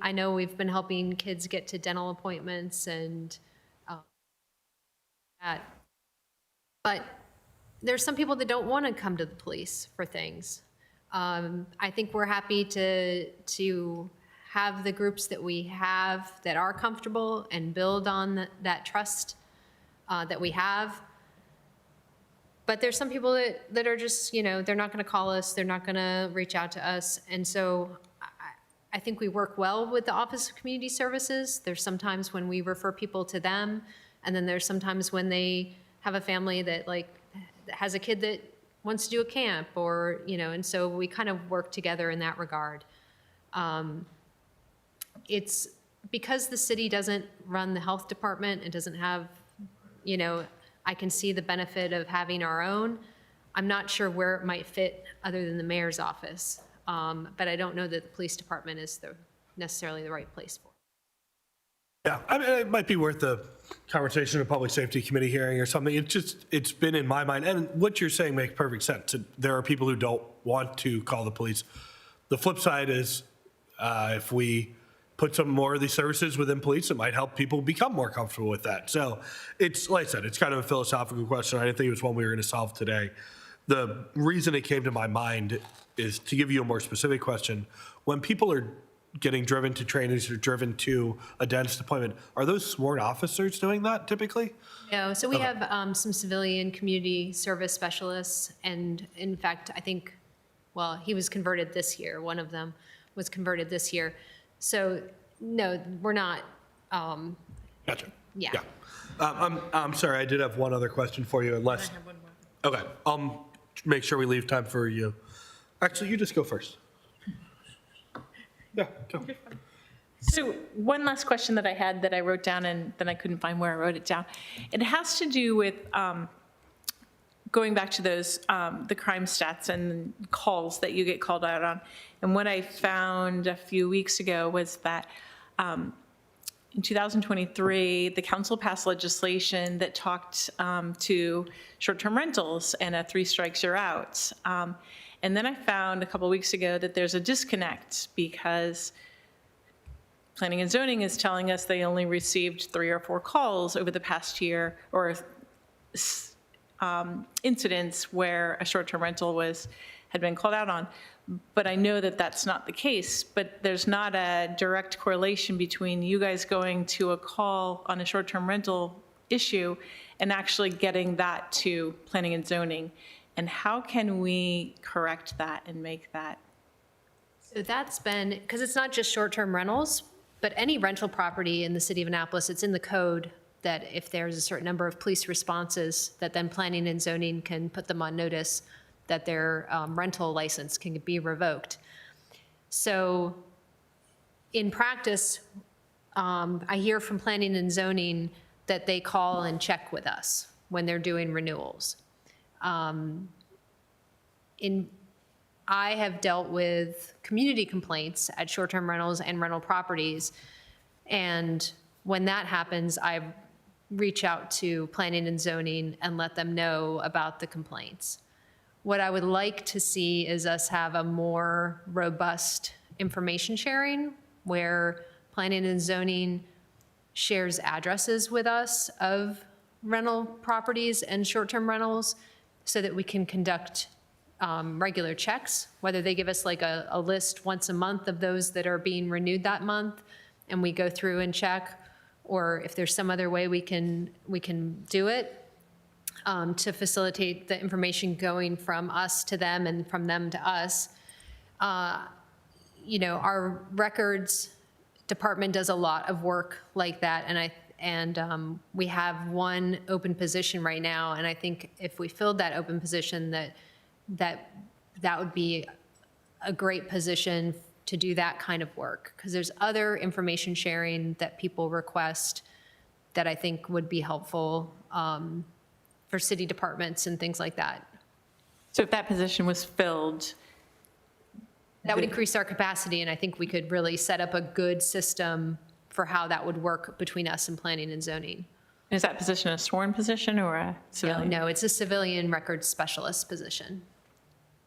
I know we've been helping kids get to dental appointments and that. But there's some people that don't want to come to the police for things. I think we're happy to have the groups that we have that are comfortable and build on that trust that we have. But there's some people that are just, they're not going to call us, they're not going to reach out to us. And so I think we work well with the Office of Community Services. There's sometimes when we refer people to them, and then there's sometimes when they have a family that has a kid that wants to do a camp, or, and so we kind of work together in that regard. It's because the city doesn't run the health department, it doesn't have, I can see the benefit of having our own. I'm not sure where it might fit other than the mayor's office. But I don't know that the police department is necessarily the right place for it. Yeah, I mean, it might be worth a conversation in a public safety committee hearing or something. It's been in my mind, and what you're saying makes perfect sense. There are people who don't want to call the police. The flip side is if we put some more of these services within police, it might help people become more comfortable with that. So it's, like I said, it's kind of a philosophical question. I didn't think it was one we were going to solve today. The reason it came to my mind is to give you a more specific question. When people are getting driven to trainings or driven to a dentist appointment, are those sworn officers doing that typically? No, so we have some civilian community service specialists, and in fact, I think, well, he was converted this year. One of them was converted this year. So no, we're not. Gotcha. Yeah. I'm sorry, I did have one other question for you, unless. I have one more. Okay, I'll make sure we leave time for you. Actually, you just go first. Yeah, go. So one last question that I had that I wrote down and then I couldn't find where I wrote it down. It has to do with going back to those, the crime stats and calls that you get called out on. And what I found a few weeks ago was that in 2023, the council passed legislation that talked to short-term rentals and a 3 strikes you're out. And then I found a couple of weeks ago that there's a disconnect because Planning and Zoning is telling us they only received 3 or 4 calls over the past year, or incidents where a short-term rental had been called out on. But I know that that's not the case, but there's not a direct correlation between you guys going to a call on a short-term rental issue and actually getting that to planning and zoning. And how can we correct that and make that? So that's been, because it's not just short-term rentals, but any rental property in the city of Annapolis, it's in the code that if there's a certain number of police responses, that then planning and zoning can put them on notice that their rental license can be revoked. So in practice, I hear from planning and zoning that they call and check with us when they're doing renewals. I have dealt with community complaints at short-term rentals and rental properties. And when that happens, I reach out to planning and zoning and let them know about the complaints. What I would like to see is us have a more robust information sharing where planning and zoning shares addresses with us of rental properties and short-term rentals so that we can conduct regular checks, whether they give us like a list once a month of those that are being renewed that month, and we go through and check, or if there's some other way we can do it to facilitate the information going from us to them and from them to us. Our records department does a lot of work like that, and we have one open position right now, and I think if we filled that open position, that would be a great position to do that kind of work, because there's other information sharing that people request that I think would be helpful for city departments and things like that. So if that position was filled, That would increase our capacity, and I think we could really set up a good system for how that would work between us and planning and zoning. is that position a sworn position or a civilian? No, it's a civilian records specialist position.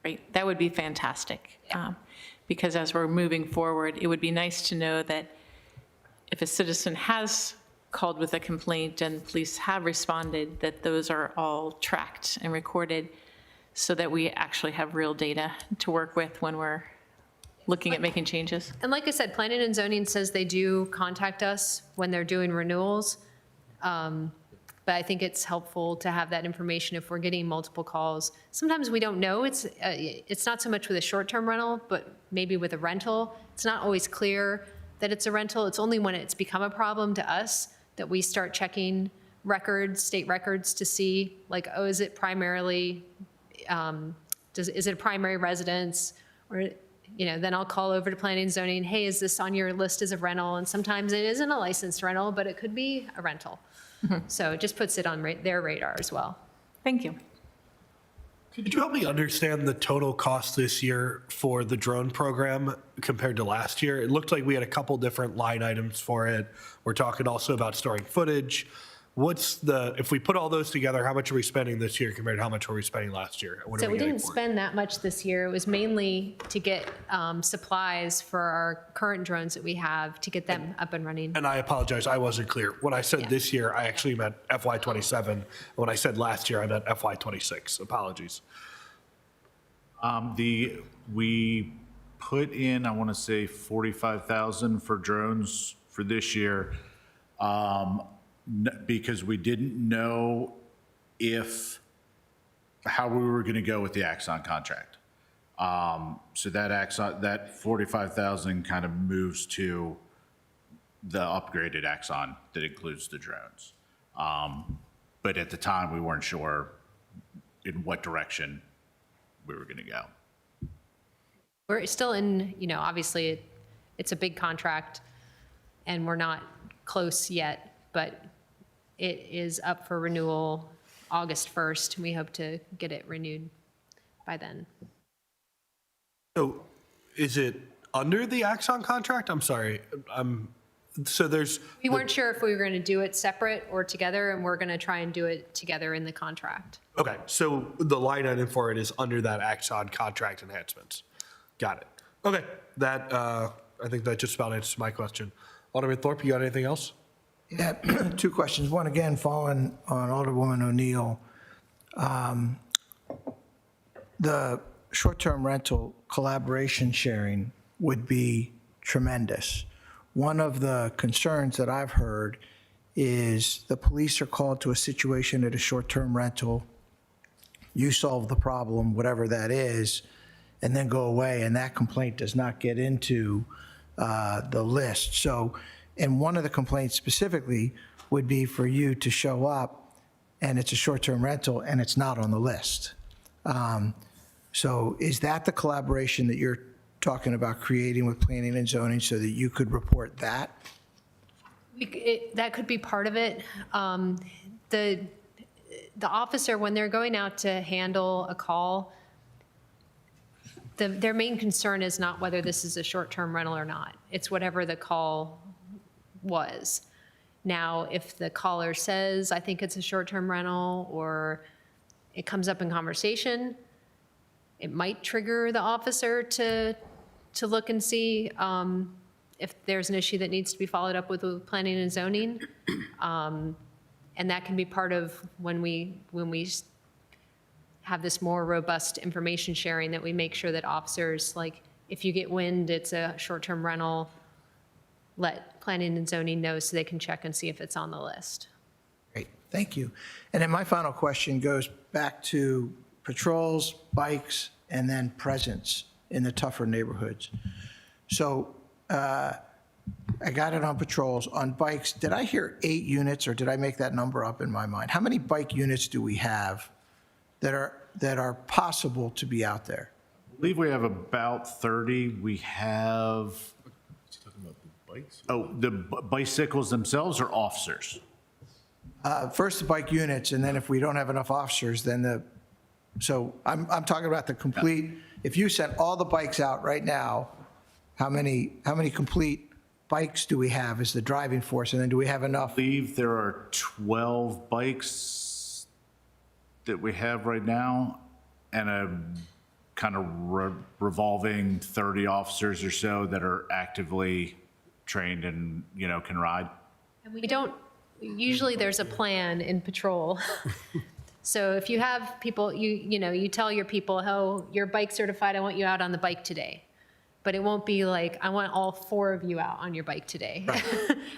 Great, that would be fantastic. Because as we're moving forward, it would be nice to know that if a citizen has called with a complaint and police have responded, that those are all tracked and recorded so that we actually have real data to work with when we're looking at making changes. And like I said, planning and zoning says they do contact us when they're doing renewals. But I think it's helpful to have that information if we're getting multiple calls. Sometimes we don't know. It's not so much with a short-term rental, but maybe with a rental. It's not always clear that it's a rental. It's only when it's become a problem to us that we start checking records, state records, to see like, oh, is it primarily, is it a primary residence? Or, then I'll call over to planning and zoning, hey, is this on your list as a rental? And sometimes it isn't a licensed rental, but it could be a rental. So it just puts it on their radar as well. Thank you. Could you help me understand the total cost this year for the drone program compared to last year? It looked like we had a couple different line items for it. We're talking also about storing footage. If we put all those together, how much are we spending this year compared to how much were we spending last year? What are So we getting didn't for it? spend that much this year. It was mainly to get supplies for our current drones that we have to get them up and running. And I apologize, I wasn't clear. When I said Yeah. this year, I actually meant FY27. When I said last year, I meant FY26. Apologies. We put in, I want to say 45,000 for drones for this year, because we didn't know how we were going to go with the Axon contract. So that 45,000 kind of moves to the upgraded Axon that includes the drones. But at the time, we weren't sure in what direction we were going to go. We're still in, obviously it's a big contract and we're not close yet, but it is up for renewal August 1st. We hope to get it renewed by then. So is it under the Axon contract? I'm sorry. So there's, We weren't sure if we were going to do it separate or together, and we're going to try and do it together in the contract. okay, so the line item for it is under that Axon contract enhancements. Got it. Okay, I think that just about answers my question. Alderman Thorpe, you got anything else? Yeah, two questions. One, again, following on Alderwoman O'Neill. The short-term rental collaboration sharing would be tremendous. One of the concerns that I've heard is the police are called to a situation at a short-term rental, you solve the problem, whatever that is, and then go away, and that complaint does not get into the list. So, and one of the complaints specifically would be for you to show up, and it's a short-term rental, and it's not on the list. So is that the collaboration that you're talking about creating with planning and zoning so that you could report that? That could be part of it. The officer, when they're going out to handle a call, their main concern is not whether this is a short-term rental or not. It's whatever the call was. Now, if the caller says, I think it's a short-term rental, or it comes up in conversation, it might trigger the officer to look and see if there's an issue that needs to be followed up with planning and zoning. And that can be part of when we have this more robust information sharing, that we make sure that officers, like, if you get wind it's a short-term rental, let planning and zoning know so they can check and see if it's on the list. Great, thank you. And then my final question goes back to patrols, bikes, and then presence in the tougher neighborhoods. So I got it on patrols. On bikes, did I hear 8 units, or did I make that number up in my mind? How many bike units do we have that are possible to be out there? I believe we have about 30. We have, the bicycles themselves are officers. First, the bike units, and then if we don't have enough officers, then so I'm talking about the complete, if you sent all the bikes out right now, how many complete bikes do we have as the driving force? And then do we have I enough? believe there are 12 bikes that we have right now, and a kind of revolving 30 officers or so that are actively trained and, can ride. And we don't, usually there's a plan in patrol. So if you have people, you tell your people, oh, you're bike certified, I want you out on the bike today. But it won't be like, I want all 4 of you out on your bike today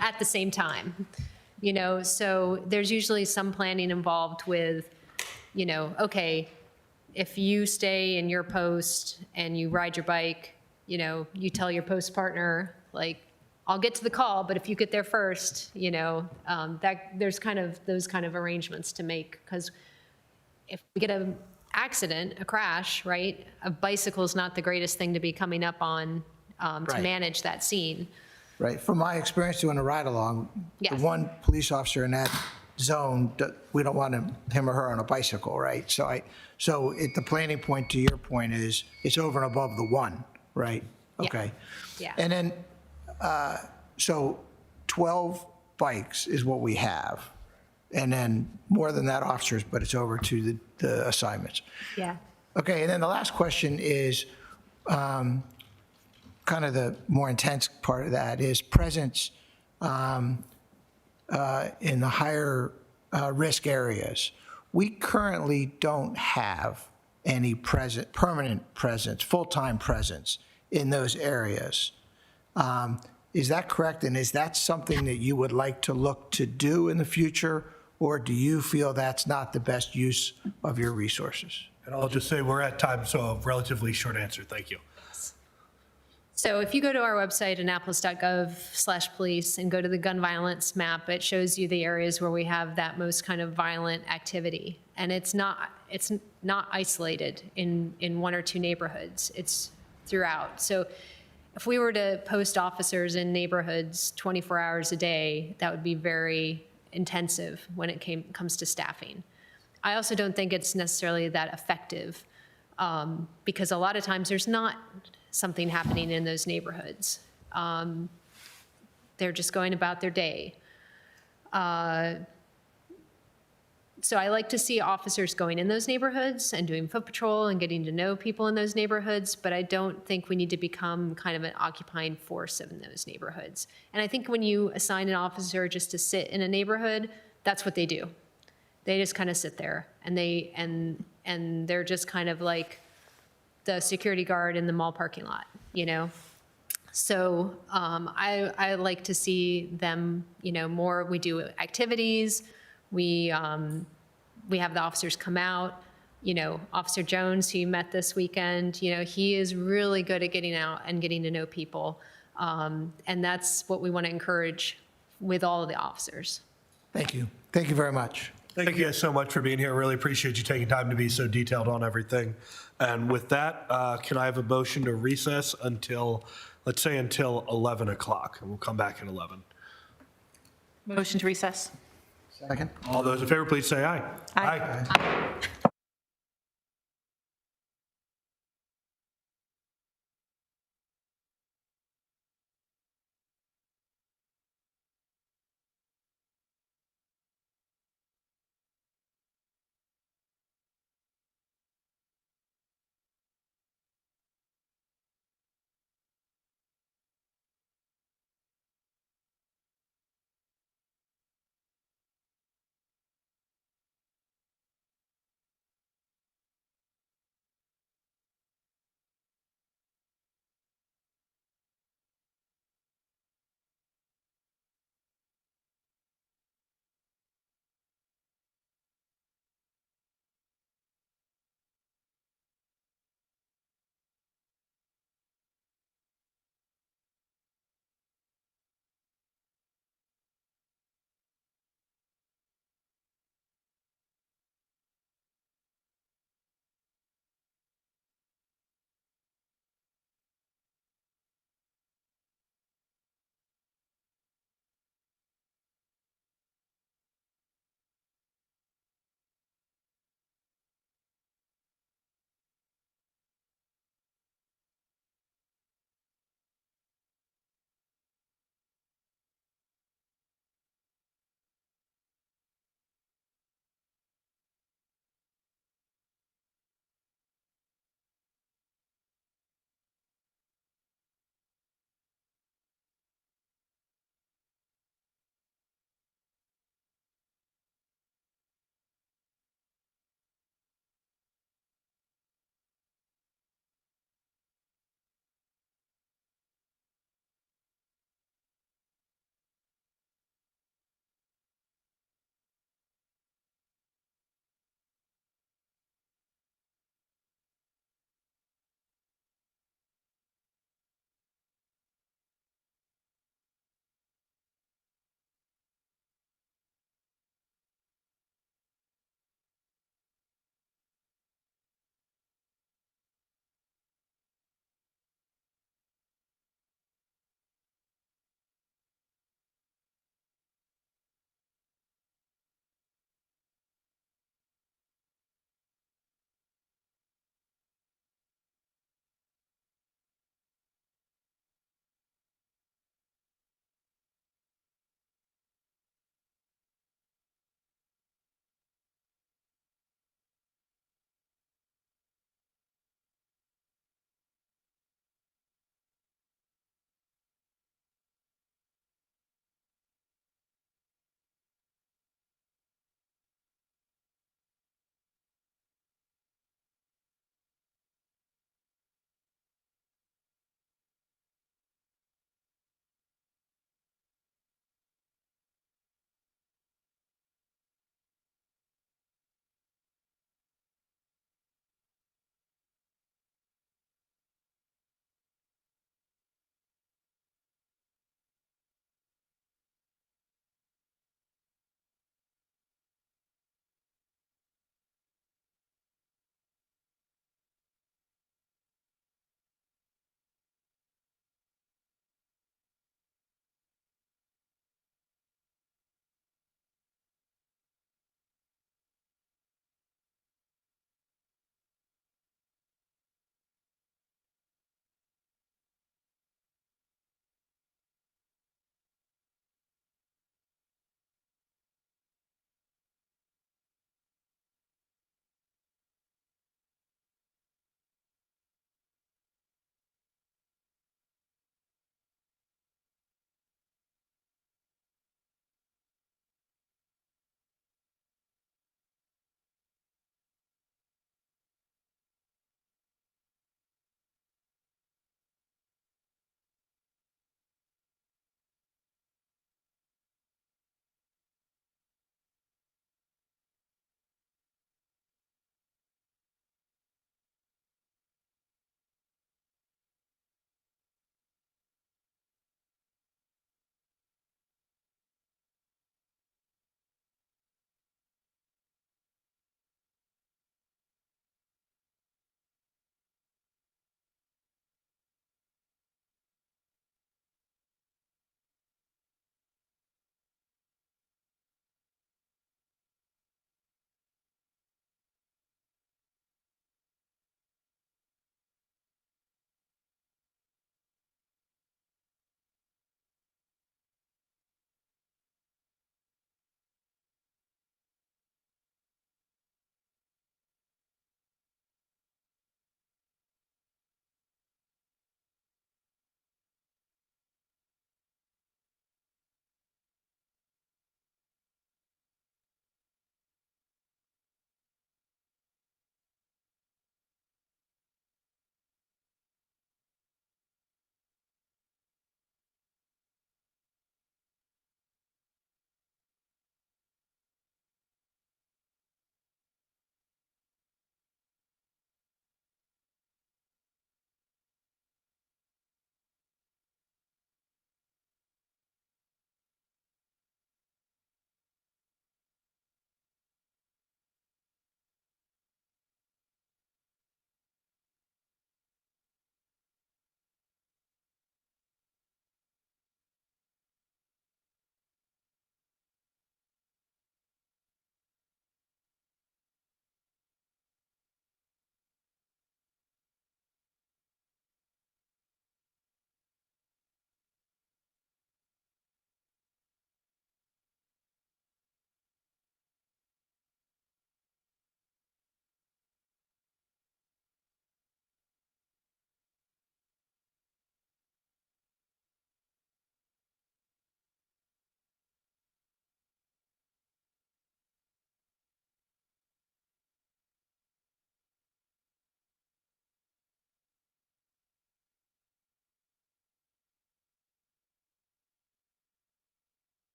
at the same time. So there's usually some planning involved with, okay, if you stay in your post and you ride your bike, you tell your post partner, like, I'll get to the call, but if you get there first, that there's kind of those kind of arrangements to make, because if we get an accident, a crash, right, a bicycle is not the greatest thing to be coming up on to Right. manage that scene. Right, from my experience doing a ride-along, the Yes. one police officer in that zone, we don't want him or her on a bicycle, right? So the planning point, to your point, is it's over and above the 1, right? Yeah. Okay. Yeah. And then, so 12 bikes is what we have, and then more than that officers, but it's over to the assignments. Yeah. Okay, and then the last question is, kind of the more intense part of that is presence in the higher risk areas. We currently don't have any permanent presence, full-time presence in those areas. Is that correct? And is that something that you would like to look to do in the future? Or do you feel that's not the best use of your resources? And I'll just say we're at time, so a relatively short answer. Thank you. So if you go to our website, annapolis.gov/police, and go to the gun violence map, it shows you the areas where we have that most kind of violent activity. And it's not isolated in 1 or 2 neighborhoods. It's throughout. So if we were to post officers in neighborhoods 24 hours a day, that would be very intensive when it comes to staffing. I also don't think it's necessarily that effective, because a lot of times there's not something happening in those neighborhoods. They're just going about their day. So I like to see officers going in those neighborhoods and doing foot patrol and getting to know people in those neighborhoods, but I don't think we need to become kind of an occupying force in those neighborhoods. And I think when you assign an officer just to sit in a neighborhood, that's what they do. They just kind of sit there and they're just kind of like the security guard in the mall parking lot, you know? So I like to see them, you know, more, we do activities, we have the officers come out, you know, Officer Jones, who you met this weekend, you know, he is really good at getting out and getting to know people. And that's what we want to encourage with all of the officers. Thank you. Thank you very much. Thank you guys so much for being here. Really appreciate you taking time to be so detailed on everything. And with that, can I have a motion to recess until, let's say until 11 o'clock, and we'll come back at 11. Motion to recess. Second. All those in favor, please say aye. Aye.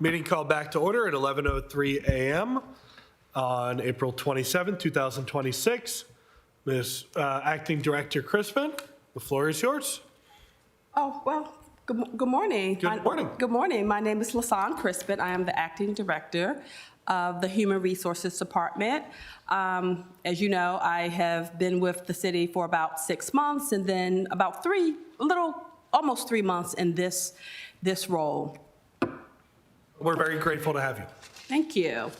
Meeting called back to order at 11:03 a.m. on April 27, 2026. Ms. Acting Director Crispin, the floor is yours. Oh, well, good morning. Good morning. Good morning. My name is LaSawn Crispin. I am the Acting Director of the Human Resources Department. As you know, I have been with the city for about 6 months and then about almost 3 months in this role. We're very grateful to have you. Thank you.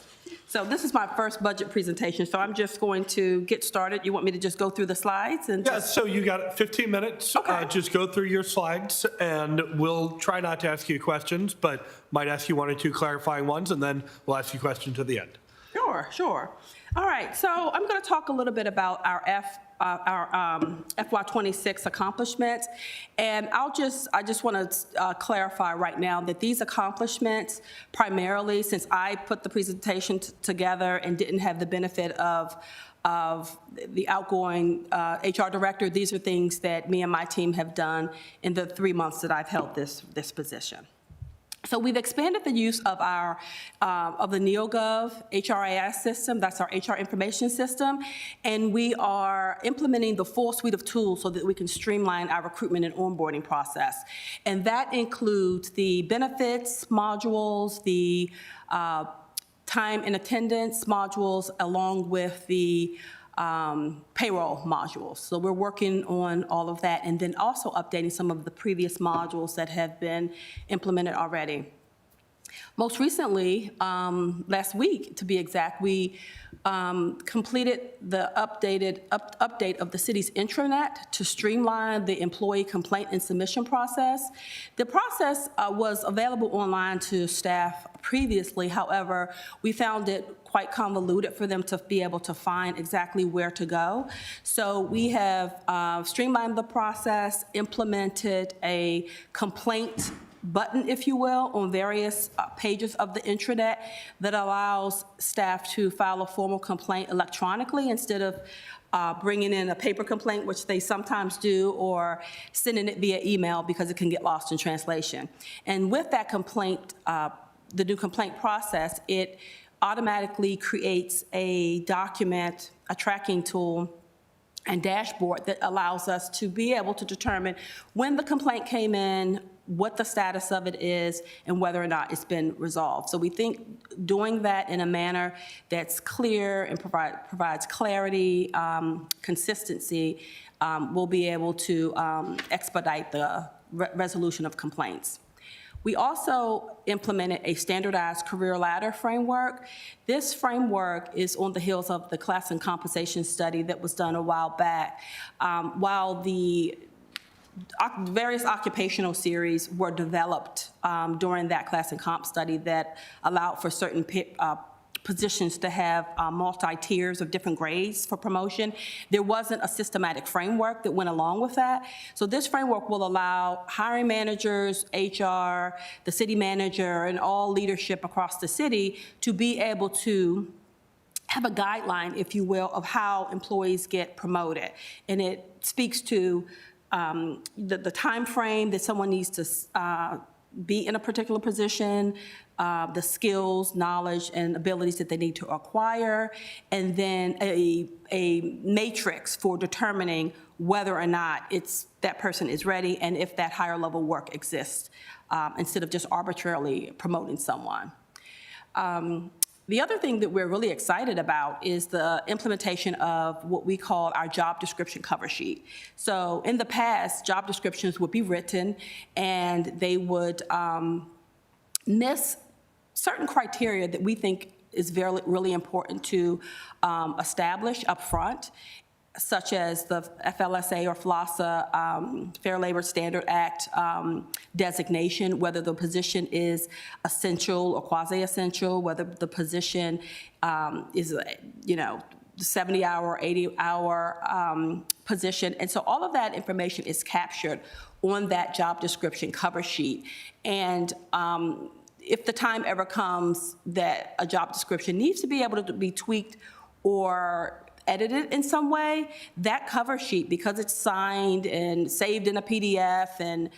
So this is my first budget presentation, so I'm just going to get started. You want me to just go through the slides? And Yeah, so you got 15 minutes. Okay. Just go through your slides, and we'll try not to ask you questions, but might ask you one or two clarifying ones, and then we'll ask you questions at the end. Sure. All right, so I'm going to talk a little bit about our FY26 accomplishments, and I just want to clarify right now that these accomplishments, primarily since I put the presentation together and didn't have the benefit of the outgoing HR director, these are things that me and my team have done in the 3 months that I've held this position. So we've expanded the use of of the NeoGov HRIS system, that's our HR information system, and we are implementing the full suite of tools so that we can streamline our recruitment and onboarding process. And that includes the benefits modules, the time and attendance modules, along with the payroll modules. So we're working on all of that and then also updating some of the previous modules that have been implemented already. Most recently, last week to be exact, we completed the update of the city's intranet to streamline the employee complaint and submission process. The process was available online to staff previously. However, we found it quite convoluted for them to be able to find exactly where to go. So we have streamlined the process, implemented a complaint button, if you will, on various pages of the intranet that allows staff to file a formal complaint electronically instead of bringing in a paper complaint, which they sometimes do, or sending it via email because it can get lost in translation. And with that complaint, the new complaint process, it automatically creates a document, a tracking tool, and dashboard that allows us to be able to determine when the complaint came in, what the status of it is, and whether or not it's been resolved. So we think doing that in a manner that's clear and provides clarity, consistency, will be able to expedite the resolution of complaints. We also implemented a standardized career ladder framework. This framework is on the heels of the class and compensation study that was done a while back. While the various occupational series were developed during that class and comp study that allowed for certain positions to have multi-tiers of different grades for promotion. There wasn't a systematic framework that went along with that. So this framework will allow hiring managers, HR, the city manager, and all leadership across the city to be able to have a guideline, if you will, of how employees get promoted. And it speaks to the time frame that someone needs to be in a particular position, the skills, knowledge, and abilities that they need to acquire, and then a matrix for determining whether or not that person is ready and if that higher level work exists, instead of just arbitrarily promoting someone. The other thing that we're really excited about is the implementation of what we call our job description cover sheet. So in the past, job descriptions would be written and they would miss certain criteria that we think is really important to establish up front, such as the FLSA or FLASA, Fair Labor Standard Act designation, whether the position is essential or quasi-essential, whether the position is, 70-hour or 80-hour position. And so all of that information is captured on that job description cover sheet. And if the time ever comes that a job description needs to be able to be tweaked or edited in some way, that cover sheet, because it's signed and saved in a PDF and,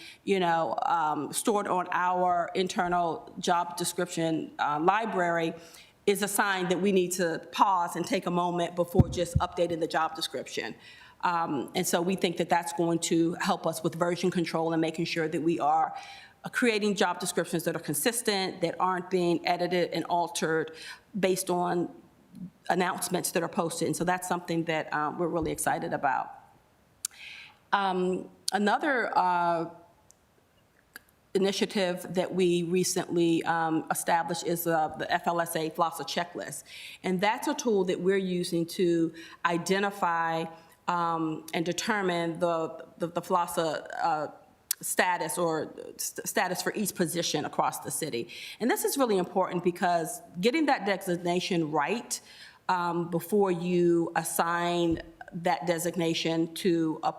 stored on our internal job description library, is a sign that we need to pause and take a moment before just updating the job description. And so we think that that's going to help us with version control and making sure that we are creating job descriptions that are consistent, that aren't being edited and altered based on announcements that are posted. And so that's something that we're really excited about. Another initiative that we recently established is the FLSA FLOSSA checklist. And that's a tool that we're using to identify and determine the FLOSSA status or status for each position across the city. And this is really important because getting that designation right before you assign that designation to a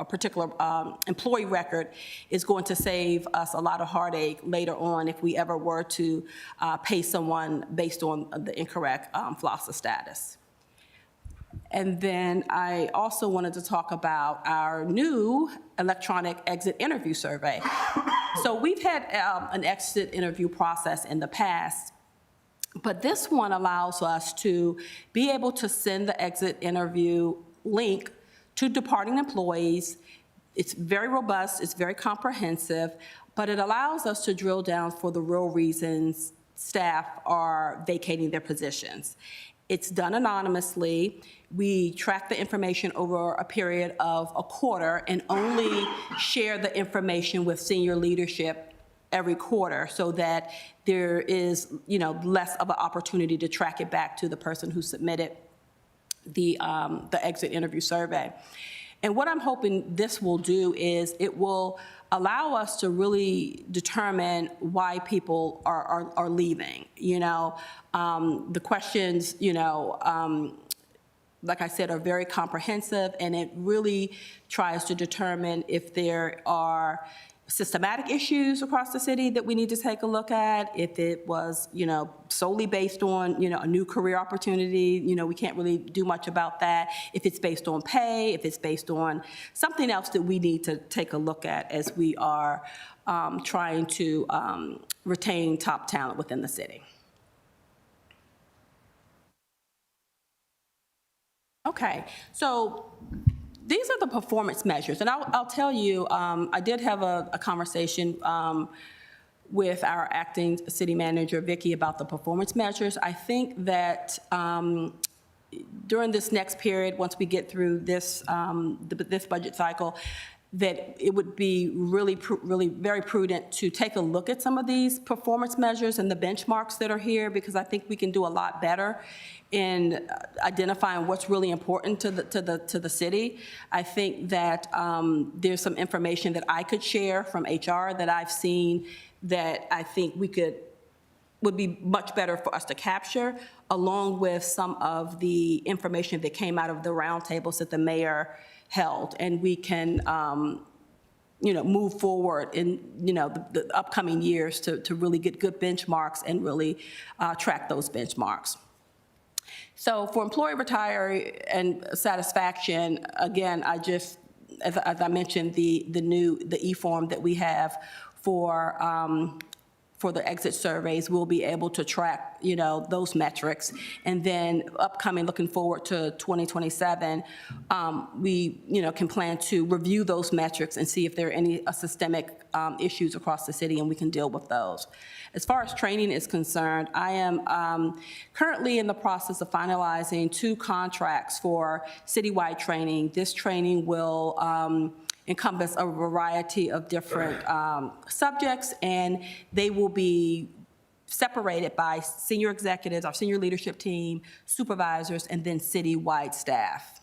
particular employee record is going to save us a lot of heartache later on if we ever were to pay someone based on the incorrect FLOSSA status. And then I also wanted to talk about our new electronic exit interview survey. So we've had an exit interview process in the past, but this one allows us to be able to send the exit interview link to departing employees. It's very robust, it's very comprehensive, but it allows us to drill down for the real reasons staff are vacating their positions. It's done anonymously. We track the information over a period of a quarter and only share the information with senior leadership every quarter so that there is, less of an opportunity to track it back to the person who submitted the exit interview survey. And what I'm hoping this will do is it will allow us to really determine why people are leaving. The questions, like I said, are very comprehensive, and it really tries to determine if there are systematic issues across the city that we need to take a look at. If it was, solely based on, a new career opportunity, we can't really do much about that. If it's based on pay, if it's based on something else that we need to take a look at as we are trying to retain top talent within the city. Okay, so these are the performance measures, and I'll tell you, I did have a conversation with our acting city manager, Vicki, about the performance measures. I think that during this next period, once we get through this, this budget cycle, that it would be really very prudent to take a look at some of these performance measures and the benchmarks that are here, because I think we can do a lot better in identifying what's really important to the city. I think that there's some information that I could share from HR that I've seen that I think would be much better for us to capture, along with some of the information that came out of the roundtables that the mayor held, and we can move forward in the upcoming years to really get good benchmarks and really track those benchmarks. So for employee retiree and satisfaction, again, as I mentioned, the e-form that we have for the exit surveys, we'll be able to track, those metrics. And then looking forward to 2027, we, can plan to review those metrics and see if there are any systemic issues across the city, and we can deal with those. As far as training is concerned, I am currently in the process of finalizing 2 contracts for citywide training. This training will encompass a variety of different subjects, and they will be separated by senior executives, our senior leadership team, supervisors, and then citywide staff.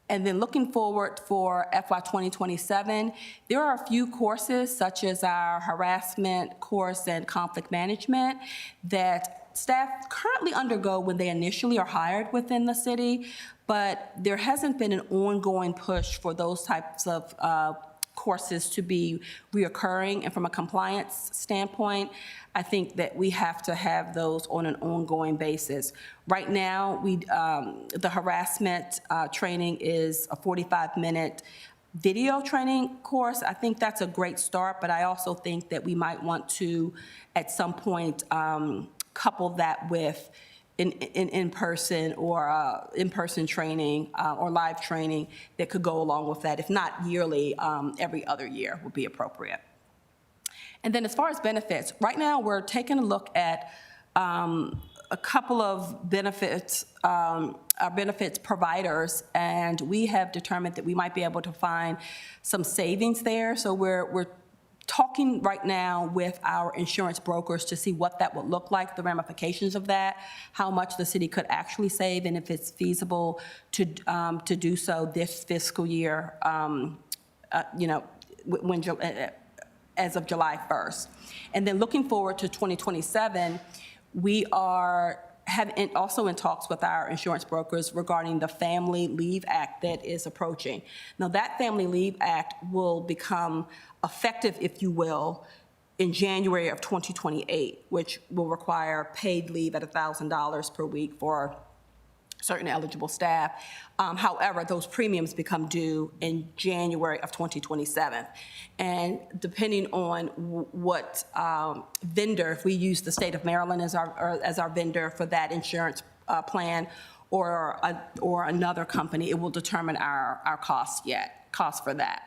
And then looking forward for FY 2027, there are a few courses, such as our harassment course and conflict management, that staff currently undergo when they initially are hired within the city, but there hasn't been an ongoing push for those types of courses to be reoccurring, and from a compliance standpoint, I think that we have to have those on an ongoing basis. Right now, the harassment training is a 45-minute video training course. I think that's a great start, but I also think that we might want to, at some point, couple that with in-person or in-person training or live training that could go along with that. If not yearly, every other year would be appropriate. And then as far as benefits, right now we're taking a look at a couple of benefits, our benefits providers, and we have determined that we might be able to find some savings there. So we're talking right now with our insurance brokers to see what that would look like, the ramifications of that, how much the city could actually save, and if it's feasible to do so this fiscal year, as of July 1st. And then looking forward to 2027, we are also in talks with our insurance brokers regarding the Family Leave Act that is approaching. Now, that Family Leave Act will become effective, if you will, in January of 2028, which will require paid leave at $1,000 per week for certain eligible staff. However, those premiums become due in January of 2027. And depending on what vendor, if we use the state of Maryland as our vendor for that insurance plan, or another company, it will determine our cost for that.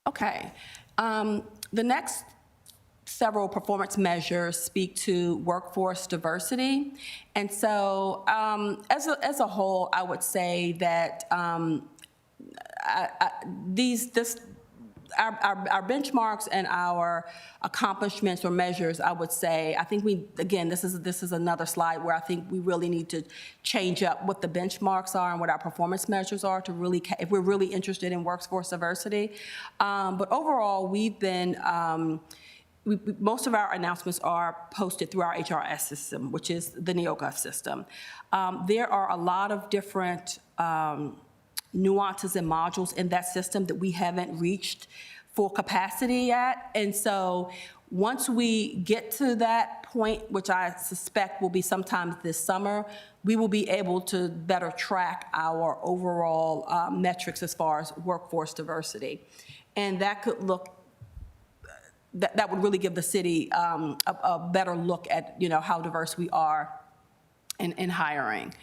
Okay, the next several performance measures speak to workforce diversity. And so as a whole, I would say that our benchmarks and our accomplishments or measures, I would say, I think this is another slide where I think we really need to change up what the benchmarks are and what our performance measures are to really, if we're really interested in workforce diversity. But overall, we've been, most of our announcements are posted through our HRS system, which is the NeoGov system. There are a lot of different nuances and modules in that system that we haven't reached full capacity yet. And so once we get to that point, which I suspect will be sometime this summer, we will be able to better track our overall metrics as far as workforce diversity. And that could look that would really give the city a better look at, how diverse we are in hiring.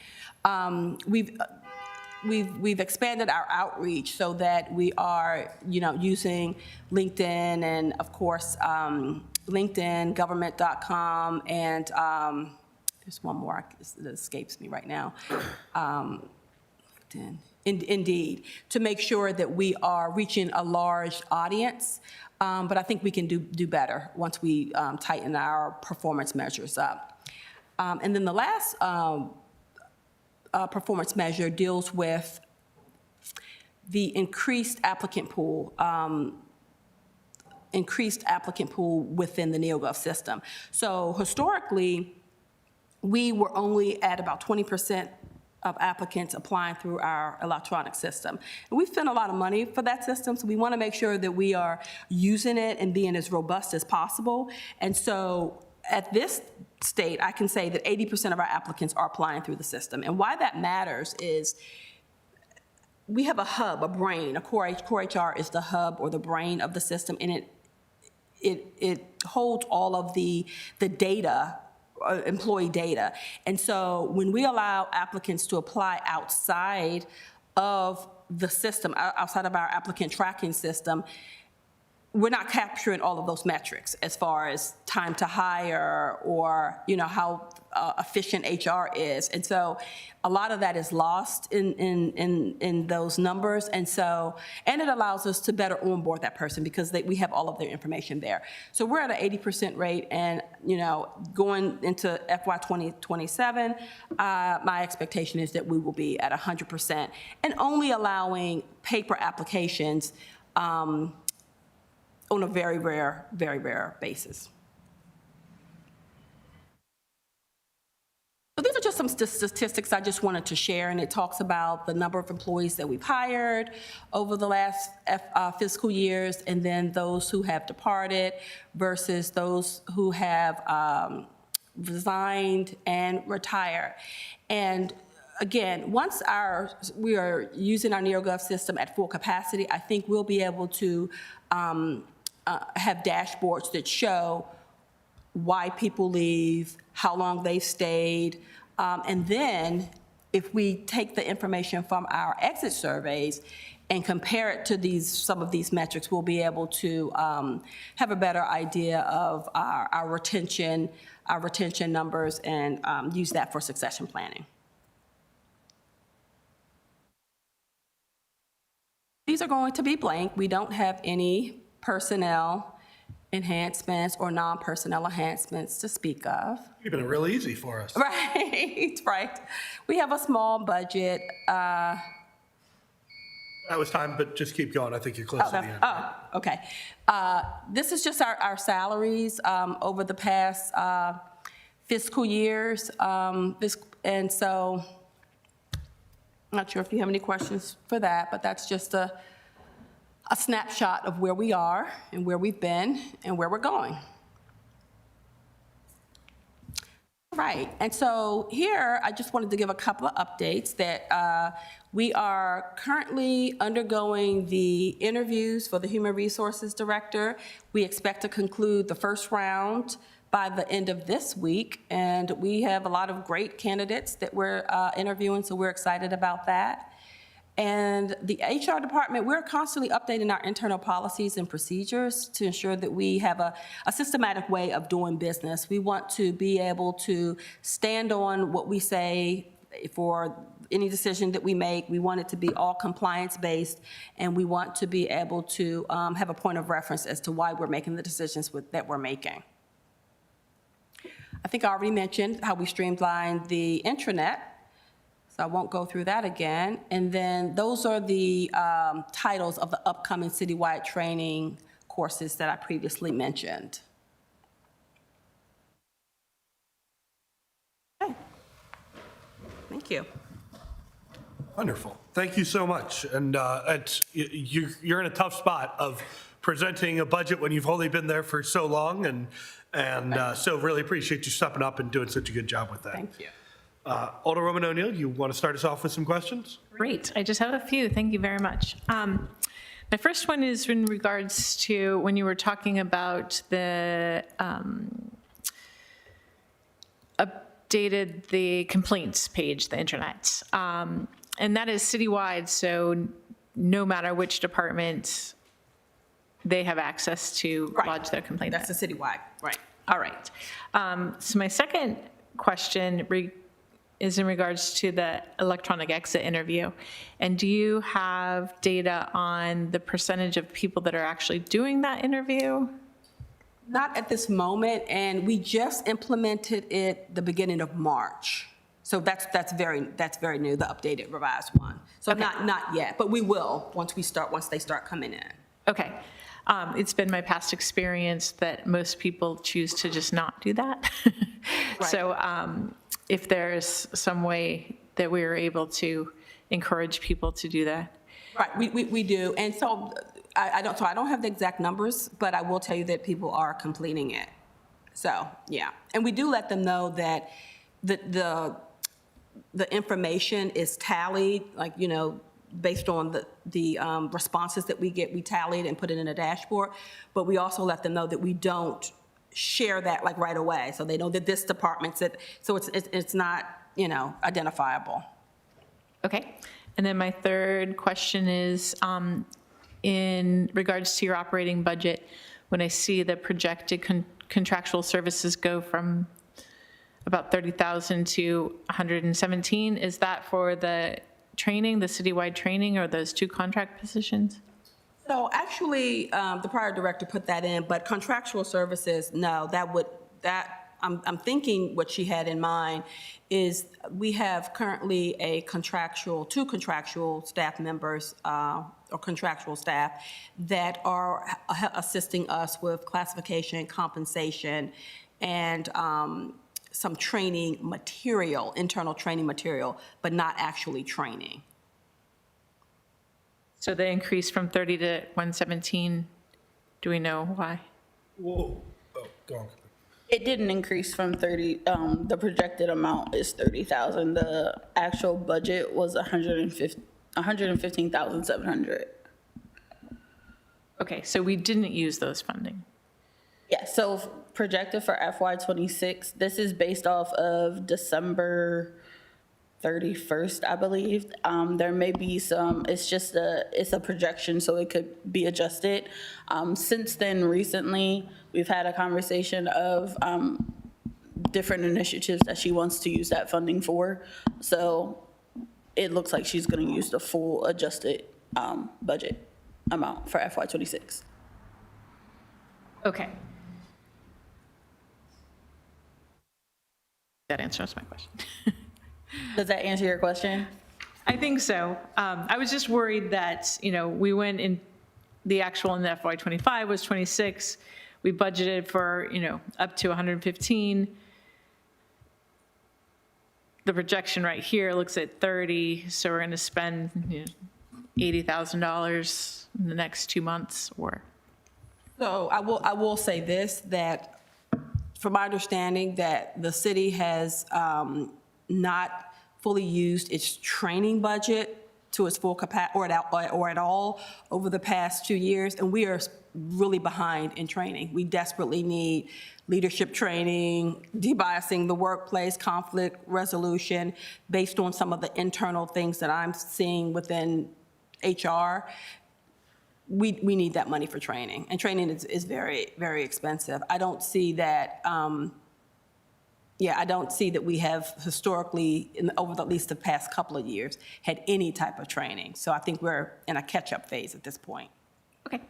We've expanded our outreach so that we are, using LinkedIn and, of course, LinkedIn, government.com, and there's one more that escapes me right now. LinkedIn. Indeed, to make sure that we are reaching a large audience. But I think we can do better once we tighten our performance measures up. And then the last performance measure deals with the increased applicant pool within the NeoGov system. So historically, we were only at about 20% of applicants applying through our electronic system. And we've spent a lot of money for that system, so we want to make sure that we are using it and being as robust as possible. And so at this state, I can say that 80% of our applicants are applying through the system. And why that matters is we have a hub, a brain. Core HR is the hub or the brain of the system, and it holds all of the data, employee data. And so when we allow applicants to apply outside of the system, outside of our applicant tracking system, we're not capturing all of those metrics as far as time to hire or, how efficient HR is. And so a lot of that is lost in those numbers. And it allows us to better onboard that person because we have all of their information there. So we're at an 80% rate, and, going into FY 2027, my expectation is that we will be at 100% and only allowing paper applications on a very rare basis. So these are just just some statistics I just wanted to share, and it talks about the number of employees that we've hired over the last fiscal years, and then those who have departed versus those who have resigned and retired. And again, once we are using our NeoGov system at full capacity, I think we'll be able to have dashboards that show why people leave, how long they've stayed, and then if we take the information from our exit surveys and compare it to some of these metrics, we'll be able to have a better idea of our retention numbers and use that for succession planning. These are going to be blank. We don't have any personnel enhancements or non-personnel enhancements to speak of. Keeping it real easy for us. Right, right. We have a small budget. That was time, but just keep going. I think you're close to the end. Oh, okay. This is just our salaries over the past fiscal years. And so, I'm not sure if you have any questions for that, but that's just a snapshot of where we are and where we've been and where we're going. Right, and so here, I just wanted to give a couple of updates that we are currently undergoing the interviews for the Human Resources Director. We expect to conclude the first round by the end of this week, and we have a lot of great candidates that we're interviewing, so we're excited about that. And the HR department, we're constantly updating our internal policies and procedures to ensure that we have a systematic way of doing business. We want to be able to stand on what we say for any decision that we make. We want it to be all compliance-based, and we want to be able to have a point of reference as to why we're making the decisions that we're making. I think I already mentioned how we streamlined the intranet, so I won't go through that again. And then those are the titles of the upcoming citywide training courses that I previously mentioned. Okay. Thank you. Wonderful. Thank you so much. And you're in a tough spot of presenting a budget when you've only been there for so long, and so really appreciate you stepping up and doing such a good job with that. Thank you. Alderwoman O'Neill, you want to start us off with some questions? Great. I just have a few. Thank you very much. My first one is in regards to when you were talking about the updated the complaints page, the intranet. And that is citywide, so no matter which department, they have access to lodge their complaint. That's a citywide, right. All right. So my second question is in regards to the electronic exit interview. And do you have data on the percentage of people that are actually doing that interview? Not at this moment, and we just implemented it the beginning of March. So that's very new, the updated revised one. So Okay. not yet, but we will once they start coming in. Okay. It's been my past experience that most people choose to just not do that. So if there's some way that we are able to encourage people to do that. Right, we do, and so I don't have the exact numbers, but I will tell you that people are completing it. So yeah, and we do let them know that the information is tallied, like, you know, based on the responses that we get, we tallied and put it in a dashboard, but we also let them know that we don't share that like right away, so they know that this department said, so it's not, you know, identifiable. Okay. And then my third question is in regards to your operating budget, when I see the projected contractual services go from about 30,000 to 117, is that for the training, the citywide training, or those two contract positions? So actually, the prior director put that in, but contractual services, no, I'm thinking what she had in mind is we have currently two contractual staff members or contractual staff that are assisting us with classification, compensation, and some training material, internal training material, but not actually training. So the increase from 30 to 117, do we know why? Whoa, oh, go on. It didn't increase from 30, the projected amount is 30,000. The actual budget was 115,700. Okay, so we didn't use those funding. Yeah, so projected for FY '26, this is based off of December 31st, I believe. There may be some, it's a projection, so it could be adjusted. Since then, recently, we've had a conversation of different initiatives that she wants to use that funding for. So it looks like she's going to use the full adjusted budget amount for FY '26. Okay. That answers my question. Does that answer your question? I think so. I was just worried that, we went in, the actual in the FY '25 was 26. We budgeted for, up to 115. The projection right here looks at 30, so we're going to spend $80,000 in the next 2 months, or? So I will say this, that from my understanding, that the city has not fully used its training budget to its full capacity or at all over the past 2 years, and we are really behind in training. We desperately need leadership training, debiasing the workplace, conflict resolution, based on some of the internal things that I'm seeing within HR. We need that money for training, and training is very, very expensive. I don't see that, I don't see that we have historically, over at least the past couple of years, had any type of training. So I think we're in a catch-up phase at this point. Okay.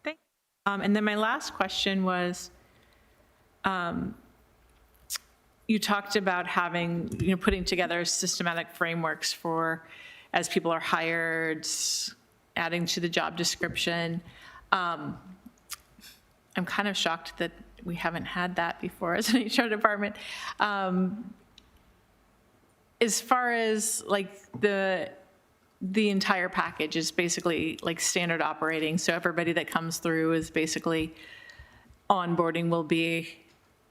Thank you. And then my last question was, you talked about having, putting together systematic frameworks for, as people are hired, adding to the job description. I'm kind of shocked that we haven't had that before as an HR department. As far as like the entire package is basically like standard operating. So everybody that comes through is basically onboarding will be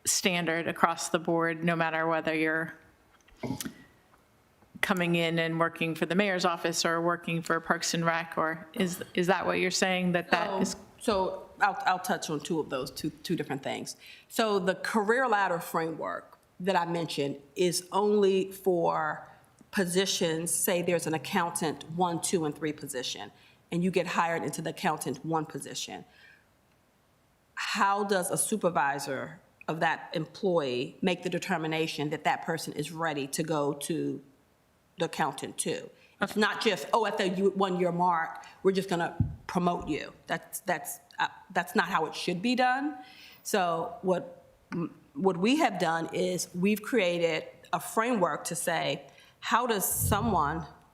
standard across the board, no matter whether you're coming in and working for the mayor's office or working for Parks and Rec, or is that what you're saying, that is? So I'll touch on two of those, two different things. So the career ladder framework that I mentioned is only for positions, say there's an accountant 1, 2, and 3 position, and you get hired into the accountant 1 position. How does a supervisor of that employee make the determination that that person is ready to go to the accountant 2? It's not just, at the 1-year mark, we're just gonna promote you. That's not how it should be done. So what we have done is we've created a framework to say, how does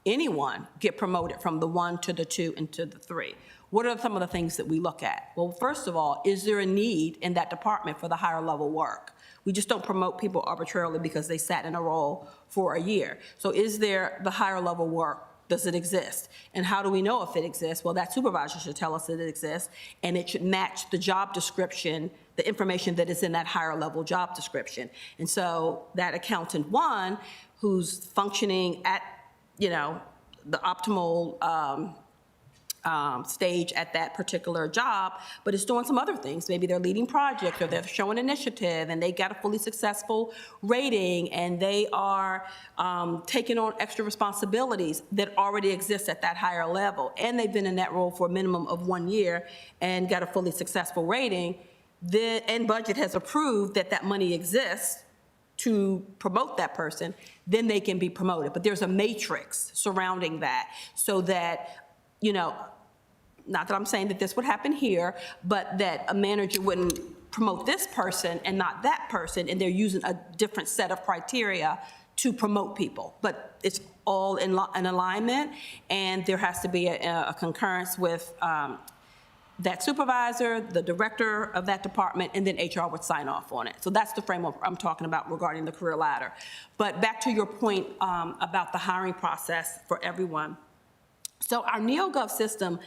anyone get promoted from the 1 to the 2 and to the 3? What are some of the things that we look at? Well, first of all, is there a need in that department for the higher level work? We just don't promote people arbitrarily because they sat in a role for a year. So is there the higher level work? Does it exist? And how do we know if it exists? Well, that supervisor should tell us that it exists, and it should match the job description, the information that is in that higher level job description. And so that accountant 1, who's functioning at, the optimal stage at that particular job, but is doing some other things. Maybe they're leading projects, or they're showing initiative, and they got a fully successful rating, and they are taking on extra responsibilities that already exist at that higher level, and they've been in that role for a minimum of 1 year and got a fully successful rating. And budget has approved that money exists to promote that person, then they can be promoted. But there's a matrix surrounding that, so that, not that I'm saying that this would happen here, but that a manager wouldn't promote this person and not that person, and they're using a different set of criteria to promote people. But it's all in alignment, and there has to be a concurrence with that supervisor, the director of that department, and then HR would sign off on it. So that's the framework I'm talking about regarding the career ladder. But back to your point about the hiring process for everyone. So our NeoGov system,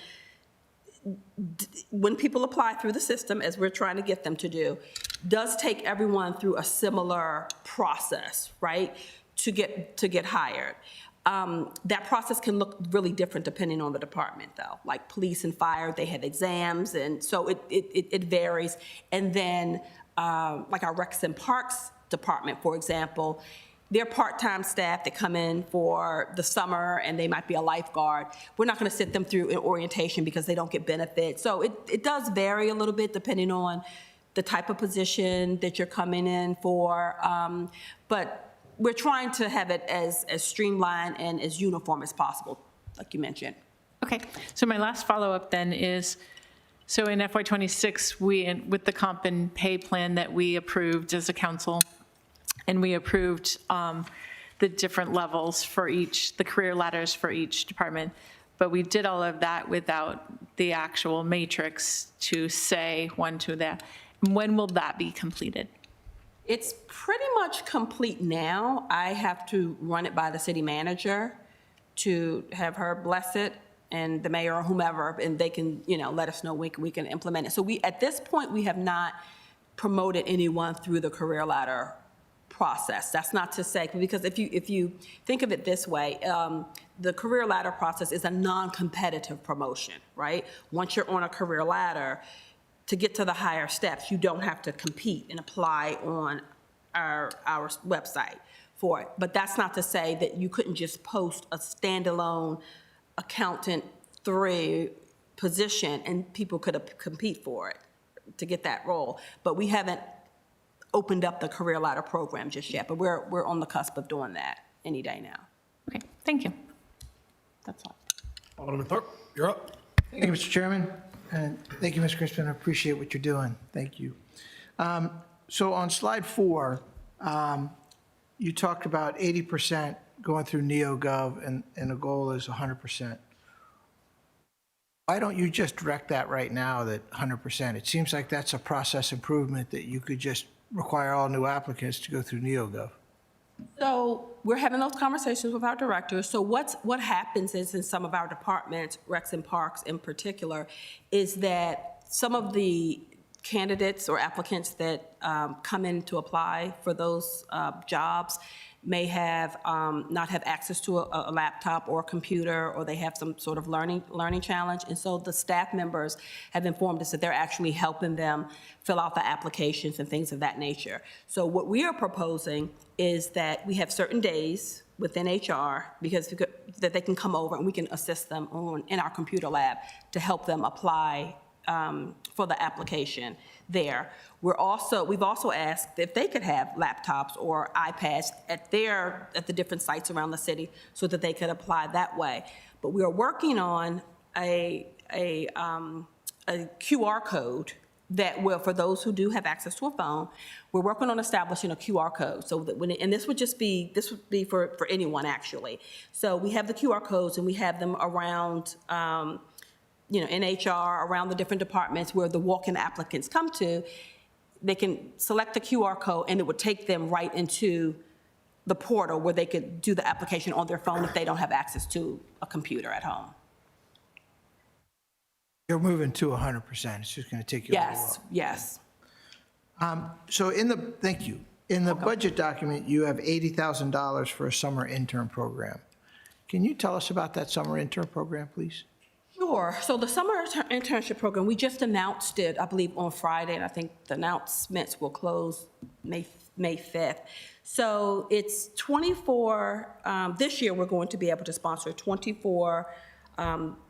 when people apply through the system, as we're trying to get them to do, does take everyone through a similar process, right, to get hired. That process can look really different depending on the department, though. Like police and fire, they have exams, and so it varies. And then, like our Recs and Parks department, for example, they're part-time staff that come in for the summer, and they might be a lifeguard. We're not going to sit them through an orientation because they don't get benefits. So it does vary a little bit depending on the type of position that you're coming in for. But we're trying to have it as streamlined and as uniform as possible, like you mentioned. Okay, so my last follow-up then is, so in FY26, with the comp and pay plan that we approved as a council, and we approved the different levels for each, the career ladders for each department, but we did all of that without the actual matrix to say one to that. When will that be completed? It's pretty much complete now. I have to run it by the city manager to have her bless it, and the mayor or whomever, and they can, let us know we can implement it. So at this point, we have not promoted anyone through the career ladder process. That's not to say, because if you think of it this way, the career ladder process is a non-competitive promotion, right? Once you're on a career ladder, to get to the higher steps, you don't have to compete and apply on our website for it. But that's not to say that you couldn't just post a standalone accountant 3 position and people could compete for it to get that role. But we haven't opened up the career ladder program just yet, but we're on the cusp of doing that any day now. Okay, thank you. That's all. Alderman Thorpe, you're up. Thank you, Mr. Chairman, and thank you, Ms. Crispin. I appreciate what you're doing. Thank you. So on slide 4, you talked about 80% going through NeoGov, and the goal is 100%. Why don't you just direct that right now, that 100%? It seems like that's a process improvement that you could just require all new applicants to go through NeoGov. So we're having those conversations with our directors. So what happens is in some of our departments, Recs and Parks in particular, is that some of the candidates or applicants that come in to apply for those jobs may have not have access to a laptop or a computer, or they have some sort of learning challenge. And so the staff members have informed us that they're actually helping them fill out the applications and things of that nature. So what we are proposing is that we have certain days within HR that they can come over and we can assist them in our computer lab to help them apply for the application there. We've also asked if they could have laptops or iPads at the different sites around the city so that they could apply that way. But we are working on a QR code that will, for those who do have access to a phone, we're working on establishing a QR code. So that and this would be for anyone actually. So we have the QR codes and we have them around, in HR, around the different departments where the walk-in applicants come to. They can select the QR code and it would take them right into the portal where they could do the application on their phone if they don't have access to a computer at home. You're moving to 100%. It's just going to take you a little while. Yes. So thank you. In the budget document, you have $80,000 for a summer intern program. Can you tell us about that summer intern program, please? Sure. So the summer internship program, we just announced it, I believe, on Friday, and I think the announcements will close May 5th. So it's 24, this year we're going to be able to sponsor 24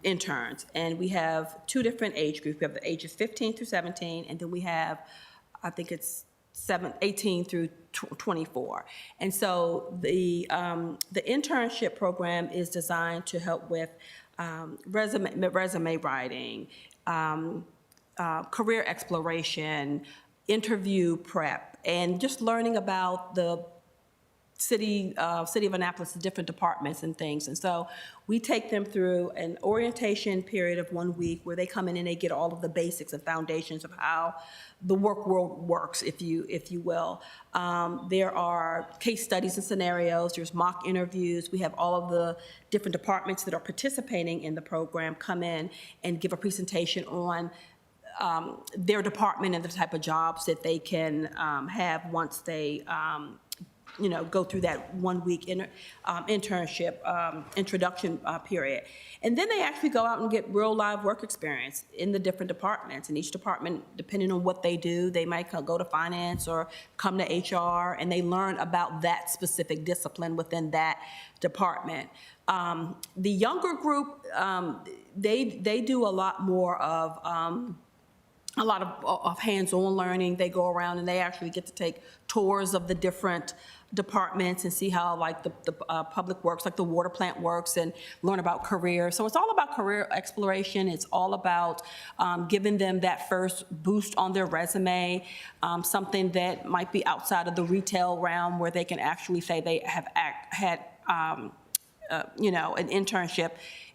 interns, and we have 2 different age groups. We have the ages 15 through 17, and then we have, I think it's 18 through 24. And so the internship program is designed to help with resume writing, career exploration, interview prep, and just learning about the City of Annapolis, different departments and things. And so we take them through an orientation period of 1 week where they come in and they get all of the basics and foundations of how the work world works, if you will. There are case studies and scenarios, there's mock interviews. We have all of the different departments that are participating in the program come in and give a presentation on their department and the type of jobs that they can have once they go through that 1 week internship introduction period. And then they actually go out and get real live work experience in the different departments. And each department, depending on what they do, they might go to finance or come to HR, and they learn about that specific discipline within that department. The younger group, they do a lot more of hands-on learning. They go around and they actually get to take tours of the different departments and see how like the public works, like the water plant works, and learn about career. So it's all about career exploration. It's all about giving them that first boost on their resume, something that might be outside of the retail realm where they can actually say they have had an internship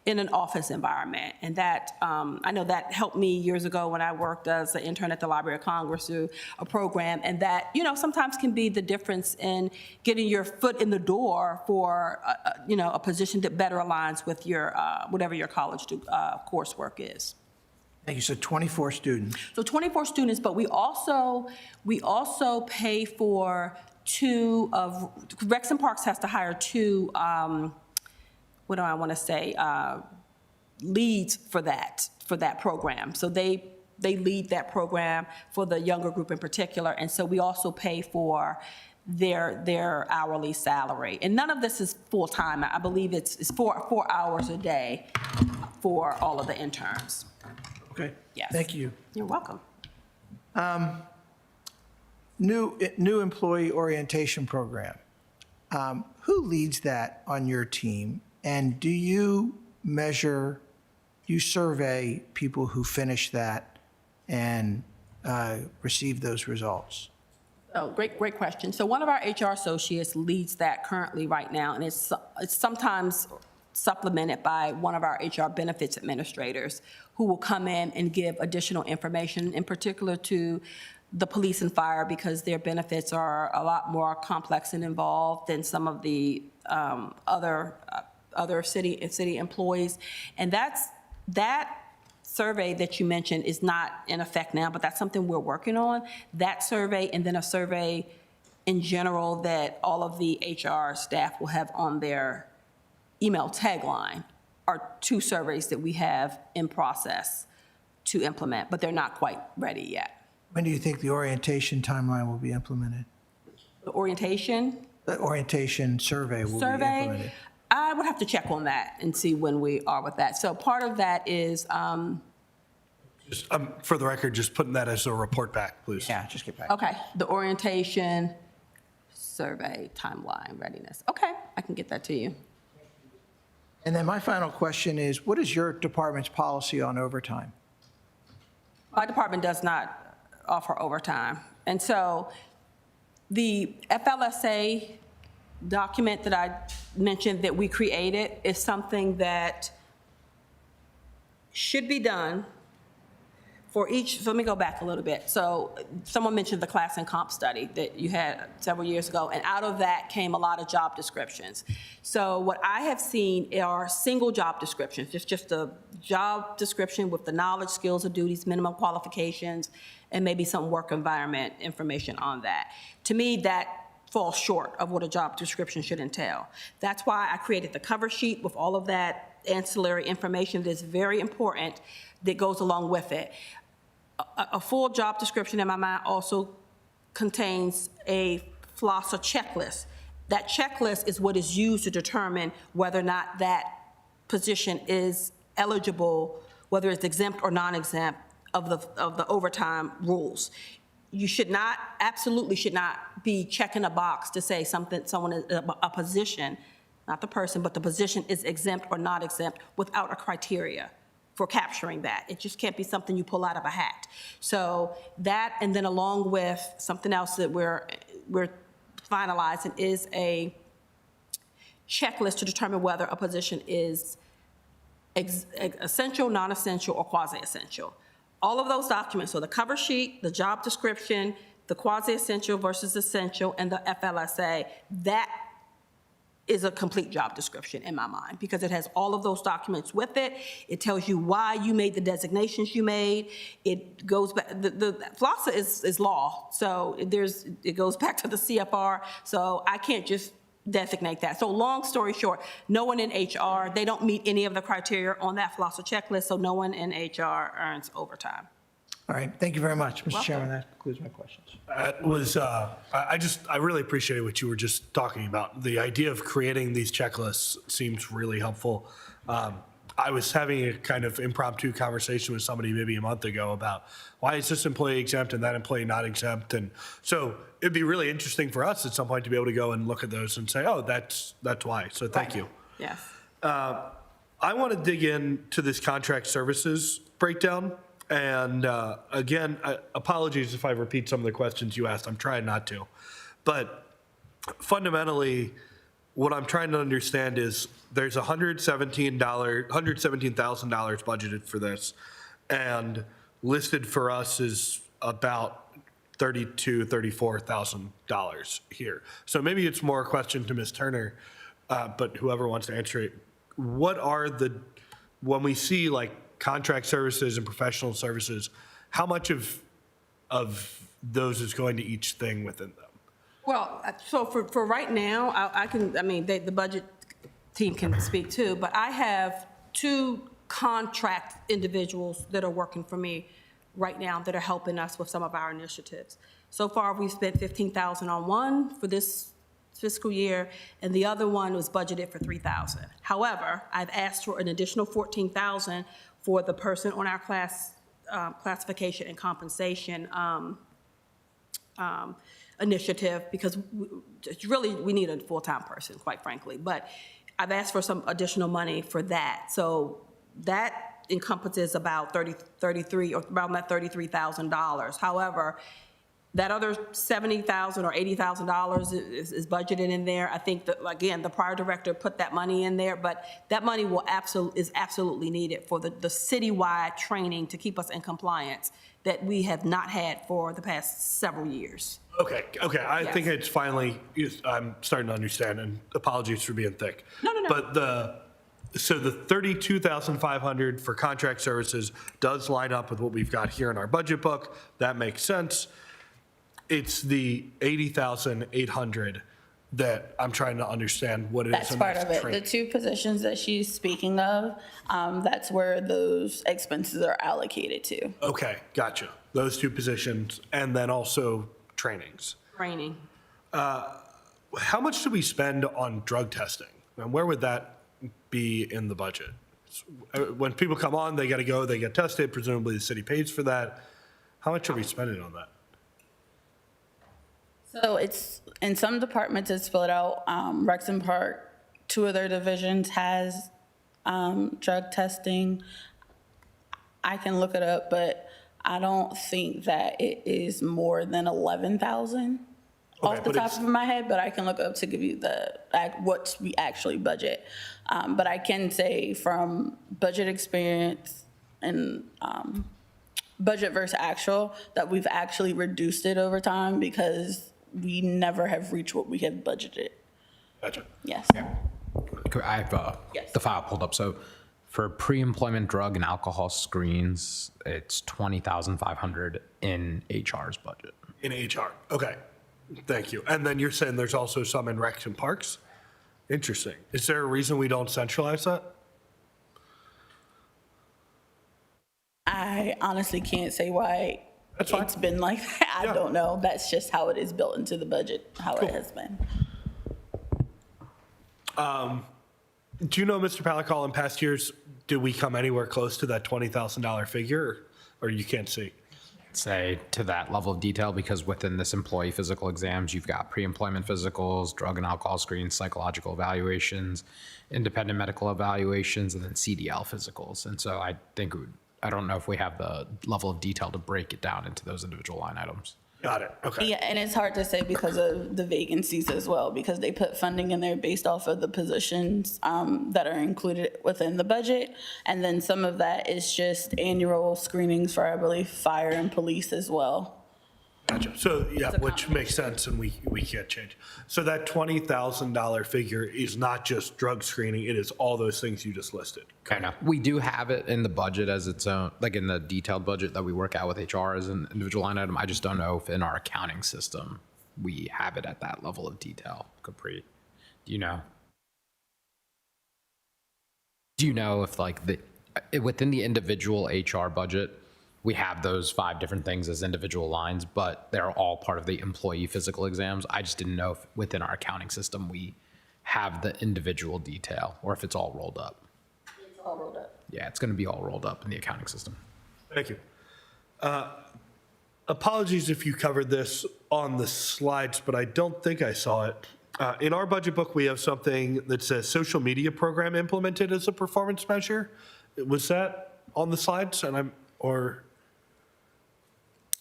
in an office environment. And that, I know that helped me years ago when I worked as an intern at the Library of Congress through a program. And that, sometimes can be the difference in getting your foot in the door for, a position that better aligns with your, whatever your college coursework is. Thank you. So 24 students. So 24 students, but we also pay for Rex and Parks has to hire two, leads for that program. So they lead that program for the younger group in particular. And so we also pay for their hourly salary. And none of this is full-time. I believe it's 4 hours a day for all of the interns. Okay. Yes. Thank you. You're welcome. New employee orientation program. Who leads that on your team? And do you survey people who finish that and receive those results? Oh, great question. So one of our HR associates leads that currently right now, and it's sometimes supplemented by one of our HR benefits administrators who will come in and give additional information, in particular to the police and fire, because their benefits are a lot more complex and involved than some of the other city employees. And that survey that you mentioned is not in effect now, but that's something we're working on. That survey, and then a survey in general that all of the HR staff will have on their email tagline, are two surveys that we have in process to implement, but they're not quite ready yet. When do you think the orientation timeline will be implemented? The orientation The orientation survey will be implemented. I would have to check on that and see when we are with that. So part of that is, Just, for the record, just putting that as a report back, please. Yeah, just get back. okay, the orientation survey timeline readiness. Okay, I can get that to you. And then my final question is, what is your department's policy on overtime? My department does not offer overtime. And so the FLSA document that I mentioned that we created is something that should be done for each. So let me go back a little bit. So someone mentioned the class and comp study that you had several years ago, and out of that came a lot of job descriptions. So what I have seen are single job descriptions, just a job description with the knowledge, skills, or duties, minimum qualifications, and maybe some work environment information on that. To me, that falls short of what a job description should entail. That's why I created the cover sheet with all of that ancillary information that's very important that goes along with it. A full job description in my mind also contains a FLOSSA checklist. That checklist is what is used to determine whether or not that position is eligible, whether it's exempt or non-exempt of the overtime rules. You should not, absolutely should not be checking a box to say a position, not the person, but the position is exempt or not exempt without a criteria for capturing that. It just can't be something you pull out of a hat. So that, and then along with something else that we're finalizing is a checklist to determine whether a position is essential, non-essential, or quasi-essential. All of those documents, so the cover sheet, the job description, the quasi-essential versus essential, and the FLSA, that is a complete job description in my mind, because it has all of those documents with it. It tells you why you made the designations you made. It goes back, the FLSA is law, so it goes back to the CFR, so I can't just designate that. So long story short, no one in HR, they don't meet any of the criteria on that FLSA checklist, so no one in HR earns overtime. All right, thank you very much, Mr. Chairman. That concludes my questions. That was, I really appreciate what you were just talking about. The idea of creating these checklists seems really helpful. I was having a kind of impromptu conversation with somebody maybe a month ago about why is this employee exempt and that employee not exempt? And so it'd be really interesting for us at some point to be able to go and look at those and say, oh, that's why. So thank you. Yes. I want to dig into this contract services breakdown. And again, apologies if I repeat some of the questions you asked. I'm trying not to. But fundamentally, what I'm trying to understand is there's $117,000 budgeted for this, and listed for us is about $32,000, $34,000 here. So maybe it's more a question to Ms. Turner, but whoever wants to answer it. What are when we see like contract services and professional services, how much of those is going to each thing within them? Well, so for right now, the budget team can speak too, but I have 2 contract individuals that are working for me right now that are helping us with some of our initiatives. So far, we've spent $15,000 on one for this fiscal year, and the other one was budgeted for $3,000. However, I've asked for an additional $14,000 for the person on our classification and compensation initiative, because we need a full-time person, quite frankly. But I've asked for some additional money for that. So that encompasses about $33,000. However, that other $70,000 or $80,000 is budgeted in there. I think that, again, the prior director put that money in there, but that money is absolutely needed for the citywide training to keep us in compliance that we have not had for the past several years. Okay. I think it's finally, I'm starting to understand, and apologies for being thick. No. But so the $32,500 for contract services does line up with what we've got here in our budget book. That makes sense. It's the $80,800 that I'm trying to understand what it is. That's part of it. The 2 positions that she's speaking of, that's where those expenses are allocated to. Okay, gotcha. Those 2 positions, and then also trainings. Training. How much do we spend on drug testing? And where would that be in the budget? When people come on, they got to go, they get tested. Presumably the city pays for that. How much are we spending on that? So it's, in some departments, it's split out. Rexon Park, 2 of their divisions has drug testing. I can look it up, but I don't think that it is more than 11,000 off the top of my head, but I can look up to give you what we actually budget. But I can say from budget experience and budget versus actual that we've actually reduced it over time because we never have reached what we have budgeted. Gotcha. Yes. I have the file pulled up. So for pre-employment drug and alcohol screens, it's $20,500 in HR's budget. In HR, okay. Thank you. And then you're saying there's also some in Recs and Parks? Interesting. Is there a reason we don't centralize that? I honestly can't say why it's been like that. I don't know. That's just how it is built into the budget, how it has been. Do you know, Mr. Palakal, in past years, did we come anywhere close to that $20,000 figure, or you can't see? Say to that level of detail, because within this employee physical exams, you've got pre-employment physicals, drug and alcohol screens, psychological evaluations, independent medical evaluations, and then CDL physicals. And so I don't know if we have the level of detail to break it down into those individual line items. Got it, okay. Yeah, and it's hard to say because of the vacancies as well, because they put funding in there based off of the positions that are included within the budget. And then some of that is just annual screenings for, I believe, fire and police as well. Gotcha. So, yeah, which makes sense, and we can't change. So that $20,000 figure is not just drug screening, it is all those things you just listed. I know. We do have it in the budget as its own, like in the detailed budget that we work out with HR as an individual line item. I just don't know if in our accounting system, we have it at that level of detail. Capri, do you know? Do you know if like within the individual HR budget, we have those 5 different things as individual lines, but they're all part of the employee physical exams. I just didn't know if within our accounting system, we have the individual detail or if it's all rolled up. It's all rolled up. Yeah, it's going to be all rolled up in the accounting system. Thank you. Apologies if you covered this on the slides, but I don't think I saw it. In our budget book, we have something that says social media program implemented as a performance measure. Was that on the slides?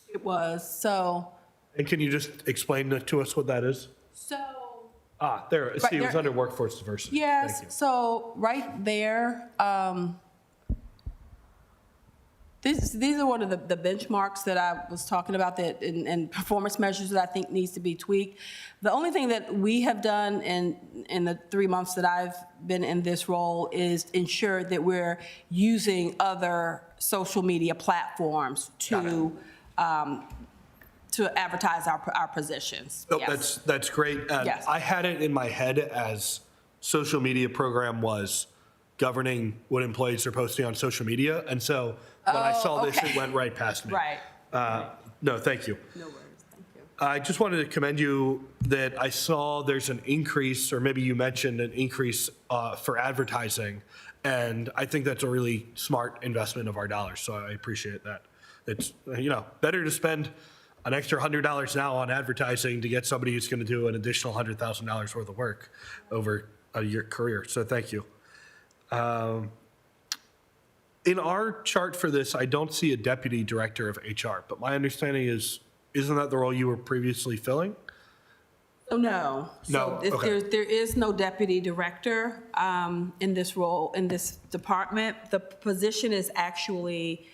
It was, so, And can you just explain to us what that is? There, see, it was there- under workforce diversity. Thank yes, you. so right there, these are one of the benchmarks that I was talking about that, and performance measures that I think needs to be tweaked. The only thing that we have done in the 3 months that I've been in this role is ensure that we're using other social media platforms to advertise our positions. No, Yes. that's great. Yes. I had it in my head as social media program was governing what employees are posting on social media. And so when I saw this, it okay. went right past me. Right. No, thank you. No worries, thank you. I just wanted to commend you that I saw there's an increase, or maybe you mentioned an increase for advertising. And I think that's a really smart investment of our dollars. So I appreciate that. It's, better to spend an extra $100 now on advertising to get somebody who's going to do an additional $100,000 worth of work over a year career. So thank you. In our chart for this, I don't see a deputy director of HR, but my understanding is, isn't that the role you were previously filling? Oh, no. No, So okay. there is no deputy director in this role, in this department. The position is actually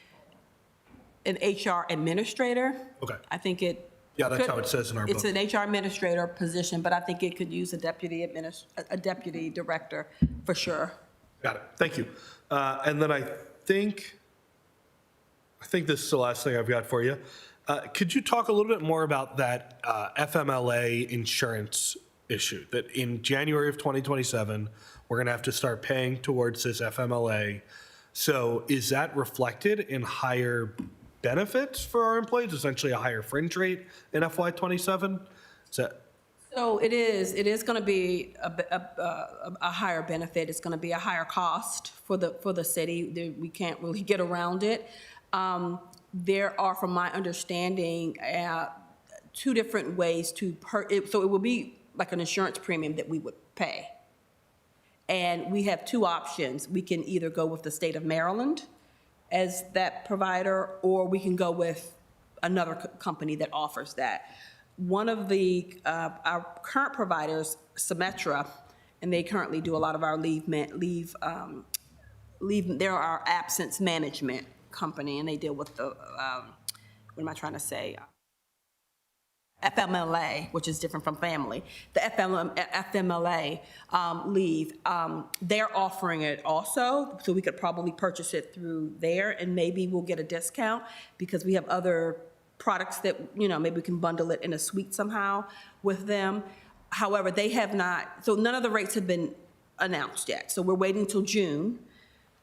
an HR administrator. Okay. I think it. Yeah, that's could- how it says in our It's book. an HR administrator position, but I think it could use a deputy director for sure. Got it. Thank you. And then I think this is the last thing I've got for you. Could you talk a little bit more about that FMLA insurance issue? That in January of 2027, we're going to have to start paying towards this FMLA. So is that reflected in higher benefits for our employees, essentially a higher fringe rate in FY27? Is that? So it is going to be a higher benefit. It's going to be a higher cost for the city. We can't really get around it. There are, from my understanding, 2 different ways so it will be like an insurance premium that we would pay. And we have 2 options. We can either go with the state of Maryland as that provider, or we can go with another company that offers that. One of our current providers, Symetra, and they currently do a lot of our they're our absence management company, and they deal with the, FMLA, which is different from family. The FMLA leave, they're offering it also, so we could probably purchase it through there, and maybe we'll get a discount because we have other products that, maybe we can bundle it in a suite somehow with them. However, they have not, so none of the rates have been announced yet. So we're waiting till June.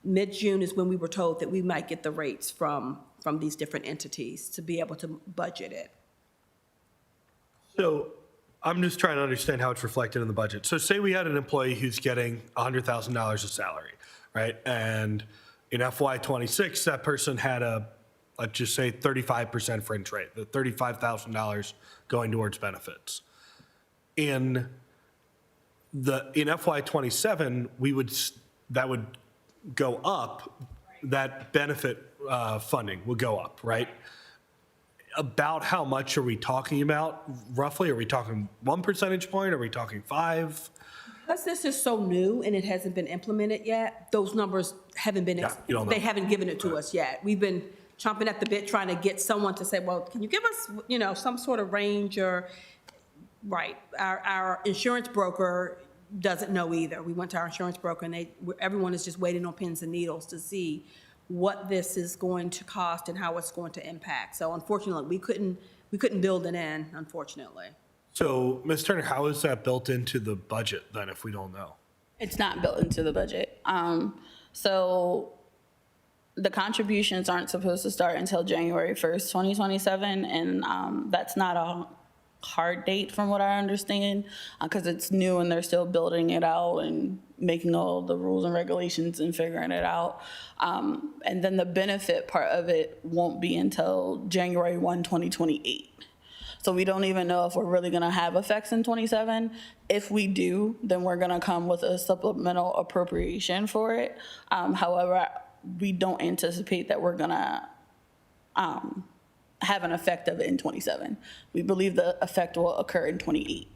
Mid-June is when we were told that we might get the rates from these different entities to be able to budget it. So I'm just trying to understand how it's reflected in the budget. So say we had an employee who's getting $100,000 of salary, right? And in FY26, that person had let's just say 35% fringe rate, the $35,000 going towards benefits. In FY27, that would go up, that benefit funding would go up, right? about how much are we talking about roughly? Are we talking 1 percentage point? Are we talking 5? Because this is so new and it hasn't been implemented yet, those numbers haven't been, Yeah, you don't know. they haven't given it to us yet. We've been chomping at the bit trying to get someone to say, well, can you give us, some sort of range or, right. Our insurance broker doesn't know either. We went to our insurance broker and everyone is just waiting on pins and needles to see what this is going to cost and how it's going to impact. So unfortunately, we couldn't build it in, unfortunately. So, Ms. Turner, how is that built into the budget then if we don't know? It's not built into the budget. So the contributions aren't supposed to start until January 1st, 2027, and that's not a hard date from what I understand, because it's new and they're still building it out and making all the rules and regulations and figuring it out. And then the benefit part of it won't be until January 1, 2028. So we don't even know if we're really gonna have effects in 27. If we do, then we're gonna come with a supplemental appropriation for it. However, we don't anticipate that we're gonna have an effect of it in 27. We believe the effect will occur in 28.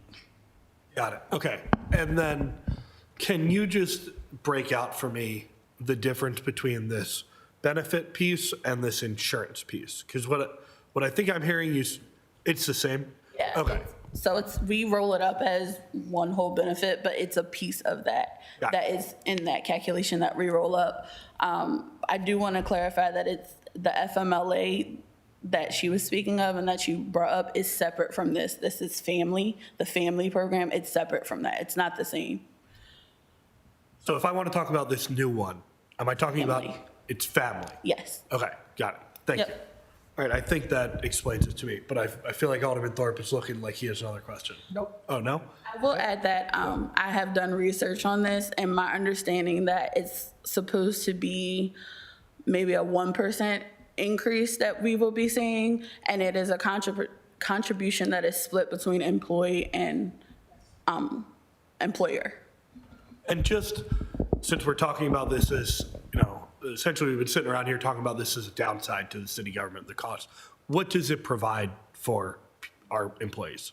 Got it. Okay. And then can you just break out for me the difference between this benefit piece and this insurance piece? Because what I think I'm hearing you, it's the same? Yeah. Okay. So we roll it up as one whole benefit, but it's a piece of that. Got it. That is in that calculation that we roll up. I do want to clarify that it's the FMLA that she was speaking of and that you brought up is separate from this. This is the family program. It's separate from that. It's not the same. So if I want to talk about this new one, am I talking about Family. it's family? Yes. Okay, got it. Thank you. Yep. All right, I think that explains it to me, but I feel like Alderman Thorpe is looking like he has another question. Nope. Oh, no? I will add that I have done research on this, and my understanding that it's supposed to be maybe a 1% increase that we will be seeing, and it is a contribution that is split between employee and employer. And just since we're talking about this as, essentially we've been sitting around here talking about this as a downside to the city government, the cost. What does it provide for our employees?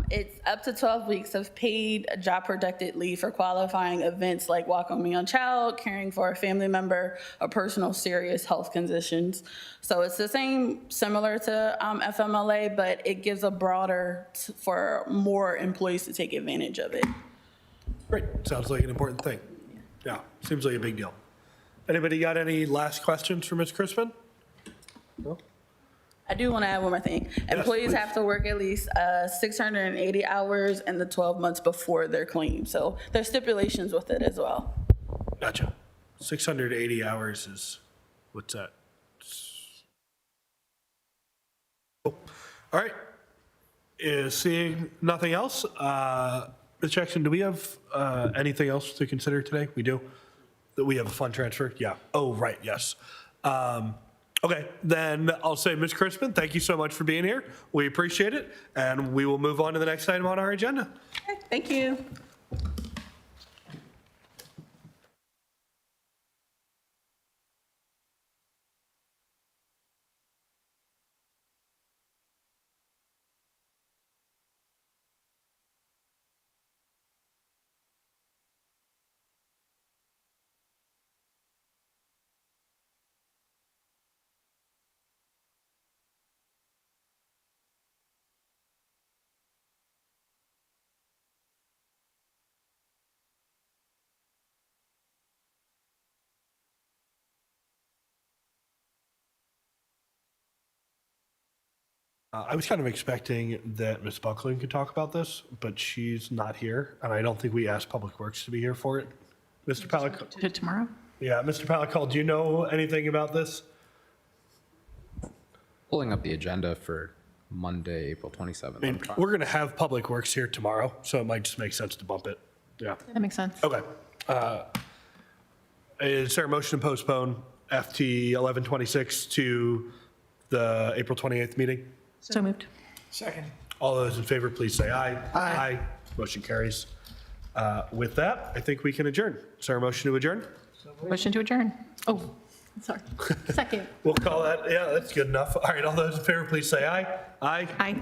It's up to 12 weeks of paid job-protected leave for qualifying events like welcoming a young child, caring for a family member, or personal serious health conditions. So it's the same, similar to FMLA, but it gives a broader for more employees to take advantage of it. Great, sounds like an important thing. Yeah, seems like a big deal. Anybody got any last questions for Ms. Crispin? No? I do want to add one more thing. Employees please. have to work at least 680 hours in the 12 months before their claim. So there's stipulations with it as well. Gotcha. 680 hours is, what's that? Cool. All right. Seeing nothing else, Ms. Jackson, do we have anything else to consider today? We do? That we have a fund transfer? Yeah. Oh, right, yes. Okay, then I'll say, Ms. Crispin, thank you so much for being here. We appreciate it, and we will move on to the next item on our agenda. Okay, thank you. I was kind of expecting that Ms. Buckland could talk about this, but she's not here, and I don't think we asked Public Works to be here for it. Mr. Palico, To tomorrow? yeah, Mr. Palico, do you know anything about this? Pulling up the agenda for Monday, April 27th. I mean, we're going to have Public Works here tomorrow, so it might just make sense to bump it. Yeah. That makes sense. Okay. Is there a motion to postpone FT 1126 to the April 28th meeting? So moved. Second. All those in favor, please say aye. Aye. Motion carries. With that, I think we can adjourn. Is there a motion to adjourn? Motion to adjourn. Oh, Sorry. Second. We'll call that, yeah, that's good enough. All right, all those in favor, please say aye. Aye. Aye.